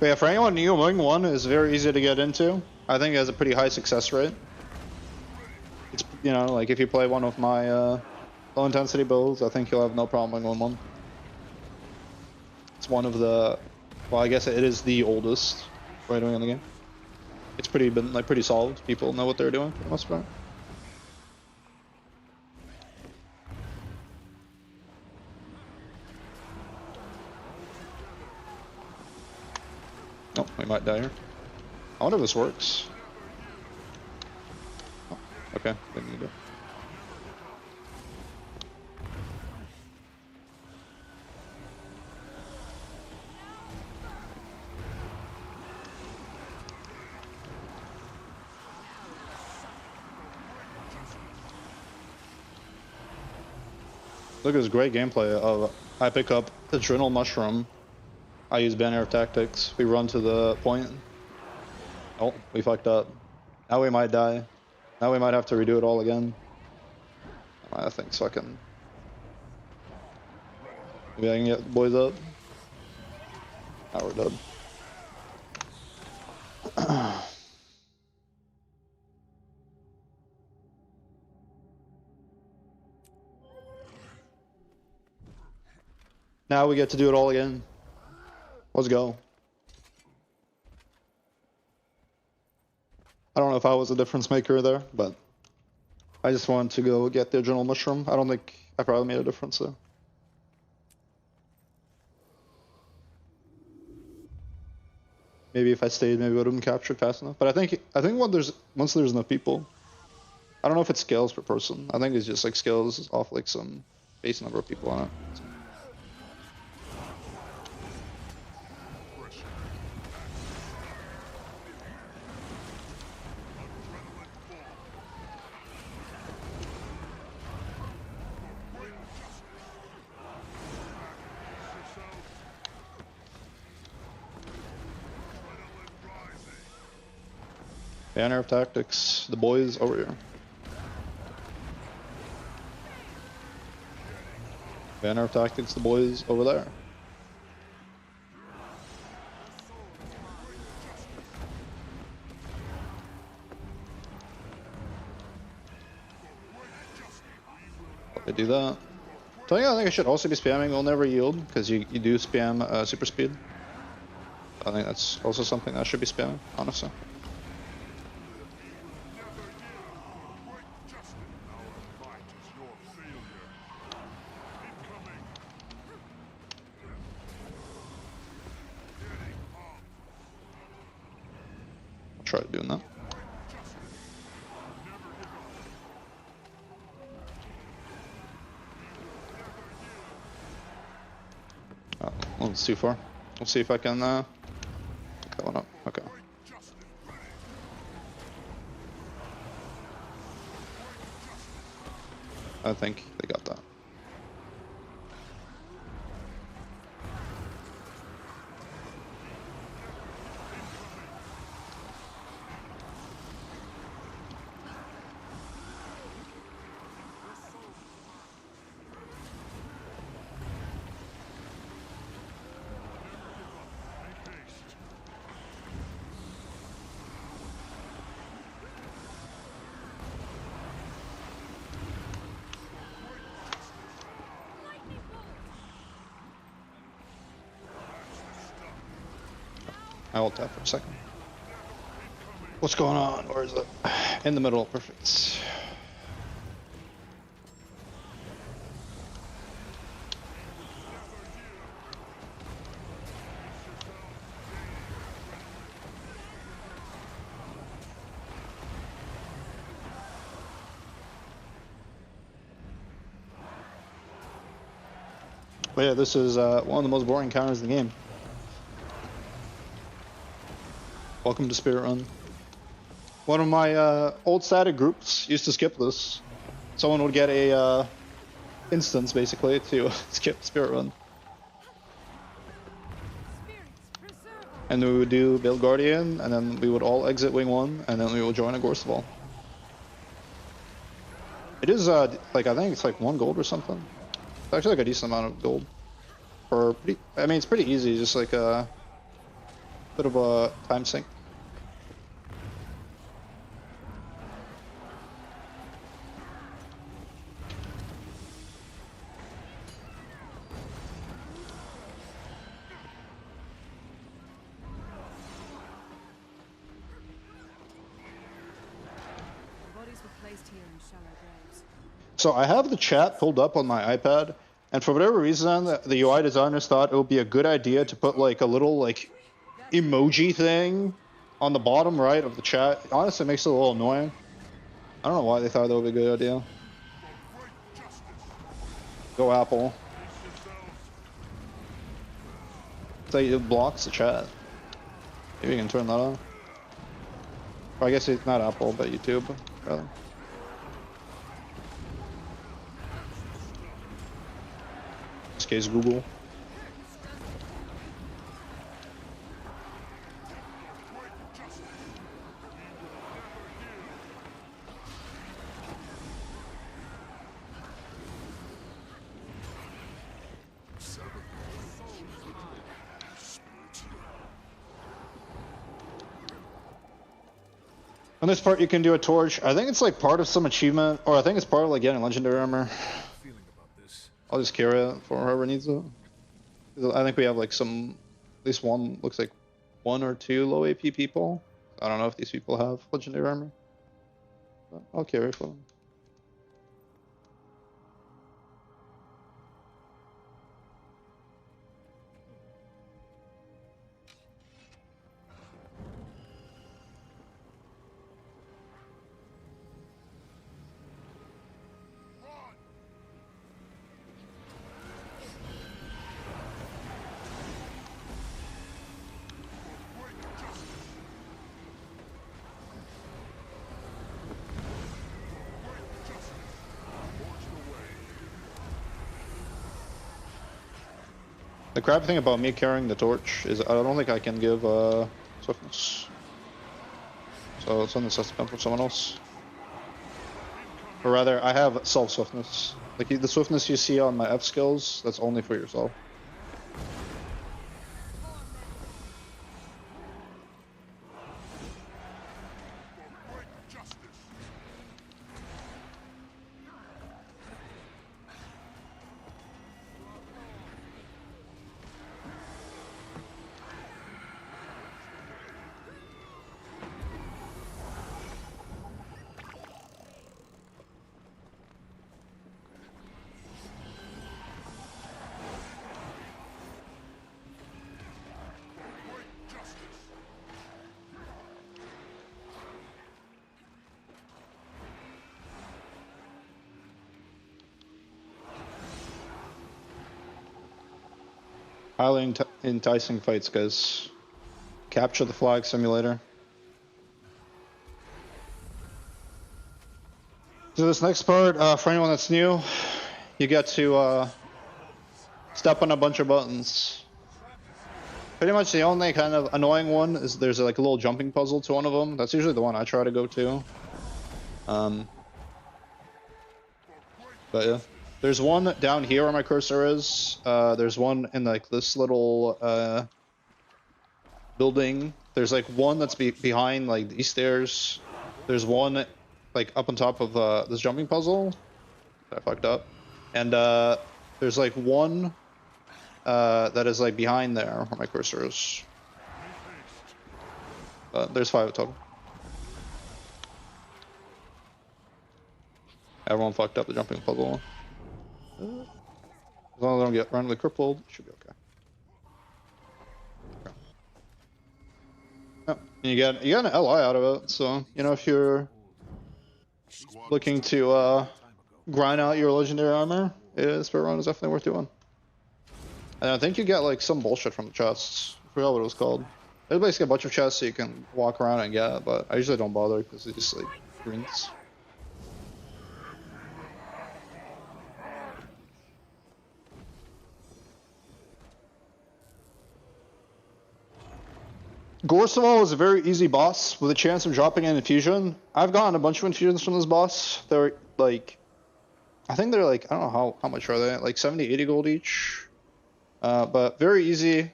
Speaker 1: But yeah, for anyone new, Wing 1 is very easy to get into. I think it has a pretty high success rate. It's, you know, like if you play one of my low intensity builds, I think you'll have no problem Wing 1. It's one of the, well, I guess it is the oldest way doing in the game. It's been like pretty solid. People know what they're doing for the most part. Oh, we might die here. I wonder if this works. Oh, okay, didn't need it. Look at this great gameplay of I pick up the Adrenal Mushroom. I use Banner of Tactics. We run to the point. Oh, we fucked up. Now we might die. Now we might have to redo it all again. I think fucking. Maybe I can get the boys up. Now we're dead. Now we get to do it all again. Let's go. I don't know if I was a difference maker there, but I just wanted to go get the Adrenal Mushroom. I don't think I probably made a difference though. Maybe if I stayed, maybe I would have been captured fast enough. But I think once there's enough people, I don't know if it scales per person. I think it's just like scales off like some base number of people on it. Banner of Tactics, the boys over here. Banner of Tactics, the boys over there. They do that. So yeah, I think I should also be spamming Will Never Yield, because you do spam super speed. I think that's also something I should be spamming, honestly. Try doing that. Oh, well, it's too far. We'll see if I can pick that one up. Okay. I think they got that. I will tap for a second. What's going on? Where is it? In the middle, perfect. But yeah, this is one of the most boring encounters in the game. Welcome to Spirit Run. One of my old static groups used to skip this. Someone would get a instance basically to skip Spirit Run. And we would do Build Guardian, and then we would all exit Wing 1, and then we would join a Gorseval. It is like, I think it's like 1 gold or something. It's actually like a decent amount of gold. For pretty, I mean, it's pretty easy, just like Bit of a time sink.
Speaker 3: Bodies were placed here in shallow graves.
Speaker 1: So I have the chat pulled up on my iPad, and for whatever reason, the UI designers thought it would be a good idea to put like a little like emoji thing on the bottom right of the chat. Honestly, it makes it a little annoying. I don't know why they thought that would be a good idea. Go Apple. It's like it blocks the chat. Maybe you can turn that on. Or I guess it's not Apple, but YouTube, rather. In this case, Google. On this part, you can do a torch. I think it's like part of some achievement, or I think it's part of like getting legendary armor. I'll just carry it for whoever needs it. I think we have like some, at least one, looks like 1 or 2 low AP people. I don't know if these people have legendary armor, but I'll carry it for them. The crap thing about me carrying the torch is I don't think I can give swiftness. So it's on the system for someone else. Or rather, I have self-swiftness. Like the swiftness you see on my F skills, that's only for yourself. Highly enticing fights, guys. Capture the flag simulator. So this next part, for anyone that's new, you get to step on a bunch of buttons. Pretty much the only kind of annoying one is there's like a little jumping puzzle to one of them. That's usually the one I try to go to. But yeah. There's one down here where my cursor is. There's one in like this little building. There's like one that's behind like these stairs. There's one like up on top of this jumping puzzle that I fucked up. And there's like one that is like behind there where my cursor is. There's 5 total. Everyone fucked up the jumping puzzle. As long as I don't get randomly crippled, it should be okay. Yep. And you get an LI out of it, so you know if you're looking to grind out your legendary armor, Spirit Run is definitely worth doing. And I think you get like some bullshit from the chests. I forgot what it was called. There's basically a bunch of chests so you can walk around and get, but I usually don't bother because it just like grins. Gorseval is a very easy boss with a chance of dropping an infusion. I've gotten a bunch of infusions from this boss. They're like, I think they're like, I don't know how much are they? Like 70, 80 gold each. But very easy.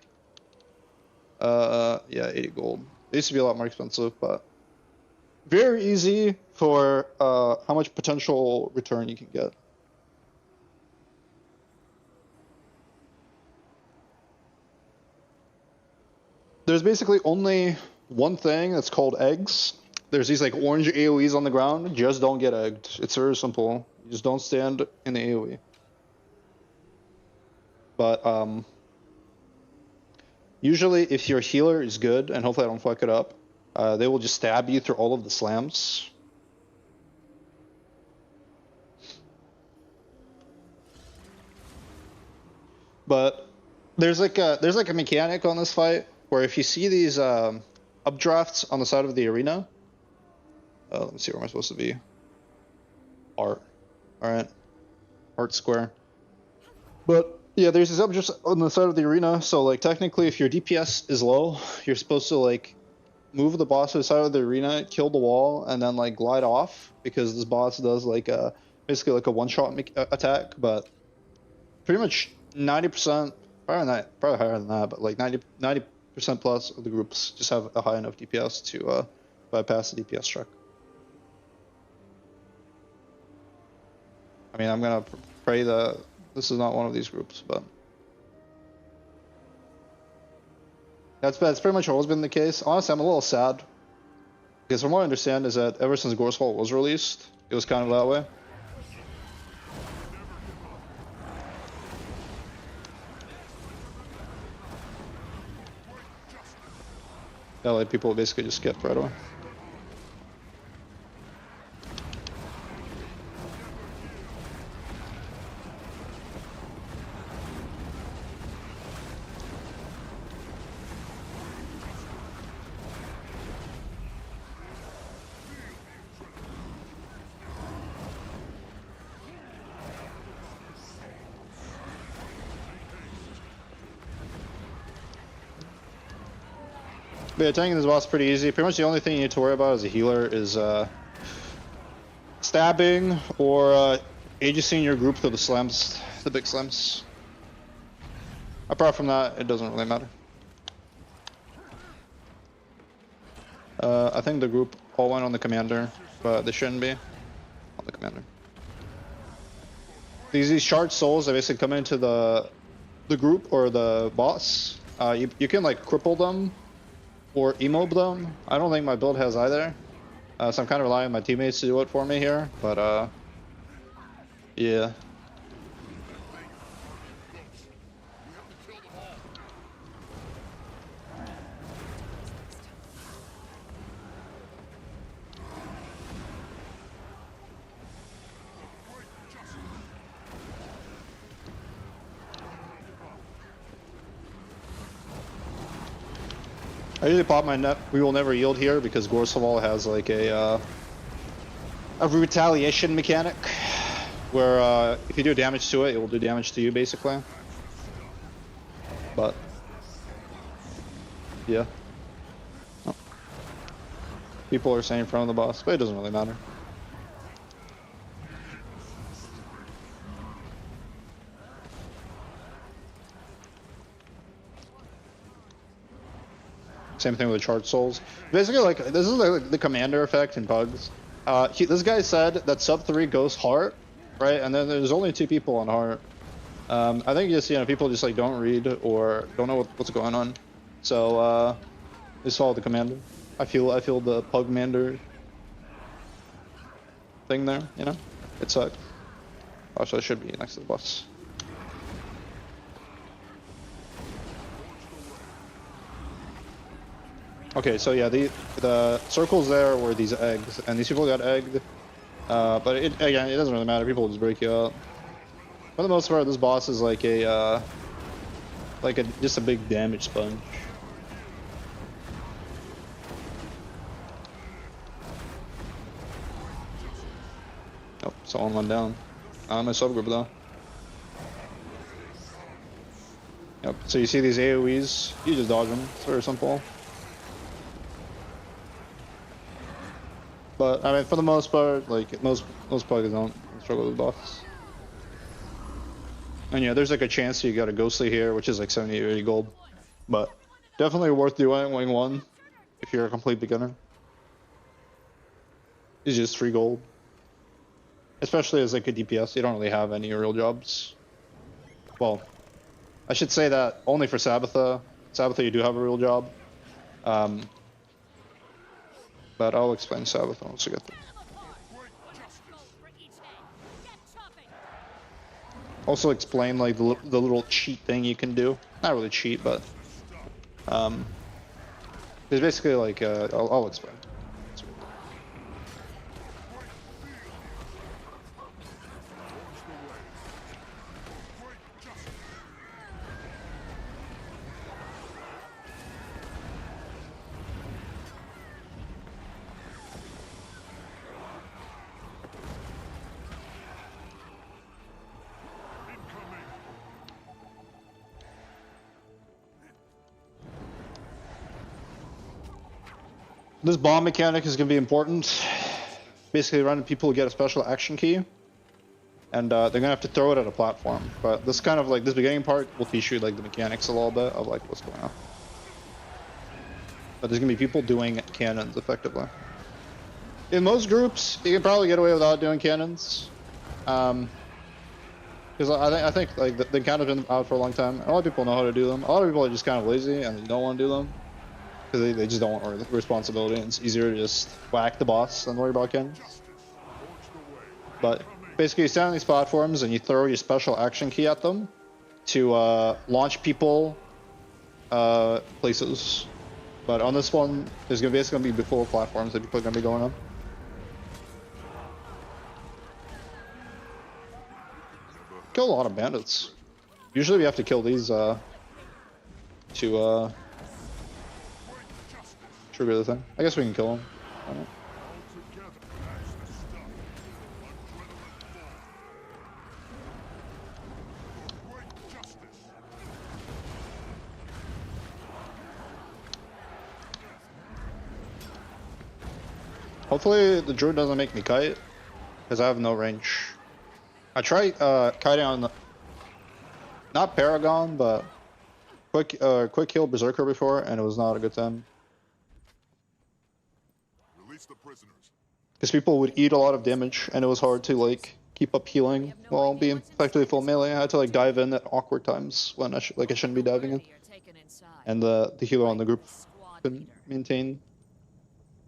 Speaker 1: Yeah, 80 gold. It used to be a lot more expensive, but very easy for how much potential return you can get. There's basically only one thing that's called eggs. There's these like orange AoEs on the ground. Just don't get egged. It's very simple. You just don't stand in the AoE. But usually if your healer is good, and hopefully I don't fuck it up, they will just stab you through all of the slams. But there's like a mechanic on this fight where if you see these updrafts on the side of the arena, let me see, where am I supposed to be? Art. Alright. Art square. But yeah, there's these updrafts on the side of the arena, so like technically if your DPS is low, you're supposed to like move the boss to the side of the arena, kill the wall, and then like glide off, because this boss does like basically like a one-shot attack, but pretty much 90%, probably higher than that, but like 90% plus of the groups just have a high enough DPS to bypass the DPS check. I mean, I'm gonna pray that this is not one of these groups, but that's pretty much always been the case. Honestly, I'm a little sad, because from what I understand is that ever since Gore's Fall was released, it was kind of that way. Yeah, like people basically just skip right away. But yeah, tanking this boss is pretty easy. Pretty much the only thing you need to worry about as a healer is stabbing or aegising your group through the slams, the big slams. Apart from that, it doesn't really matter. I think the group all went on the commander, but they shouldn't be on the commander. These shard souls that basically come into the group or the boss. You can like cripple them or emob them. I don't think my build has either, so I'm kind of relying on my teammates to do it for me here. But yeah. I usually pop my net. We will never yield here because Gorsaval has like a retaliation mechanic where if you do damage to it, it will do damage to you basically. But yeah, oh. People are saying in front of the boss, but it doesn't really matter. Same thing with the charged souls. Basically, like this is like the commander effect in Pugs. This guy said that sub 3 goes heart, right? And then there's only 2 people on heart. I think just people just like don't read or don't know what's going on. So just follow the commander. I feel the Pugmander thing there. You know, it sucks. Also, I should be next to the boss. Okay, so yeah, the circles there were these eggs, and these people got egged. But again, it doesn't really matter. People will just break you up. For the most part, this boss is like just a big damage sponge. Oh, someone went down. Not my subgroup though. Yep. So you see these AoEs, you just dodge them. It's very simple. But I mean, for the most part, like most players don't struggle with boss. And yeah, there's like a chance you got a ghostly here, which is like 70 or 80 gold. But Definitely worth doing wing 1 if you're a complete beginner. It's just 3 gold. Especially as like a DPS, you don't really have any real jobs. Well, I should say that only for Sabbatha. Sabbatha, you do have a real job. But I'll explain Sabbatha once we get there. Also explain like the little cheat thing you can do. Not really cheat, but it's basically like I'll explain. This bomb mechanic is going to be important. Basically, random people get a special action key, and they're going to have to throw it at a platform. But this kind of like this beginning part will teach you like the mechanics a little bit of like what's going on. But there's going to be people doing cannons effectively. In most groups, you can probably get away without doing cannons, because I think like the cannons have been out for a long time. A lot of people know how to do them. A lot of people are just kind of lazy and they don't want to do them. Because they just don't want responsibility, and it's easier to just whack the boss than worry about cannons. But basically, you stand on these platforms and you throw your special action key at them to launch people places. But on this one, there's basically going to be before platforms that people are going to be going on. Kill a lot of bandits. Usually we have to kill these to trigger the thing. I guess we can kill him. Hopefully the druid doesn't make me kite, because I have no range. I tried kiting on the, not Paragon, but quick heal Berserker before, and it was not a good time.
Speaker 4: The prisoners.
Speaker 1: Because people would eat a lot of damage, and it was hard to like keep up healing while being effectively full melee. I had to like dive in at awkward times when I shouldn't be diving in, and the healer on the group couldn't maintain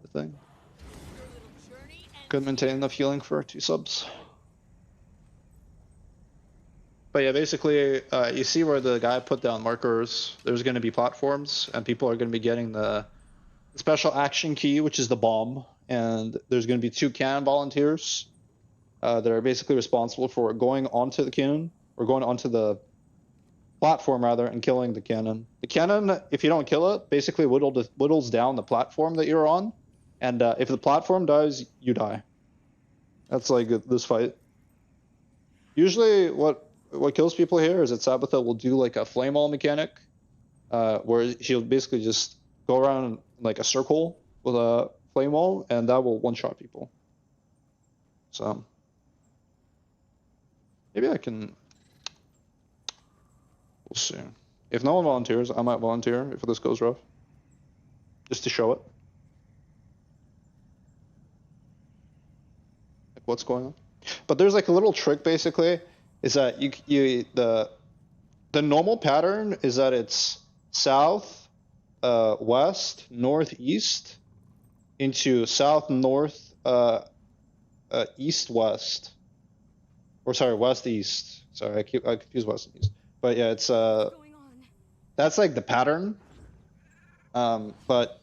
Speaker 1: the thing. Couldn't maintain enough healing for 2 subs. But yeah, basically, you see where the guy put down markers. There's going to be platforms, and people are going to be getting the special action key, which is the bomb, and there's going to be 2 cannon volunteers that are basically responsible for going onto the cannon, or going onto the platform rather, and killing the cannon. The cannon, if you don't kill it, basically whittles down the platform that you're on, and if the platform dies, you die. That's like this fight. Usually what kills people here is that Sabbatha will do like a flame wall mechanic, where she'll basically just go around like a circle with a flame wall, and that will one-shot people. So maybe I can. We'll see. If no one volunteers, I might volunteer if this goes rough, just to show it. Like what's going on. But there's like a little trick basically, is that the normal pattern is that it's south, west, northeast, into south, north, east, west, or sorry, west, east. Sorry, I confuse west and east. But yeah, it's that's like the pattern. But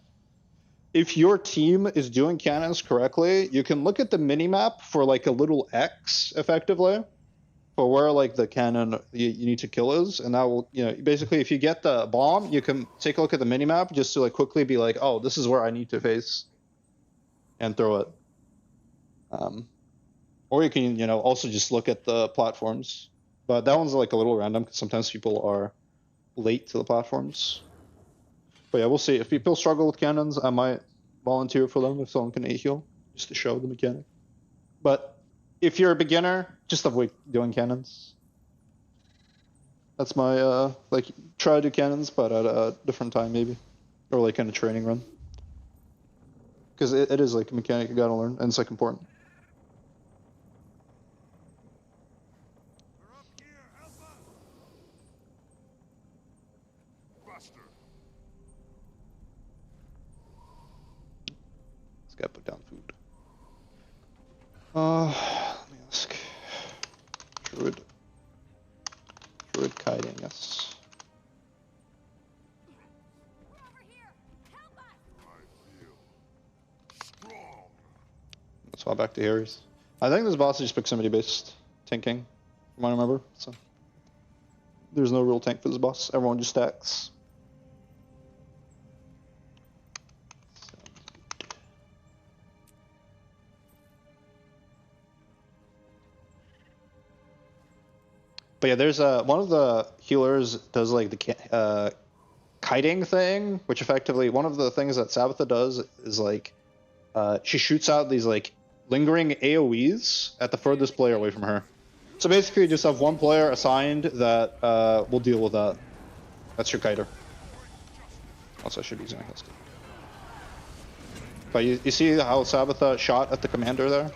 Speaker 1: if your team is doing cannons correctly, you can look at the minimap for like a little X effectively for where like the cannon you need to kill is, and that will, you know, basically if you get the bomb, you can take a look at the minimap just to like quickly be like, oh, this is where I need to face and throw it. Or you can, you know, also just look at the platforms, but that one's like a little random because sometimes people are late to the platforms. But yeah, we'll see. If people struggle with cannons, I might volunteer for them if someone can A-heal, just to show the mechanic. But if you're a beginner, just avoid doing cannons. That's my like try to do cannons, but at a different time maybe, or like in a training run. Because it is like a mechanic you gotta learn, and it's like important.
Speaker 4: They're up here! Help us! Buster!
Speaker 1: This guy put down food. Let me ask. Druid kiting, yes.
Speaker 3: We're over here! Help us!
Speaker 4: I feel strong!
Speaker 1: Let's swap back to Harry's. I think this boss is just proximity based tanking, from what I remember. So there's no real tank for this boss. Everyone just stacks. But yeah, there's one of the healers does like the kiting thing, which effectively one of the things that Sabbatha does is like she shoots out these like lingering AoEs at the furthest player away from her. So basically, you just have one player assigned that will deal with that. That's your kiter. Also, I should be using this. But you see how Sabbatha shot at the commander there?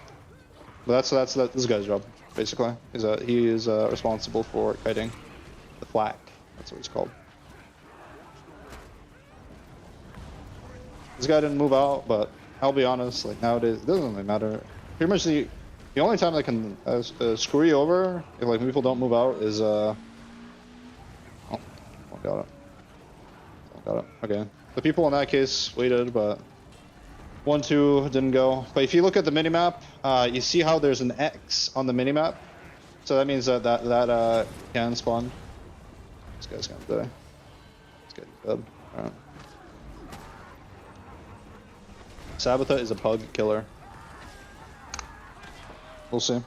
Speaker 1: But that's this guy's job basically. He is responsible for kiting the flak. That's what it's called. This guy didn't move out, but I'll be honest. Like nowadays, it doesn't really matter. Pretty much the only time they can screw you over if like people don't move out is oh, got it. Got it. Okay. The people in that case waited, but 1-2 didn't go. But if you look at the minimap, you see how there's an X on the minimap. So that means that can spawn. This guy's gonna die. This guy's dead. Alright. Sabbatha is a pug killer. We'll see.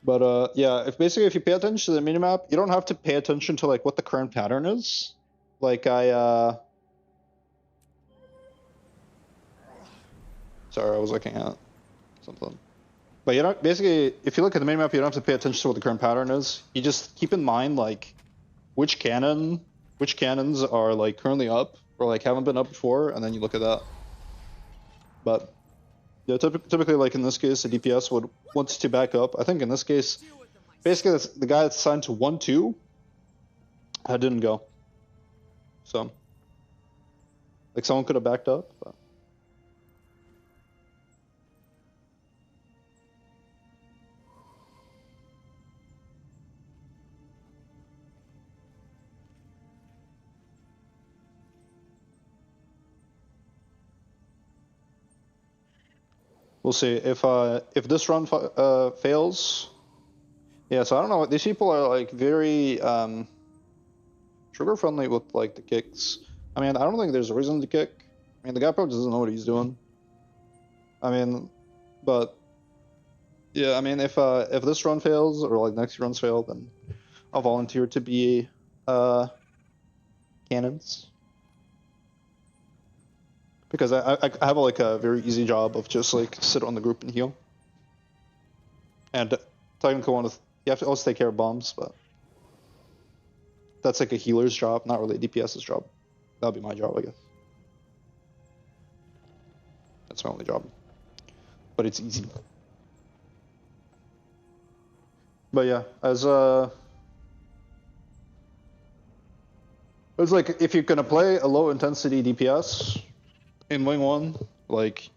Speaker 1: But yeah, if you pay attention to the minimap, you don't have to pay attention to like what the current pattern is. Like sorry, I was looking at something. But you don't basically, if you look at the minimap, you don't have to pay attention to what the current pattern is. You just keep in mind like which cannons are like currently up or like haven't been up before, and then you look at that. But yeah, typically like in this case, the DPS would want to back up. I think in this case, basically that's the guy that's assigned to 1-2 didn't go. So like someone could have backed up, but. We'll see if this run fails. Yeah, so I don't know. These people are like very trigger friendly with like the kicks. I mean, I don't think there's a reason to kick. I mean, the guy probably doesn't know what he's doing. I mean, but yeah, I mean, if this run fails or like next runs fail, then I'll volunteer to be cannons. Because I have like a very easy job of just like sit on the group and heal. And technically you have to also take care of bombs, but that's like a healer's job, not really a DPS's job. That'll be my job, I guess. That's my only job. But it's easy. But yeah, as it's like if you're gonna play a low intensity DPS in Wing 1, like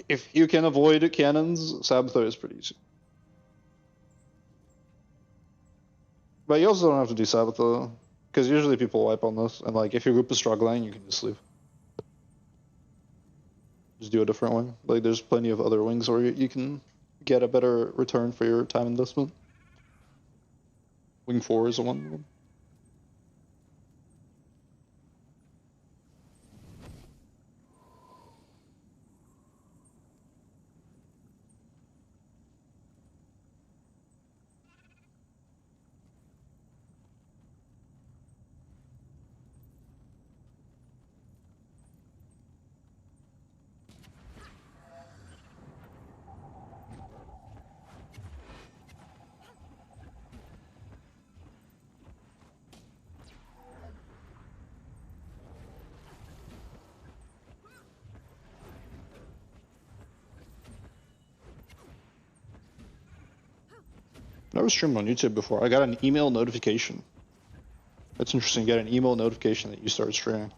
Speaker 1: if you can avoid cannons, Sabbatha is pretty easy. But you also don't have to do Sabbatha, because usually people wipe on this, and like if your group is struggling, you can just leave. Just do a different wing. Like there's plenty of other wings where you can get a better return for your time investment. Wing 4 is the one. Never streamed on YouTube before. I got an email notification. That's interesting. You get an email notification that you started streaming.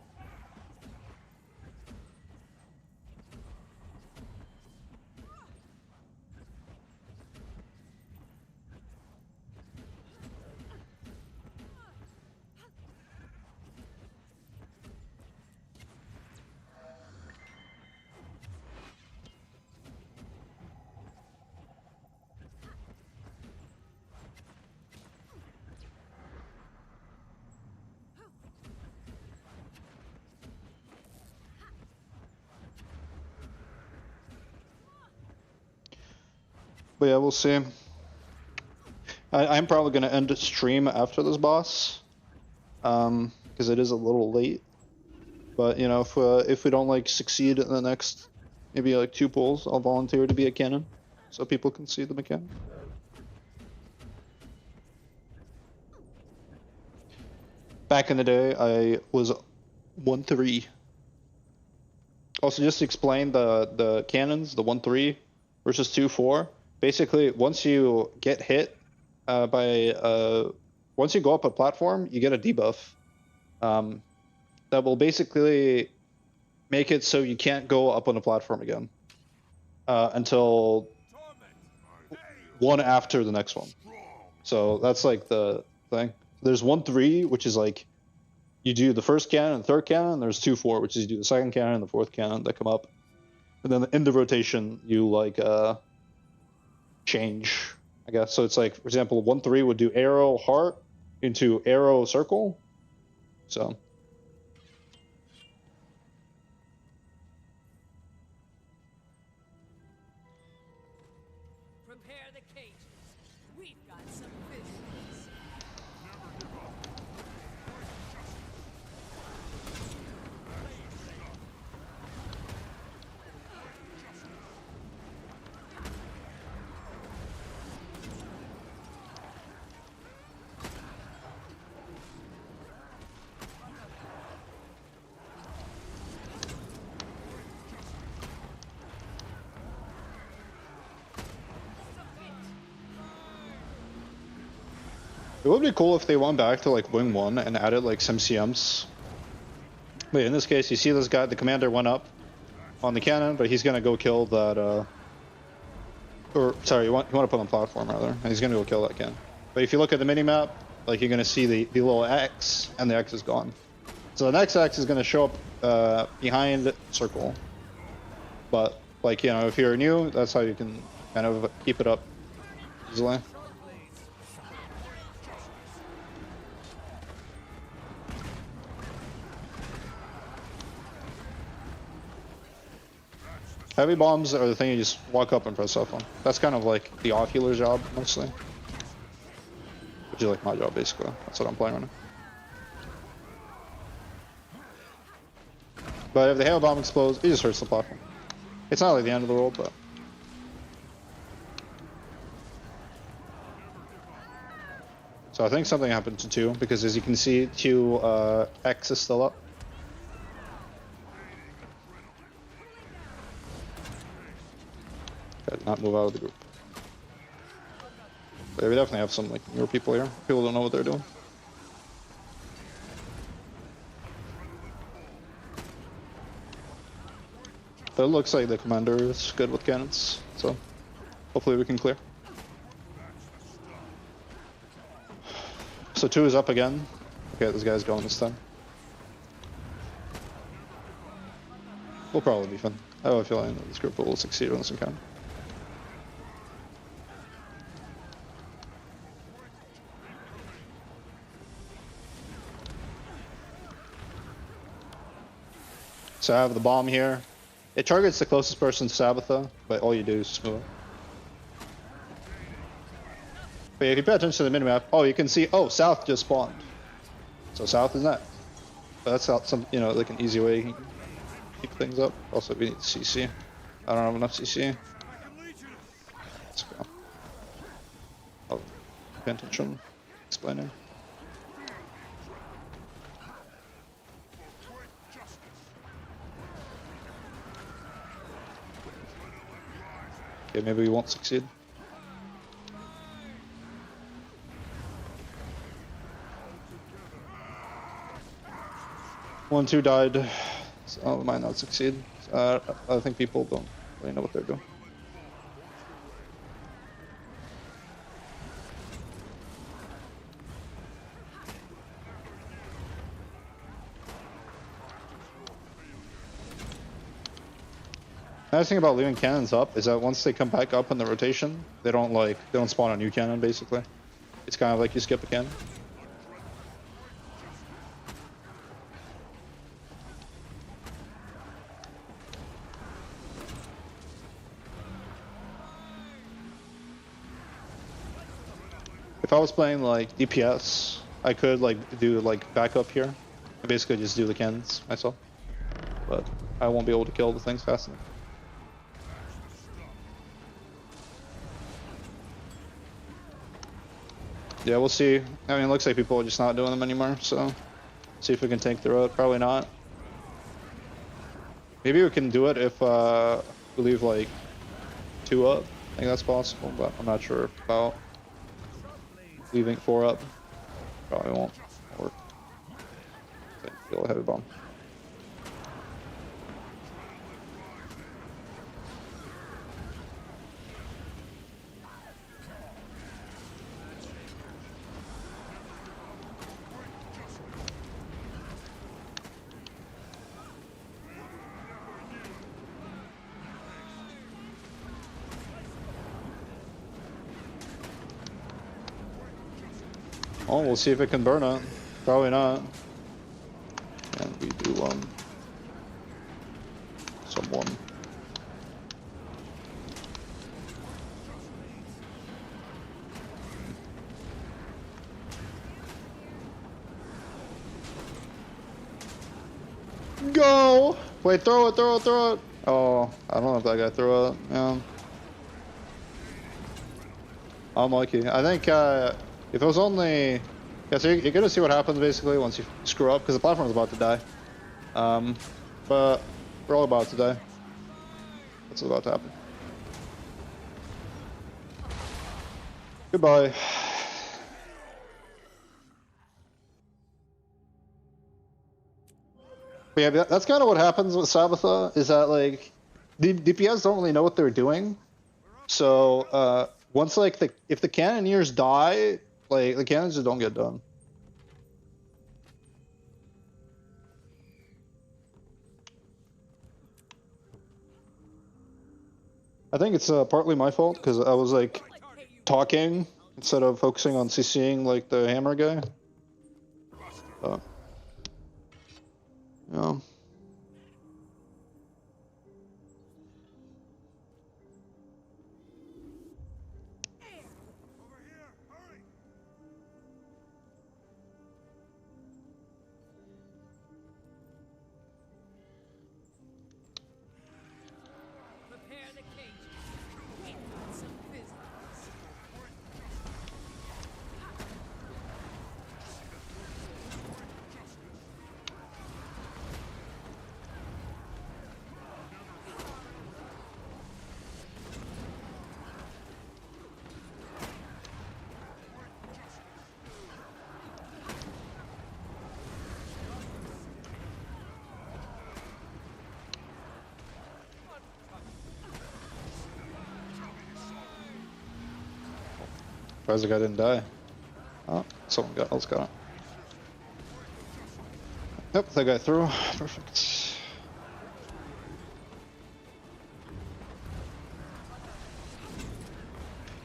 Speaker 1: But yeah, we'll see. I'm probably gonna end the stream after this boss, because it is a little late. But you know, if we don't like succeed in the next maybe like 2 pulls, I'll volunteer to be a cannon, so people can see the mechanic. Back in the day, I was 1-3. Also, just to explain the cannons, the 1-3 versus 2-4. Basically, once you get hit once you go up a platform, you get a debuff that will basically make it so you can't go up on a platform again until one after the next one. So that's like the thing. There's 1-3, which is like you do the first cannon and third cannon, and there's 2-4, which is you do the second cannon and the fourth cannon that come up. And then in the rotation, you like change, I guess. So it's like, for example, 1-3 would do arrow heart into arrow circle. So
Speaker 3: Prepare the cages. We've got some visuals.
Speaker 1: it would be cool if they went back to like wing 1 and added like some CMs. But in this case, you see this guy, the commander went up on the cannon, but he's gonna go kill that or sorry, you want to put on platform rather, and he's gonna go kill that cannon. But if you look at the mini map, like you're gonna see the little X, and the X is gone. So the next X is gonna show up behind circle. But like, you know, if you're new, that's how you can kind of keep it up easily. Heavy bombs are the thing you just walk up and press up on. That's kind of like the off healer job, mostly. Which is like my job, basically. That's what I'm playing right now. But if the hail bomb explodes, it just hurts the platform. It's not like the end of the world, but... So I think something happened to 2, because as you can see, 2 X is still up. Not move out of the group. But yeah, we definitely have some like newer people here. People don't know what they're doing. But it looks like the commander is good with cannons, so hopefully we can clear. So 2 is up again. Okay, this guy's going this time. We'll probably be fine. I have a feeling that this group will succeed on this encounter. So I have the bomb here. It targets the closest person to Sabbatha, but all you do is move. But if you pay attention to the minimap, oh, you can see, oh, south just spawned. So south is next. But that's out some, you know, like an easy way you can keep things up. Also, we need CC. I don't have enough CC. Let's go. Oh, pay attention. Explaining. Okay, maybe we won't succeed. 1-2 died. So it might not succeed. I think people don't really know what they're doing. Nice thing about leaving cannons up is that once they come back up in the rotation, they don't spawn a new cannon basically. It's kind of like you skip a cannon. If I was playing like DPS, I could like do like backup here. I basically just do the cannons myself. But I won't be able to kill the things fast enough. Yeah, we'll see. I mean, it looks like people are just not doing them anymore, so see if we can tank through it. Probably not. Maybe we can do it if we leave like 2 up. I think that's possible, but I'm not sure about leaving 4 up. Probably won't work. Feel a heavy bomb. Oh, we'll see if it can burn it. Probably not. And we do someone. Go! Wait, throw it, throw it, throw it! Oh, I don't know if that guy threw it. Yeah. Unlucky. I think if it was only... Yeah, so you're gonna see what happens basically once you screw up, because the platform's about to die. But we're all about to die. What's about to happen? Goodbye. But yeah, that's kind of what happens with Sabbatha, is that like, the DPS don't really know what they're doing. So, once like if the cannoneers die, like the cannons just don't get done. I think it's partly my fault because I was like talking instead of focusing on CCing like the hammer guy. Yeah.
Speaker 3: Prepare the cages. We've got some business.
Speaker 1: Surprised the guy didn't die. Oh, someone else got it. Yep, that guy threw. Perfect.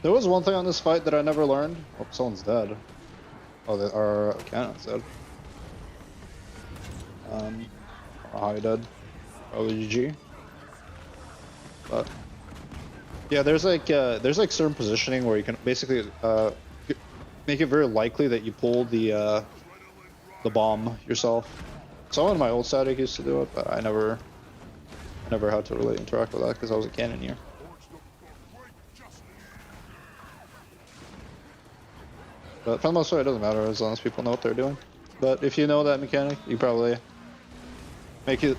Speaker 1: There was one thing on this fight that I never learned. Oh, someone's dead. Oh, our cannon's dead. How he dead? Probably GG. But yeah, there's like certain positioning where you can basically make it very likely that you pull the bomb yourself. Someone in my old static used to do it, but I never had to really interact with that because I was a cannoneer. But for the most part, it doesn't matter as long as people know what they're doing. But if you know that mechanic, you probably make it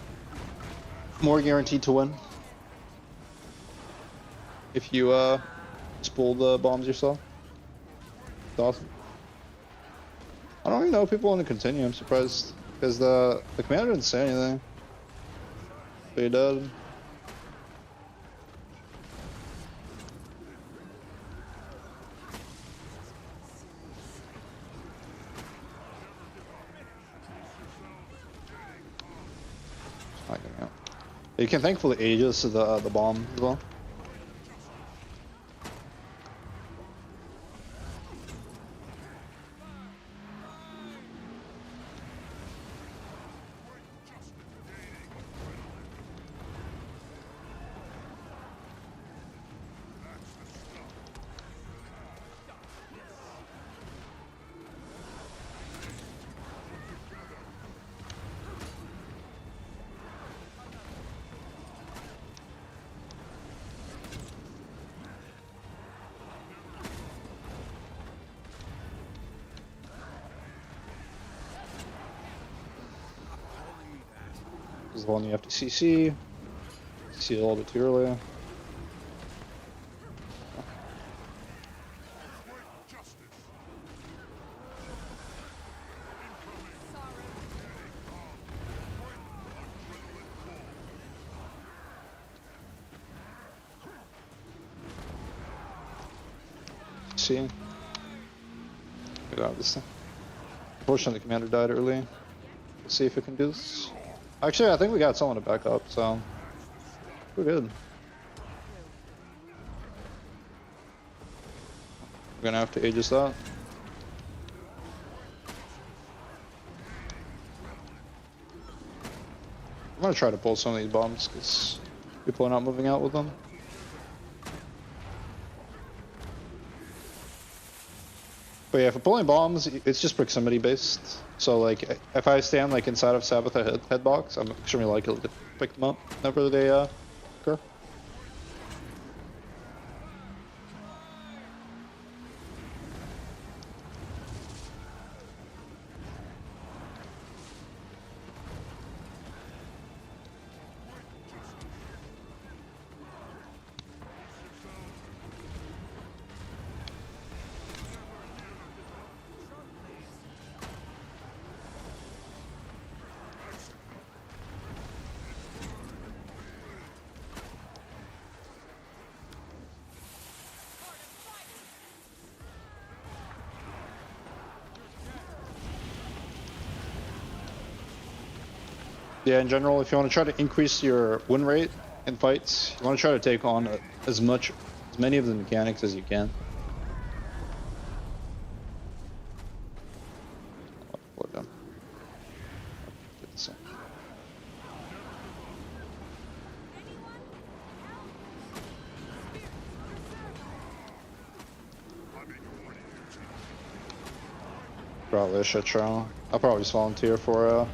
Speaker 1: more guaranteed to win. If you just pull the bombs yourself. It's awesome. I don't even know if people want to continue. I'm surprised because the commander didn't say anything. But he did. Not getting out. You can thankfully Aegis to the bomb as well. This is the one you have to CC. CC a little bit too early. See? Get out of this thing. Unfortunately, the commander died early. Let's see if it can do this. Actually, I think we got someone to back up, so we're good. We're gonna have to Aegis that. I'm gonna try to pull some of these bombs because people are not moving out with them. But yeah, for pulling bombs, it's just proximity based. So like, if I stand like inside of Sabbath head box, I'm extremely likely to pick them up whenever they occur. Yeah, in general, if you want to try to increase your win rate in fights, you want to try to take on as many of the mechanics as you can. Put them. Get this in. Probably a shit show. I'll probably just volunteer for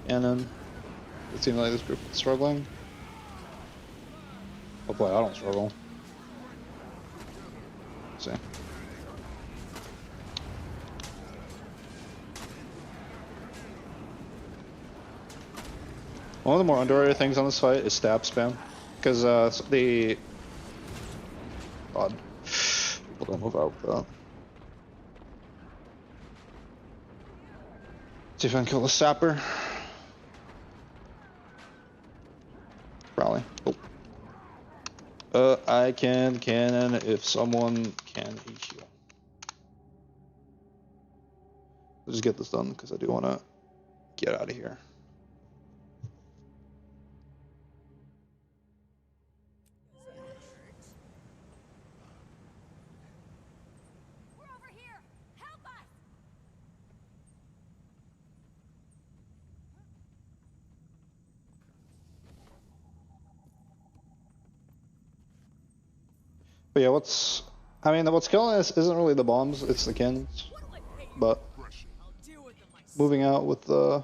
Speaker 1: Anon. It seems like this group is struggling. Hopefully I don't struggle. Let's see. One of the more underrated things on this fight is stab spam. Because the... God. People don't move out with that. See if I can kill the sapper. Probably. Oh. I can cannon if someone can EQ. Let's just get this done because I do want to get out of here.
Speaker 3: We're over here! Help us!
Speaker 1: But yeah, what's killing us isn't really the bombs, it's the kins. But moving out with the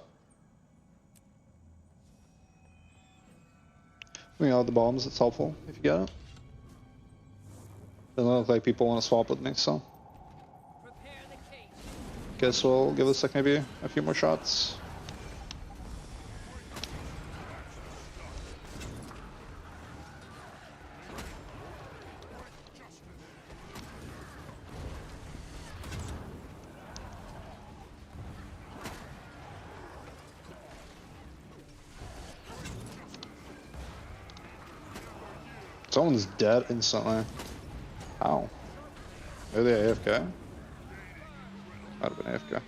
Speaker 1: bombs, it's helpful if you get it. Doesn't look like people want to swap with me, so guess we'll give this like maybe a few more shots. Someone's dead instantly. How? Are they AFK? Might have been AFK.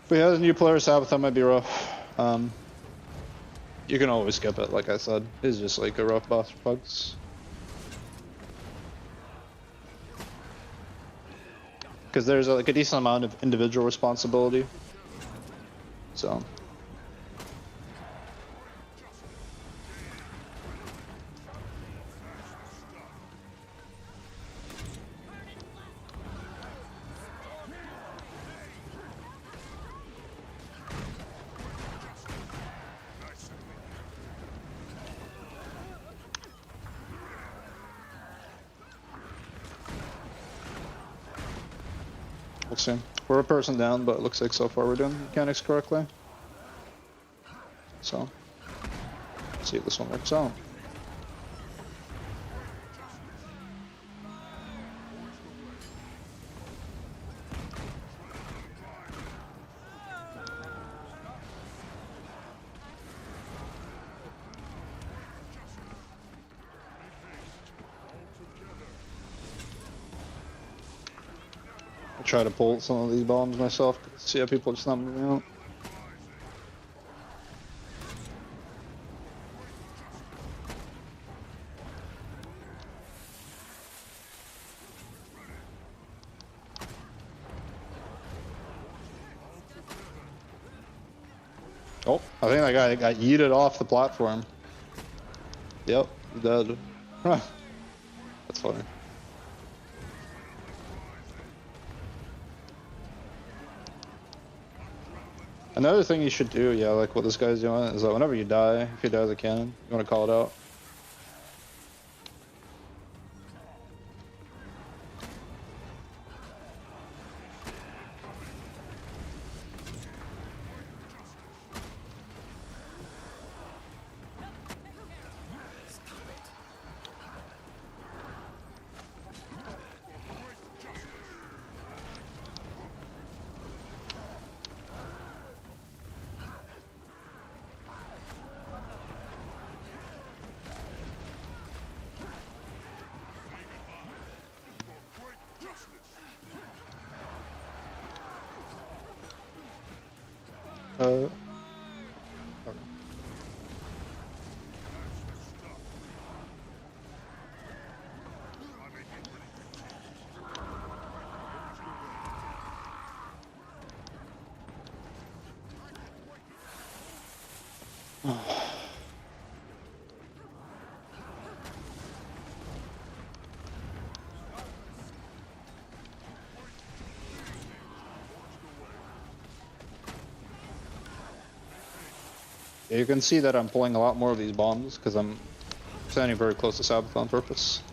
Speaker 1: But yeah, the new player Sabathon might be rough. You can always skip it, like I said. It's just like a rough boss for pugs. Because there's like a decent amount of individual responsibility. So. We'll see. We're a person down, but it looks like so far we're doing the mechanics correctly. So, let's see if this one works out. I'll try to pull some of these bombs myself to see how people are just not moving out. Oh, I think that guy got yeeted off the platform. Yep, he's dead. That's funny. Another thing you should do, yeah, like what this guy's doing, is that whenever you die, if you die as a cannon, you want to call it out. Okay. Yeah, you can see that I'm pulling a lot more of these bombs because I'm standing very close to Sabbath on purpose.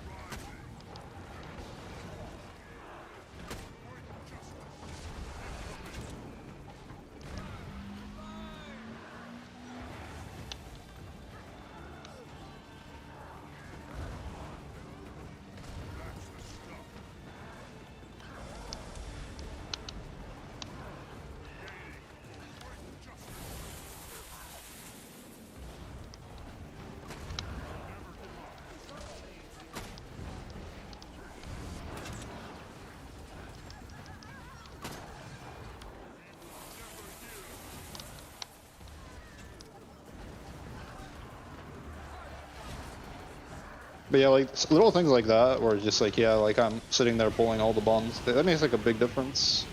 Speaker 1: But yeah, like little things like that, where it's just like, yeah, like I'm sitting there pulling all the bombs. That makes like a big difference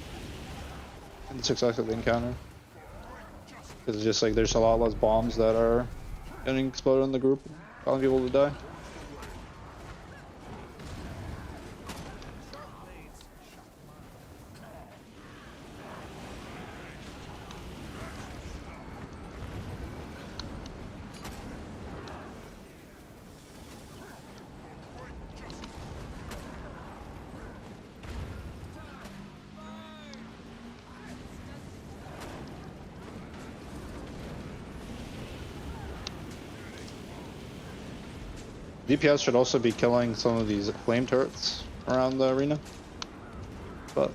Speaker 1: in the success of the encounter. Because it's just like there's a lot less bombs that are getting exploded in the group, causing people to die. DPS should also be killing some of these flame turrets around the arena. But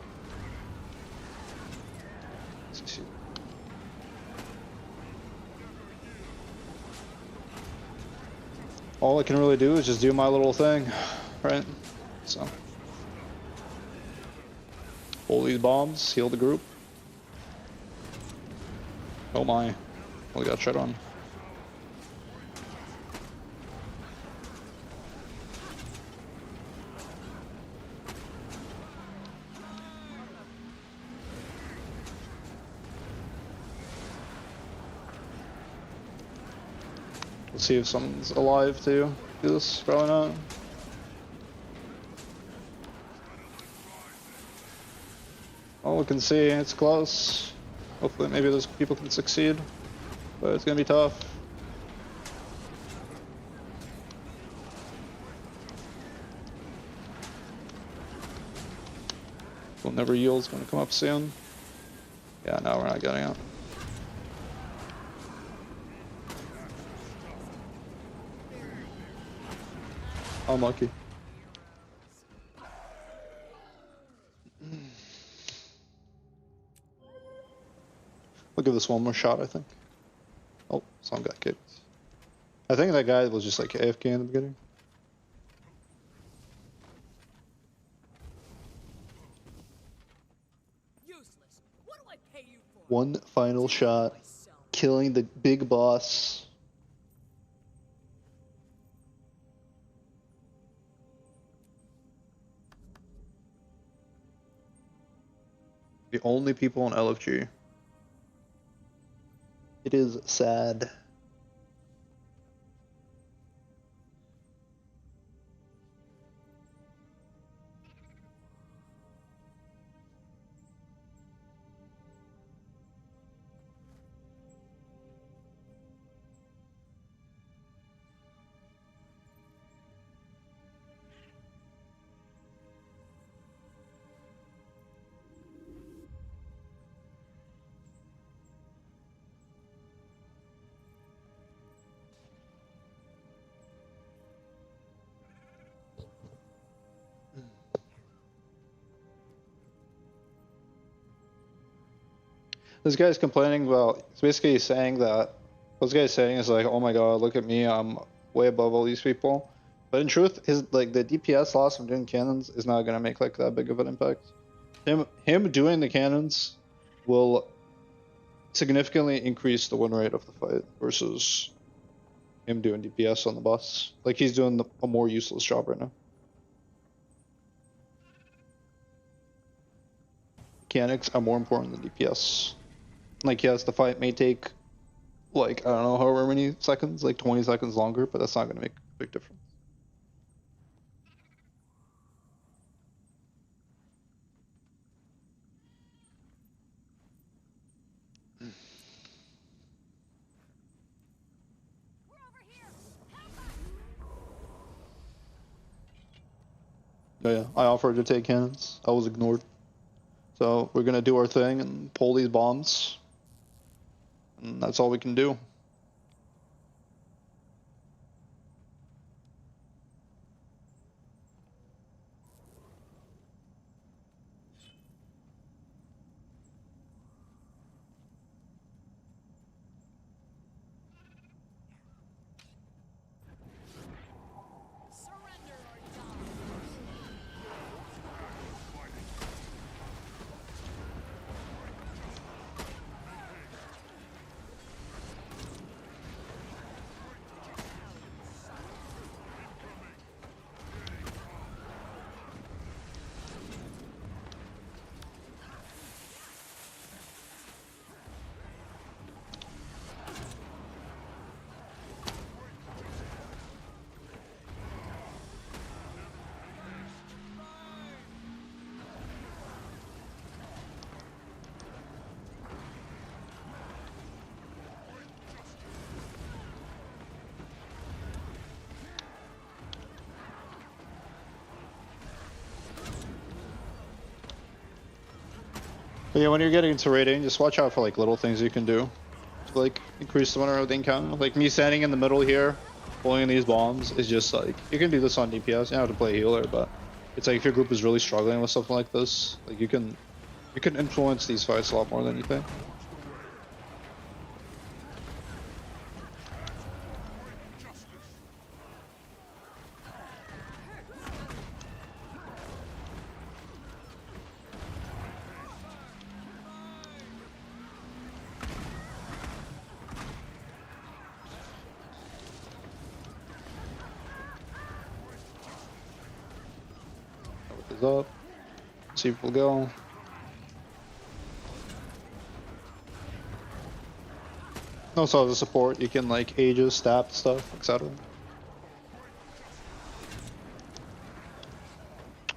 Speaker 1: all I can really do is just do my little thing, right? So, pull these bombs, heal the group. Oh my, only got shot on. Let's see if someone's alive to do this. Probably not. Oh, we can see it's close. Hopefully, maybe those people can succeed, but it's gonna be tough. We'll never yield's gonna come up soon. Yeah, no, we're not getting out. Unlucky. We'll give this one more shot, I think. Oh, someone got kicked. I think that guy was just like AFK in the beginning.
Speaker 3: Useless. What do I pay you for?
Speaker 1: One final shot, killing the big boss. The only people in LFG. It is sad. This guy's complaining about, it's basically saying that, what this guy's saying is like, oh my god, look at me, I'm way above all these people. But in truth, his like the DPS loss from doing cannons is not gonna make like that big of an impact. Him doing the cannons will significantly increase the win rate of the fight versus him doing DPS on the boss. Like he's doing a more useless job right now. Mechanics are more important than DPS. Like yes, the fight may take like I don't know however many seconds, like 20 seconds longer, but that's not gonna make a big difference. Oh yeah, I offered to take cannons. I was ignored. So we're gonna do our thing and pull these bombs. And that's all we can do.
Speaker 3: Surrender or die. But yeah, when you're getting into raiding, just watch out for like little things you can do to like increase the win rate of the encounter. Like me standing in the middle here, pulling these bombs is just like you can do this on DPS. You don't have to play healer, but it's like if your group is really struggling with something like this, like you can influence these fights a lot more than you think. these up. See people go. Also, as a support, you can like ages, stab stuff, etc.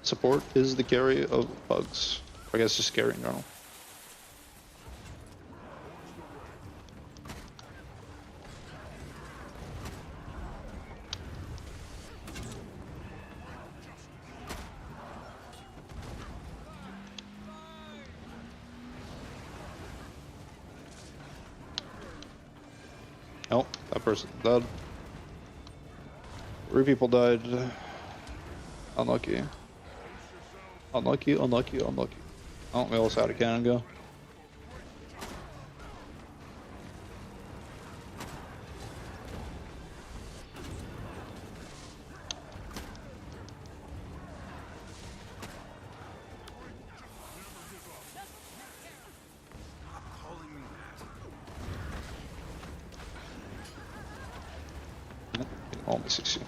Speaker 3: Support is the carry of bugs. I guess just carry in general. Nope, that person died. 3 people died. Unlucky. Unlucky, unlucky, unlucky. Oh, we also had a cannon go. Almost 60.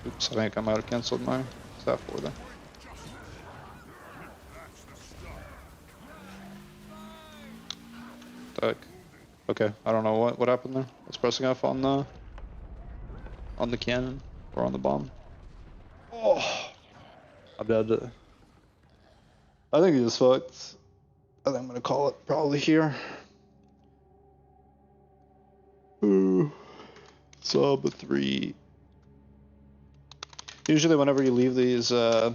Speaker 3: Oops, I think I might have cancelled my staff order. Heck. Okay, I don't know what happened there. I was pressing F on the cannon or on the bomb. Oh, I'm dead. I think he just fucked. I think I'm gonna call it probably here. Ooh, sub 3. Usually, whenever you leave these, whenever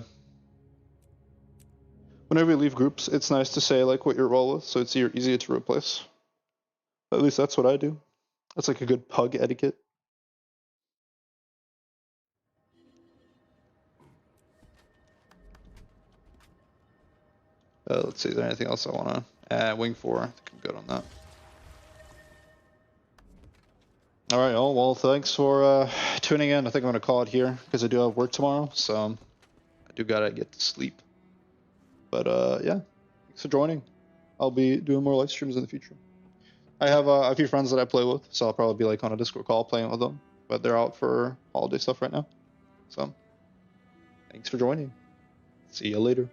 Speaker 3: you leave groups, it's nice to say like what your role is, so it's easier to replace. At least that's what I do. That's like a good pug etiquette. Let's see, is there anything else I want to wing for? I think I'm good on that. Alright, oh, well, thanks for tuning in. I think I'm going to call it here because I do have work tomorrow, so I do gotta get to sleep. But yeah, thanks for joining. I'll be doing more live streams in the future. I have a few friends that I play with, so I'll probably be like on a Discord call playing with them, but they're out for holiday stuff right now. So, thanks for joining. See you later.